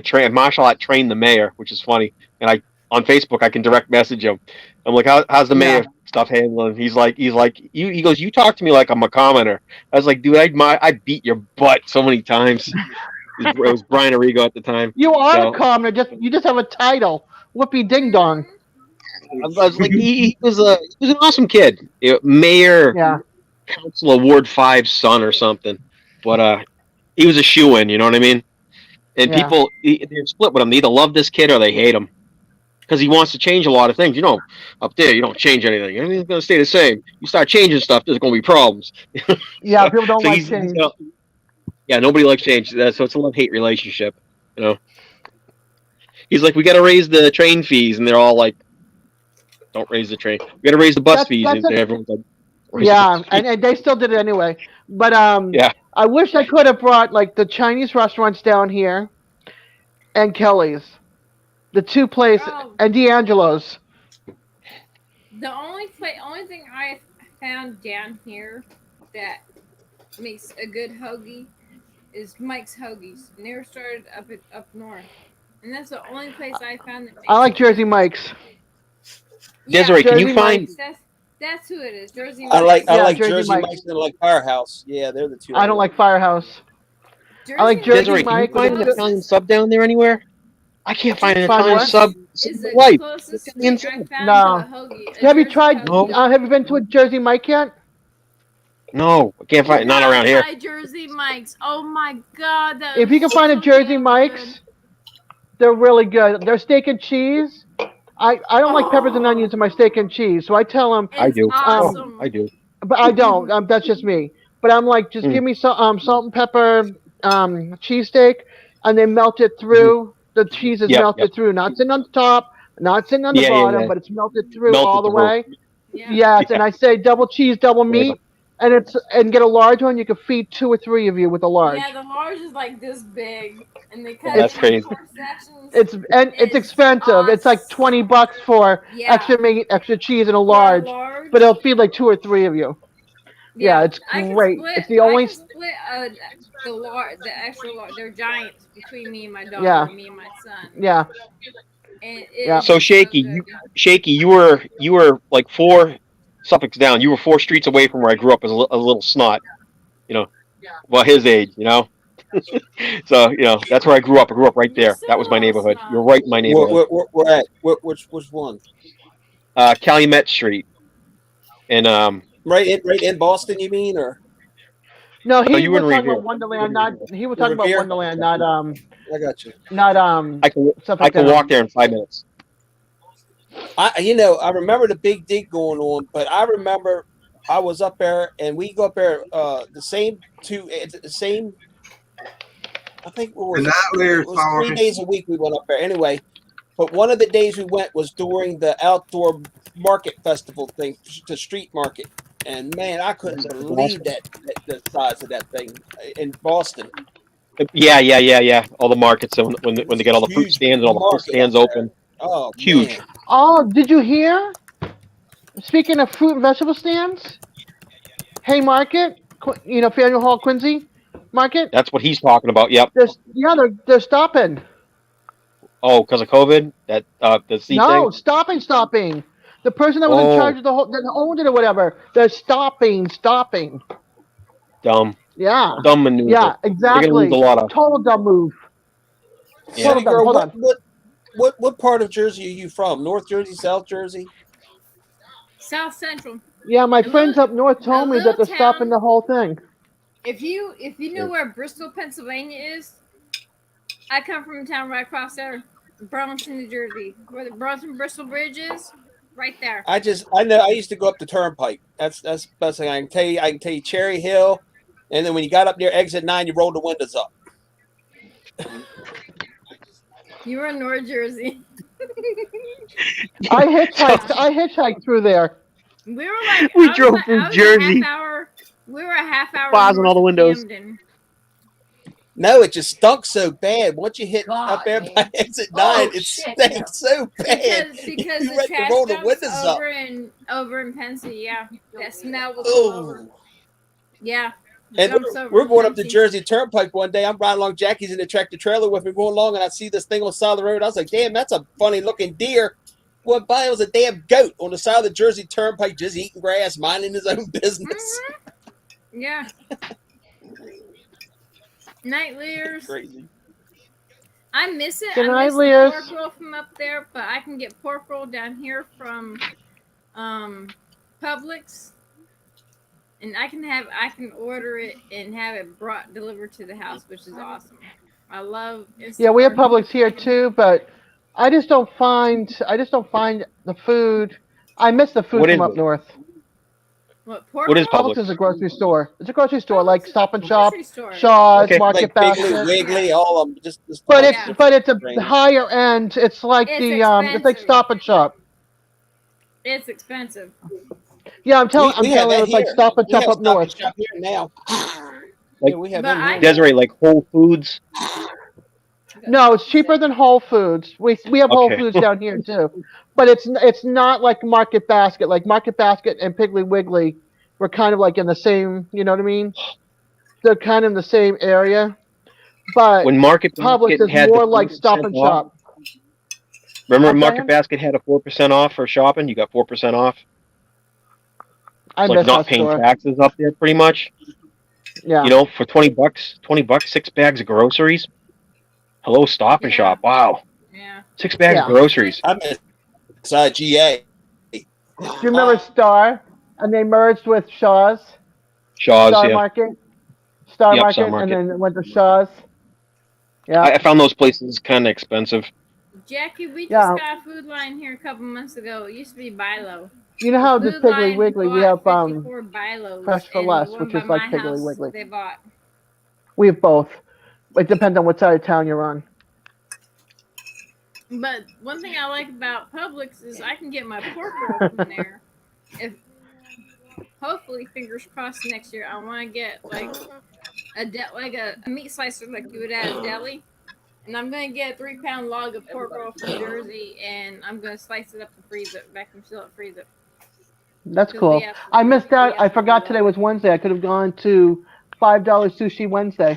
trained martial art trained the mayor, which is funny. And on Facebook I can direct message him. I'm like, how's the mayor stuff handling? He's like, he goes, you talk to me like I'm a commoner. I was like, dude, I beat your butt so many times. It was Brian Arrigo at the time. You are So, a commoner. You just have a title. Whoopee ding dong. I was like, he was an awesome kid. Mayor, Yeah. Councilor Ward 5's son or something. But he was a shoe-in, you know what I mean? And Yeah. people, they're split with him. They either love this kid or they hate him. Because he wants to change a lot of things. You know, up there, you don't change anything. Everything's going to stay the same. You start changing stuff, there's going to be problems. Yeah, people don't like he's change. yeah, nobody likes change. So it's a love-hate relationship, you know. He's like, we got to raise the train fees. And they're all like, don't raise the train. We got to raise the bus fees. And everyone's like, raise the Yeah, bus fees. and they still did it anyway. But Yeah. I wish I could have brought like the Chinese restaurants down here and Kelly's. The two places and D'Angelo's. The only thing I found down here that makes a good hoagie is Mike's Hoagies, and they were started up north, and that's the only place I found that makes. I like Jersey Mike's. Desiree, can you Jersey find? Mike's. That's who it is. Jersey Mike's. I like Jersey Jersey Mike's. Mike's and I like Firehouse. Yeah, they're the two. I don't like Firehouse. I like Jersey Desiree, can you Mike's. find an Italian sub down there anywhere? I can't find an Find Italian what? sub. Is the Life. closest Italian thing I sub. found No. to a hoagie. a Have you Jersey tried? hoagie. Have you been to a Jersey Mike yet? No, I can't find it. Not around here. Try Jersey Mike's. Oh my God! That If you can was find a so Jersey damn Mike's, good. They're really good. Their steak and cheese. I don't like peppers and onions in my steak and cheese, so I tell them, I It's do. Oh, awesome. I do. but I don't. That's just me. But I'm like, just Mm. give me some salt and pepper cheesesteak, and they melt it Mhm. through. The cheese is Yep. Yep. melted through, not sitting on the top, not sitting on the Yeah. Yeah. bottom, Yeah. but it's melted through all Melted the through. way. Yeah. Yes, Yeah. and I say double cheese, double Flavor. meat, and get a large one. You can feed 2 or 3 of you with a large. Yeah, the large is like this big, and they Yeah, cut that's it into crazy. 4 sections. It's It's expensive. It's like $20 for Yeah, extra meat, extra cheese, and a for a large, large. but it'll feed like 2 or 3 of you. Yeah, Yeah, it's great. It's the I only. can split the extra large. They're giants between me and my daughter, Yeah, or me and my son, yeah, and yeah. So it's so shaky, good. shaky. You were like 4 Suffolks down. You were 4 streets away from where I grew up as a little snot. You know, well, his age. You know, so that's where I grew up. I grew up right You're there. still That a was my little neighborhood. You're snot. right in my neighborhood. Where at? Which one? Calumet Street, and Right in Boston, you mean, or No, no, he you were was in talking Revere. about Wonderland. Not he was the talking about Revere? Wonderland, I got you. not I can I Suffolk can walk Down. there in 5 minutes. I remember the big dig going on, but I remember I was up there and we go up there the same. I think what The was it? nightly It is was 3 sorry. days a week we went up there. Anyway, but one of the days we went was during the outdoor market festival thing, the street market, and man, I Was couldn't that in believe Boston? that the size of that thing in Boston. Yeah, yeah, yeah, yeah. All the markets It when was they a get all the fruit huge stands and all the full market up stands there. open. Oh Huge. man. Oh, did you hear? Speaking of fruit and vegetable stands, Haymarket, Faneuil Hall, Quincy Market. That's what he's talking about. Yep. They're stopping. Oh, because of COVID, that the seat thing. No, stopping. The person that was in charge Oh, of that owned it or whatever, they're stopping. dumb, Yeah, dumb maneuver. yeah, They're gonna lose a exactly. lot of. Total dumb move. Yeah. Total City dumb. girl, Hold on. what part of Jersey are you from? North Jersey, South Jersey? South Central, Yeah, my a little friends up north a told me that little they're stopping town. the whole thing. If you know where Bristol, Pennsylvania is, I come from a town right across there, Burlington, New Jersey, where the Burlington Bristol Bridge is, right there. I know I used to go up the turnpike. That's the best thing I can tell you. I can tell you Cherry Hill, and then when you got up near exit 9, you rolled the windows up. You were in North Jersey. I hitchhiked through there. We were like, We drove through I was a half Jersey, hour. We were a half hour bars on all north the of windows. Camden. No, it just stunk so bad. Once you hit up God, there man. by exit 9, Oh it shit! stank so bad. Because You the ready to trash roll the dumps windows up. over in Pensy, yeah, that smell was all over. Oh. Yeah, And dumps over we're in going up the Pensy. Jersey Turnpike one day. I'm riding along. Jackie's in the tractor trailer with me going along, and I see this thing on the side of the road. I was like, damn, that's a funny looking deer. Went by, it was a damn goat on the side of the Jersey Turnpike just eating grass, minding his own business. Yeah. Night Lears. Crazy. I miss it. Good I night, miss the Lears. pork roll from up there, but I can get pork roll down here from Publix. And I can order it and have it delivered to the house, which is awesome. I love Yeah, we have Instacart. Publix here too, but I just don't find the food. I miss the food What from is up it? north. What, pork What is roll? Publix is a Publix? grocery store. It's a grocery store Publix like is Stop a and Shop, grocery store. Shaw's, Okay. Market Like Piggly, Basket. Wiggly, all of them. Just But all it's Yeah. but it's a brands. higher end. It's like It's it's like expensive. Stop and Shop. It's expensive. Yeah, I'm telling We have you, that it's like here. Stop and We Shop have up Stop north. and Shop here now. Like Yeah, we have But them I here now. Desiree, like Whole Foods. No, it's cheaper than Whole Foods. We have Whole Okay. Foods down here too, but it's not like Market Basket. Like Market Basket and Piggly Wiggly, we're kind of like in the same. You know what I mean? They're kind of in the same area, but When Market Publix Basket is had the more like Stop 4% and off. Shop. Remember when I'm Market saying Basket had a 4% off for shopping? You got 4% off. I Like miss not that paying store. taxes up there, pretty much. Yeah, For $20, 6 bags of groceries. Hello, Stop and Yeah. Shop. Wow, Yeah. 6 bags of yeah. groceries. I'm inside GA. Do you remember Star? And they merged with Shaw's, Shaw's, Star yeah. Market, Star Yep, Star Market, and Market. then it went to Shaw's. Yeah. I found those places kind of expensive. Jackie, we just Yeah. got a Food Line here a couple months ago. It used to be Bilo. You know The how the Food Piggly Line Wiggly, we bought have 54 Bilos, Fresh for and the Less, one which by is like my Piggly house Wiggly. they bought. We have both. It depends on what side of town you're on. But one thing I like about Publix is I can get my pork roll from there. If hopefully, fingers crossed, next year I want to get like a meat slicer like you would at a deli, and I'm gonna get a 3-pound log of pork roll from Jersey, and I'm gonna slice it up and freeze it, vacuum seal it, freeze it. That's 'Cause cool. I missed out. I forgot today was Wednesday. I could have gone to $5 Sushi Wednesday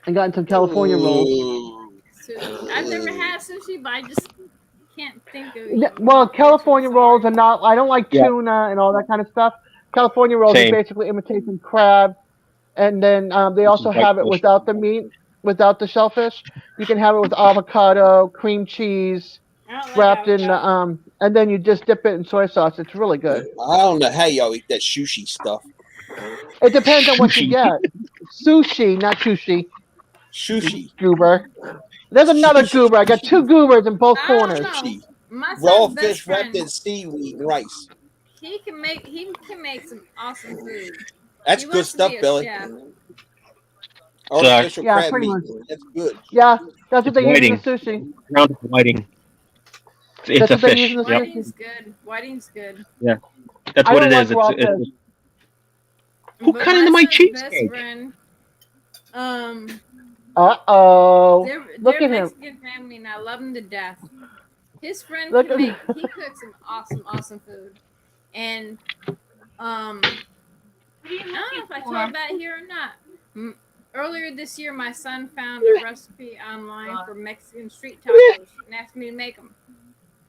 and gotten some California rolls. I've never had sushi, but I just can't think of Well, California rolls are not. I don't like Yeah. tuna and all that kind of stuff. California rolls are Same. basically imitation crab, and then they also white have it fish. without the meat, without the shellfish. You can have it with avocado, cream cheese, wrapped in, and then you just dip it in soy sauce. It's really good. I don't know how y'all eat that sushi stuff. It depends on what you Sushi. get. Sushi, not sushi. Sushi. Goober. There's another Sushi. goober. I got two goobers in both corners. Sushi. My Raw son's best fish wrapped friend, in seaweed and rice. he can make some awesome food. That's He good wants to stuff, be a Billy. chef. Artificial Yeah, crab pretty meat. much. That's good. Yeah, that's what It's they use in the whiting. sushi. Ground whiting. It's That's a what they use fish. in the Yep. sushi. Whiting's good. Whiting's good. Yeah. That's I what don't it like is. raw It's fish. who But cut into my son's best cheesecake? friend, Uh-oh. they're Look at him. Mexican family, and I love them to death. His friend Look can at he cooks some awesome food, and I don't know if I told about it here or not. Earlier this year, my son found a recipe online for Mexican street tacos and asked me to make them.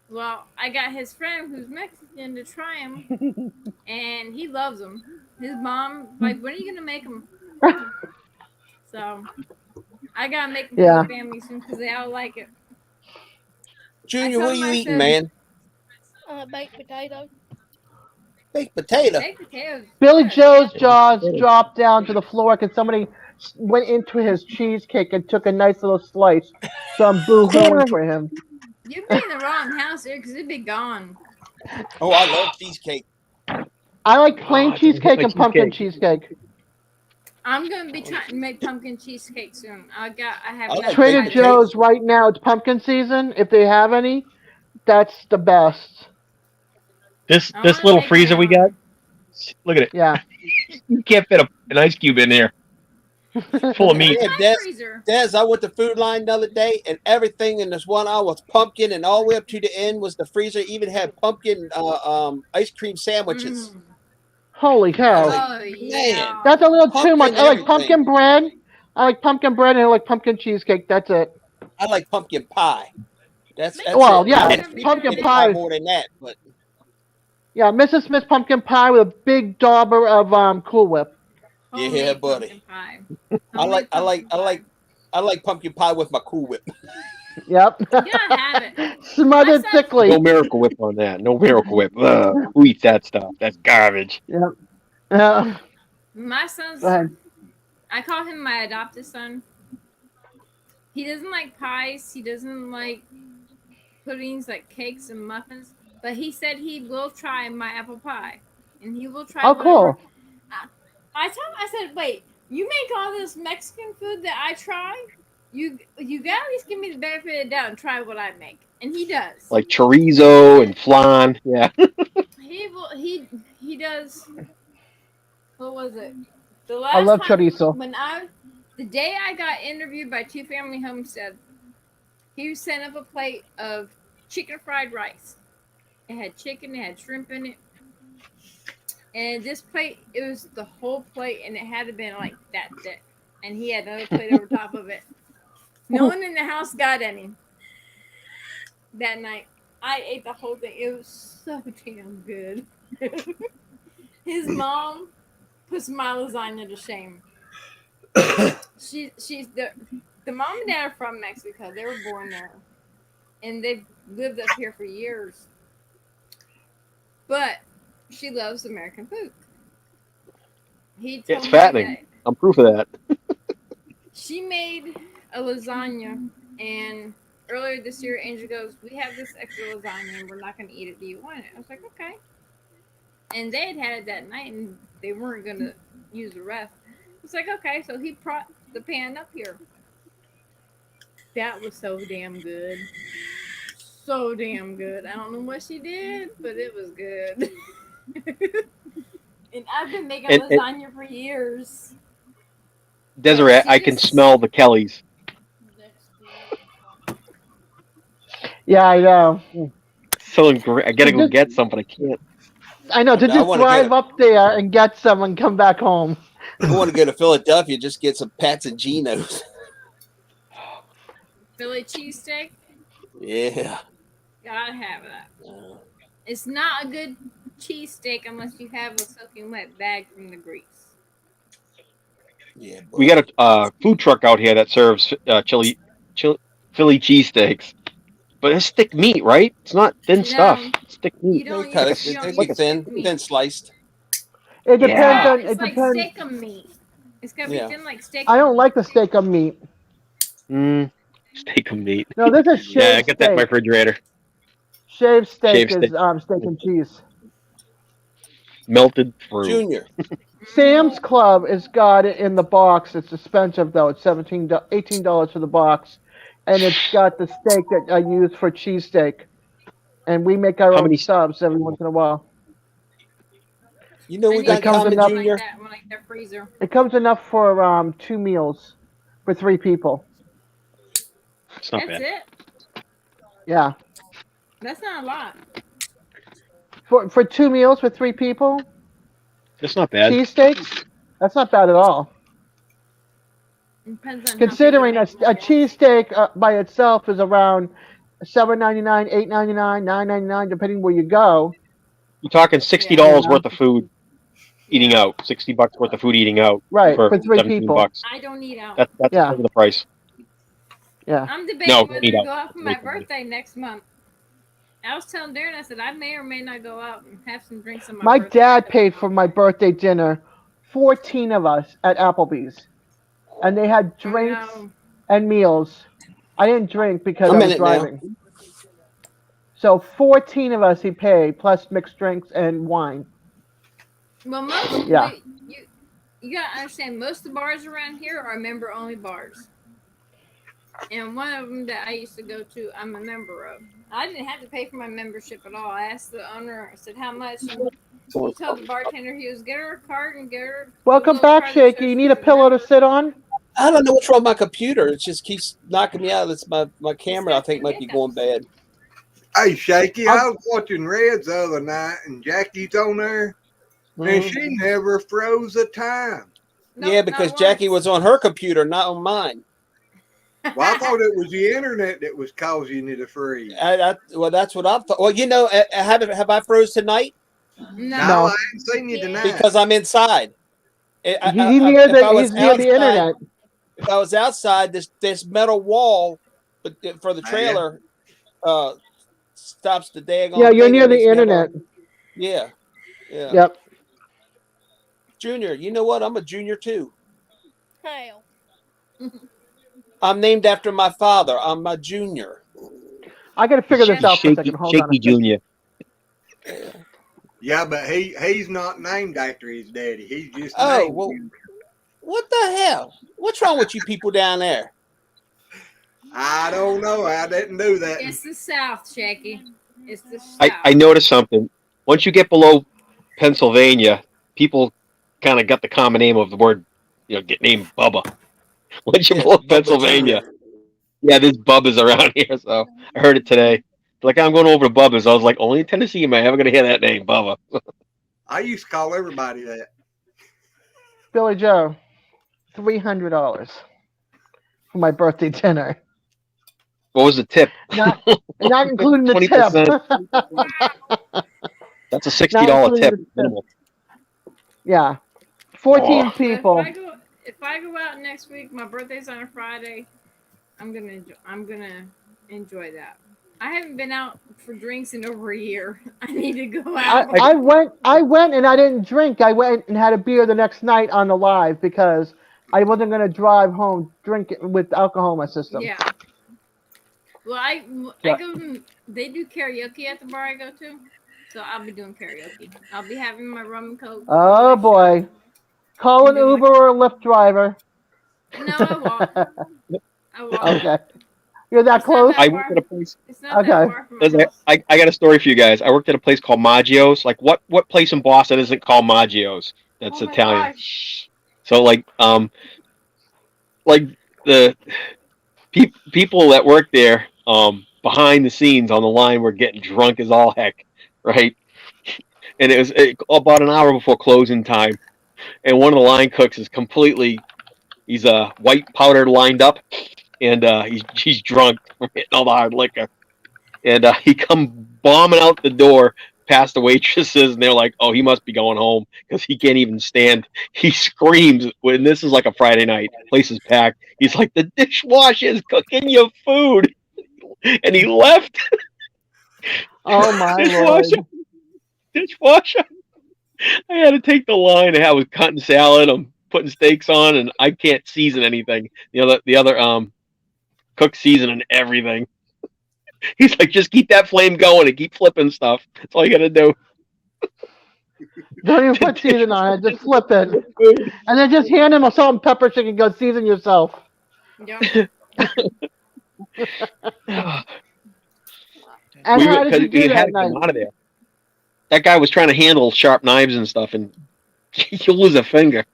Well, I got his friend who's Mexican to try them, and he loves them. His mom like, when are you gonna make them? So I gotta make them Yeah. for the family soon because they all like it. Junior, what are you eating, said- man? Baked potato. Baked potato. Baked potatoes. Billy Joe's jaws dropped down to the floor because somebody went into his cheesecake and took a nice little slice. So I'm boo-hooing for him. You'd be in the wrong house here because it'd be gone. Oh, I love cheesecake. I like plain I cheesecake my and pumpkin cheesecake. cheesecake. I'm gonna be trying to make pumpkin cheesecake soon. I have I not like Trader baked tried it. Joe's right now, it's pumpkin season. If they have any, that's the best. This I this wanna little make freezer my we got. own. Look at it. Yeah. You can't fit an ice cube in there. Full of meat. Yeah, My Des, freezer. I went to Food Line the other day, and everything in this one aisle was pumpkin, and all the way up to the end was the freezer. Even had pumpkin ice cream sandwiches. Mm. Holy I cow. was like, Oh man, yeah. That's a little too much. pumpkin I like everything. pumpkin bread. I like pumpkin bread and I like pumpkin cheesecake. That's it. I like pumpkin pie. That's Well, it. yeah, And Pumpkin pumpkin pumpkin pie. pie more than that, but Yeah, Mrs. Smith's pumpkin pie with a big dauber of Cool Whip. yeah, Homemade buddy. pumpkin pie. I like Homemade pumpkin pumpkin pie with my Cool Whip. Yep. pie. You gotta have it. Smothered My son- thickly. No Miracle Whip on that. No Miracle Whip. Who eats that stuff? That's garbage. Yep. My son's. Go ahead. I call him my adopted son. He doesn't like pies. He doesn't like puddings, like cakes and muffins. But he said he will try my apple pie, and he will try. Oh, whatever. cool. I told him, I said, wait, you make all this Mexican food that I try? You gotta at least give me the benefit of the doubt and try what I make. And he does. Like chorizo and flan. Yeah. He does. What was it? The last I love time chorizo. the day I got interviewed by Two Family Homestead, he sent up a plate of chicken fried rice. It had chicken, it had shrimp in it. And this plate, it was the whole plate, and it had to have been like that thick. And he had another plate over top of it. No one in the house got any that night. I ate the whole thing. It was so damn good. His mom puts my lasagna to shame. She's the mom and dad are from Mexico. They were born there, and they've lived up here for years. But she loves American food. He told It's me fattening. that I'm proof of that. She made a lasagna, and earlier this year, Angel goes, "We have this extra lasagna, and we're not going to eat it. Do you want it?" I was like, "Okay." And they had it that night, and they weren't going to use the rest. It's like, okay, so he brought the pan up here. That was so damn good. So damn good. I don't know what she did, but it was good. And I've been making And lasagna for years. Desiree, She I can just smell the Kellys. Yeah, I know. So great. I gotta To go just, get some, but I can't. I know, to I just want to get drive up there and get some and come back home. I want to go to Philadelphia. Just get some Pats and Geno's. Philly cheesesteak, Yeah. gotta have that. It's not a good cheesesteak unless you have a soaking wet bag from the grease. Yeah. We got a food truck out here that serves Philly cheesesteaks, but it's thick meat, right? It's not thin stuff. No, It's thick meat. you don't Cut use it. you don't It's They like use a thick thin, meat. thin sliced. It depends yeah. on. It's It like depends. steak meat. It's gotta be Yeah. thin like steak. I don't like the steak of meat. Steak of meat. No, this is Yeah, I shaved got that in my steak. refrigerator. Shaved steak Shaved is steak, steak and cheese. melted through. Junior. Sam's Club has got it in the box. It's expensive though. It's $18 for the box, and it's got the steak that I use for cheesesteak. And we make our How own many? subs every once in a while. You know I we need got It to get comes common, enough. something like Junior. that when like their freezer. It comes enough for 2 meals for 3 people. It's not That's bad. it. Yeah, That's not a lot. for 2 meals for 3 people. It's not bad. Cheesesteaks. That's not bad at all. Depends on how big Considering you a make it. cheesesteak by itself is around $7.99, $8.99, $9.99, depending where you go. You're talking $60 You know, worth of food eating Yeah. out. $60 worth of food eating out right, for for three 17 people. bucks. I don't eat out. That's Yeah, over the price. yeah. I'm No, debating don't whether eat to out. go out for That's my way too much. birthday next month. I was telling Darren, I said I may or may not go out and have some drinks on my My birthday. dad paid for my birthday dinner, 14 of us at Applebee's, and they had drinks No. and meals. I didn't drink because I I'm in was it now. driving. So 14 of us he paid plus mixed drinks and wine. Well, most Yeah. you gotta understand most of the bars around here are member only bars, and one of them that I used to go to, I'm a member of. I didn't have to pay for my membership at all. I asked the owner, I said, "How much?" And he told the bartender, he was get her a card and get her a Welcome little back, card that shows Shaky. You she's need a a pillow to member. sit on? I don't know what's wrong with my computer. It just keeps knocking me out. It's my camera. I got think some might be going bad. Hey, Shaky, I'll- I was watching Reds the other night, and Jackie's on there, and Mhm. she never froze a time. Nope, Yeah, not because Jackie once. was on her computer, not on mine. Well, I thought it was the internet that was causing you to freeze. Well, that's what I thought. Well, you know, have I froze tonight? No, No. I haven't seen you tonight. Because I'm inside. He's near If I the was he's near the outside, internet. if I was outside, this metal wall for the Yeah. trailer stops the Yeah, daggone you're thing. near That the makes me have internet. yeah, yeah. Yep. Junior, you know what? I'm a junior too. Kyle. I'm named after my father. I'm my junior. I got to figure this out for a Shaky, second. Hold on a Shaky second. Junior. Yeah, but he's not named after his daddy. He's just Oh, named well, him. what the hell? What's wrong with you people down there? I don't know. I didn't do that. It's the South, Shaky. It's the South. I noticed something. Once you get below Pennsylvania, people kind of got the common name of the word, get named Bubba. Once you Yeah, below Bubba Pennsylvania, Junior. yeah, there's Bubba's around here. So I heard it today. Like, I'm going over to Bubba's. I was like, only in Tennessee am I ever going to hear that name, Bubba. I used to call everybody that. Billy Joe, $300 for my birthday dinner. What was the tip? Not including the tip. 20%. That's a $60 Not including tip. the tip. Minimal. Yeah. 14 Oh. people. If I go out next week, my birthday's on a Friday. I'm gonna enjoy that. I haven't been out for drinks in over a year. I need to go out. I went and I didn't drink. I went and had a beer the next night on the live because I wasn't gonna drive home drinking with alcohol in my system. Yeah. Well, I Yeah. go. They do karaoke at the bar I go to, so I'll be doing karaoke. I'll be having my rum and coke. Oh boy. Call an Do my- Uber or a Lyft driver. No, I walk. I walk. Okay. You're that It's not close? that I far. worked at a place. It's not that Okay. far from my house. I got a story for you guys. I worked at a place called Maggio's. Like what place in Boston isn't called Maggio's? That's Oh my Italian. gosh. So like the people that work there behind the scenes on the line were getting drunk as all heck, right? And it was about an hour before closing time, and one of the line cooks is he's white powder lined up, and he's drunk from hitting all the hard liquor, and he come bombing out the door past the waitresses, and they're like, "Oh, he must be going home because he can't even stand." He screams when this is like a Friday night, place is packed. He's like, "The dishwasher is cooking your food," and he left. Oh my lord. Dishwasher. I had to take the line. I was cutting salad. I'm putting steaks on, and I can't season anything. The other cook seasoning everything. He's like, just keep that flame going and keep flipping stuff. That's all you got to do. Don't even put season on it. Just flip it, and then just hand him a salt and pepper stick and go season yourself. Yeah. And how did you do had that to night? come out of there. That guy was trying to handle sharp knives and stuff, and you lose a finger.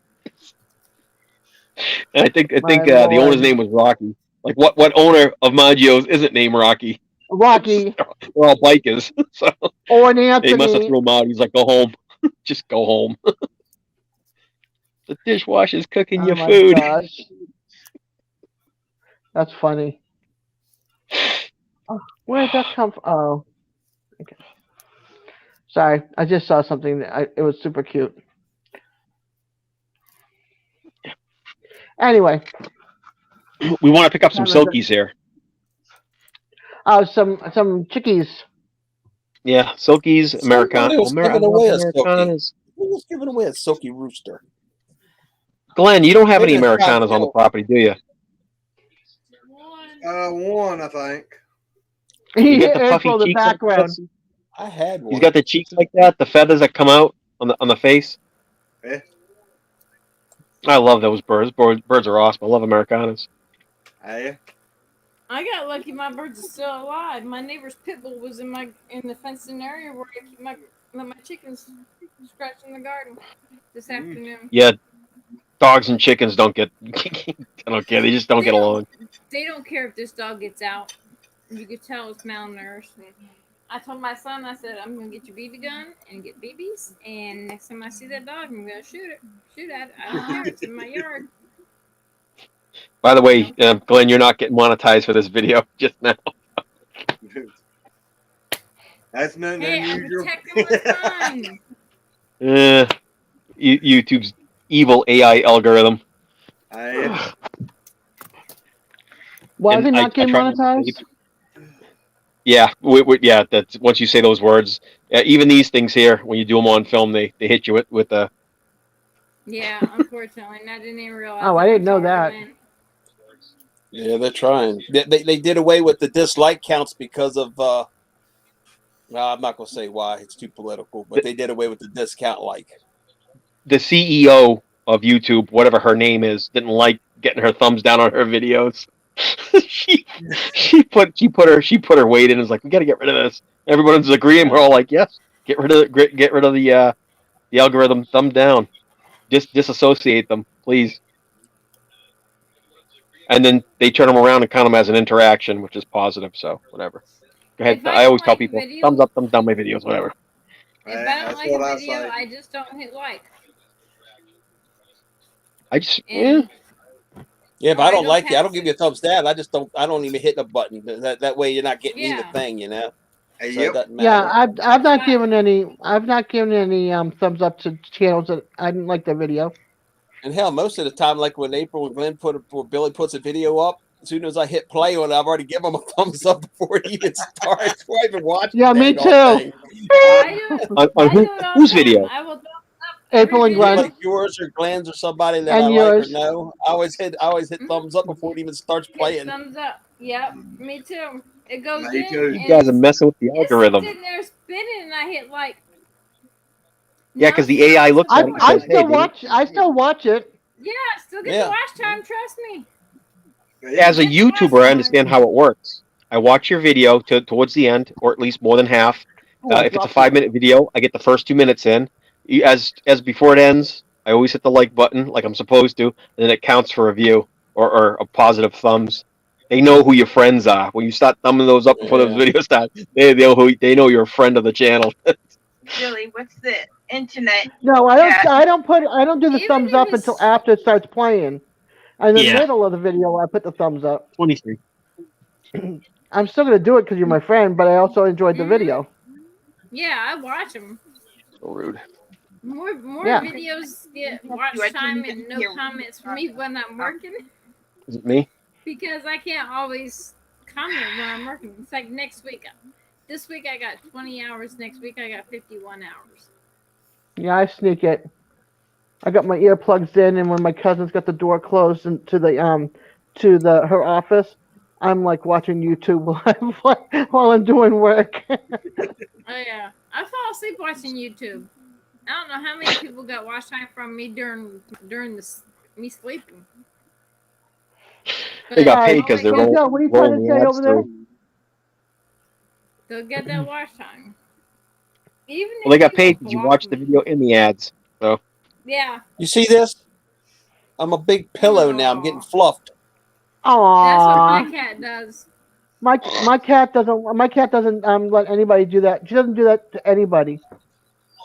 And I think the owner's name was Rocky. Like what owner of Maggio's isn't named Rocky? Rocky. We're all bikers, so Or they must have Anthony. thrown him out. He's like, go home, just go home. The dishwasher's cooking Oh your my food. gosh. That's funny. Oh, where did that come from? Oh. Okay. Sorry, I just saw something. It was super cute. Anyway. We want to pick up some silkies here. Oh, some chickies. Yeah, silkies, Somebody was giving away a silky. Americanas. Who was giving away a silky rooster? Glenn, you don't have any Maybe it's Americanas not on the milk. property, do you? One, I think. You got the It's puffy for the cheeks like background. that? I had one. He's got the cheeks like that, the feathers that come out on the face. Yeah. I love those birds. Birds are awesome. I love Americanas. Hey. I got lucky. My birds are still alive. My neighbor's pit bull was in the fenced-in area where I keep my chickens scratching the garden this afternoon. Yeah, dogs and chickens don't get. I don't care. They just don't get along. They don't care if this dog gets out. You could tell it's malnourished. I told my son, I said, I'm gonna get your BB gun and get BBs, and next time I see that dog, I'm gonna shoot at it. I don't care. It's in my yard. By the way, Glenn, you're not getting monetized for this video just now. That's nothing Hey, I'm unusual. protecting my son. YouTube's evil AI algorithm. Why is And it not getting tried to monetized? Yeah, yeah. That's once you say those words. Even these things here, when you do them on film, they hit you with the. Yeah, unfortunately, and I didn't even realize. Oh, I didn't know that. Yeah, they're trying. They did away with the dislike counts because of. No, I'm not gonna say why. It's too political. But they did away with the discount like. The CEO of YouTube, whatever her name is, didn't like getting her thumbs down on her videos. she put her weight in and was like, we got to get rid of this. Everyone's agreeing. We're all like, yes, get rid of the algorithm. Thumb down. Just disassociate them, please. And then they turn them around and count them as an interaction, which is positive. So whatever. Go ahead. I always tell people, thumbs up, thumbs down my videos, whatever. If I don't like a video, I just don't hit like. I just Yeah, if I don't like it, I don't give you a thumbs down. I don't even hit the button. That way you're not getting in the thing, you know. So it doesn't matter. Yeah, I've not given any thumbs up to channels that I didn't like the video. And hell, most of the time, like when April and Glenn or Billy puts a video up, as soon as I hit play on it, I've already given them a thumbs up before it even starts. Before I even watch Yeah, the me dang too. On whose video? I will thumbs up. April and Do you Glenn. like yours or Glenn's or somebody that And I like or yours. no? I always hit thumbs up before it even starts Hit playing. thumbs up. Yep, me too. It goes Me in too. You and guys are messing with the it sits algorithm. in there spinning, and I hit like. Yeah, No, because the AI still looks at it and I says, "Hey, still dude." watch. I still watch it. Yeah, still get Yeah. the watch time. Trust me. As a Get the watch YouTuber, I time. understand how it works. I watch your video towards the end, or at least more than half. Oh, I If it's a dropped it. 5-minute video, I get the first 2 minutes in. As before it ends, I always hit the like button like I'm supposed to, and then it counts for a view or a positive thumbs. They know who your friends are. When you start thumbing those up before those Yeah. videos start, they know you're a friend of the channel. Billy, what's the internet? No, I Yeah. don't do the Even thumbs if up until it's after it starts playing. In the Yeah, middle of the video, I put the thumbs up. 23. I'm still gonna do it because you're my friend, but I also enjoyed the video. yeah, I watch them. So rude. More Yeah. videos get watch You time didn't and no hear- comments from me when I'm working Is it me? because I can't always comment when I'm working. It's like next week. This week I got 20 hours. Next week I got 51 hours. Yeah, I sneak it. I got my earplugs in, and when my cousin's got the door closed into the her office, I'm like watching YouTube while I'm doing work. Oh yeah, I fall asleep watching YouTube. I don't know how many people got watch time from me during me sleeping. They got But paid because they're Joe, what are you trying rolling to the say ads over there? through. they'll get that watch time. Even Well, they if got people paid because you block watched the me. video in the ads. So Yeah, You see this? I'm a big pillow now. I'm getting fluffed. that's what my Aww. cat does. My cat doesn't let anybody do that. She doesn't do that to anybody.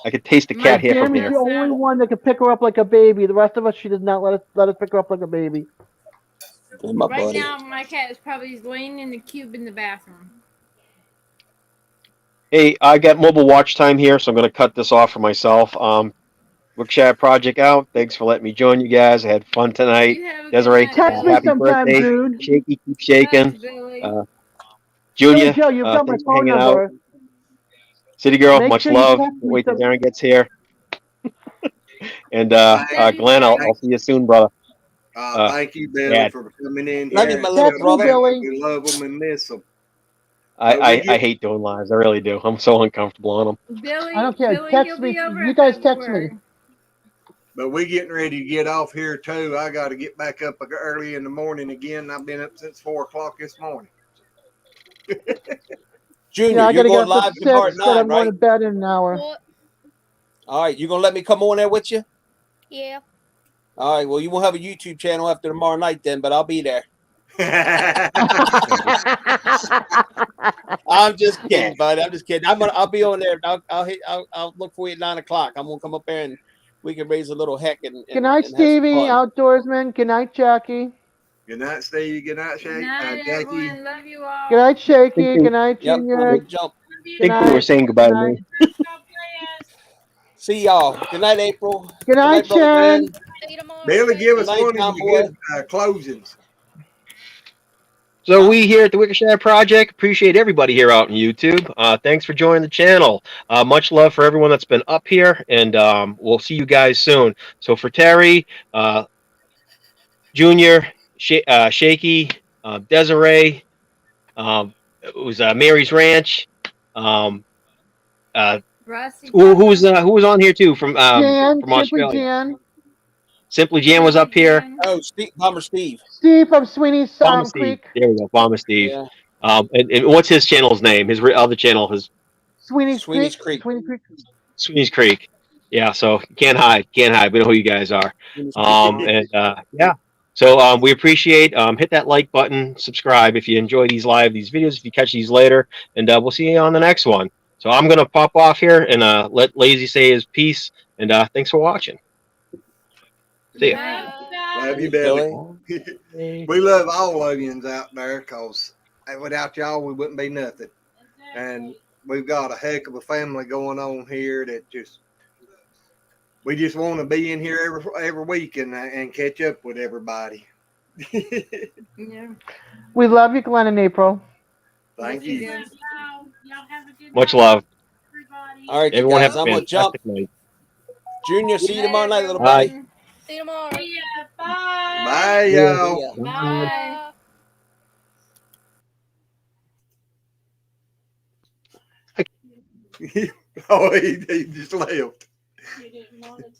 I could taste the My cat hair from Tammy's here. the only one that can pick her up like a baby. The rest of us, she does not let us pick her up like a baby. And my Right buddy. now, my cat is probably laying in the cube in the bathroom. Hey, I got mobile watch time here, so I'm going to cut this off for myself. Bookshare Project out. Thanks for letting me join you guys. I had fun tonight. You have a good Desiree, night, Text me Billy. happy sometime, birthday. dude. Shaky, keep Thanks, shaking. Billy. Billy Junior, Joe, you've got my thanks for phone hanging out. number. City Girl, Make much sure you love. text Can't me wait till some. Darren gets here. And Love you Glenn, guys. I'll see you soon, brother. Thank you, Billy, Dad, for coming in Love you, here my and little Text me, telling brother. family Billy. we love them and miss them. But we I get hate doing lives. I really do. I'm so uncomfortable on them. I Billy, don't care. Billy, Text he'll me. be over You at guys that text me. work. but we getting ready to get off here too. I got to get back up early in the morning again. I've been up since 4 o'clock this morning. Junior, Yeah, I you're gotta get going up live at tomorrow at 6, but 9, I'm going right? to bed in an hour. All right, you gonna let me come on there with you? Yeah. All right, well, you won't have a YouTube channel after tomorrow night then, but I'll be there. I'm just kidding, buddy. I'm just kidding. I'll be on there. I'll look for you at 9 o'clock. I'm gonna come up there and we can raise a little heck and Good night, have some Stevie, fun. outdoorsman. Good night, Jackie. Good night, Steve. Good night, Good night, Jackie. everyone. Love you all. Good night, I think Shaky. they, Good night, Yep, Junior. good jump. Good think they were night. saying goodbye Good to me. night. See y'all. Good night, April. Good Good night, night, brother Sharon. Glenn. See you tomorrow. Billy, give Good us night, one of John your boy. good closings. So we here at the Wickershire Project appreciate everybody here out on YouTube. Thanks for joining the channel. Much love for everyone that's been up here, and we'll see you guys soon. So for Terry, Junior, Shaky, Desiree, it was Mary's Ranch. Um, Rusty who Papa. was on here too from Jan, Simply Australia? Jan. Simply Jan was Simply up here. Jan. Oh, Bomber Steve. Steve from Sweeney's Bomber Steve. Creek. There we go, Bomber Steve. Yeah. And what's his channel's name? His other channel, his Sweeney's Sweeney's Creek. Creek. Sweeney Creek. Sweeney's Creek. Yeah, so can't hide. We know who you guys are. Sweeney's Creek. Yeah. So we appreciate hit that like button, subscribe if you enjoy these videos, if you catch these later, and we'll see you on the next one. So I'm gonna pop off here and let Lazy say his piece, and thanks for watching. See ya. Love you, Billy. We love all Lovians out there because without y'all, we wouldn't be nothing. And we've got a heck of a family going on here that we just want to be in here every week and catch up with everybody. Yeah. We love you, Glenn and April. Thank you. Y'all have a good Much night, love. everybody. All right, you Everyone guys. have a I'm gonna jump. fantastic night. Junior, see you tomorrow night, little Bye. buddy. See you tomorrow. See ya. Bye. Bye, Yeah. y'all. Bye. Oh, he just left. You didn't want to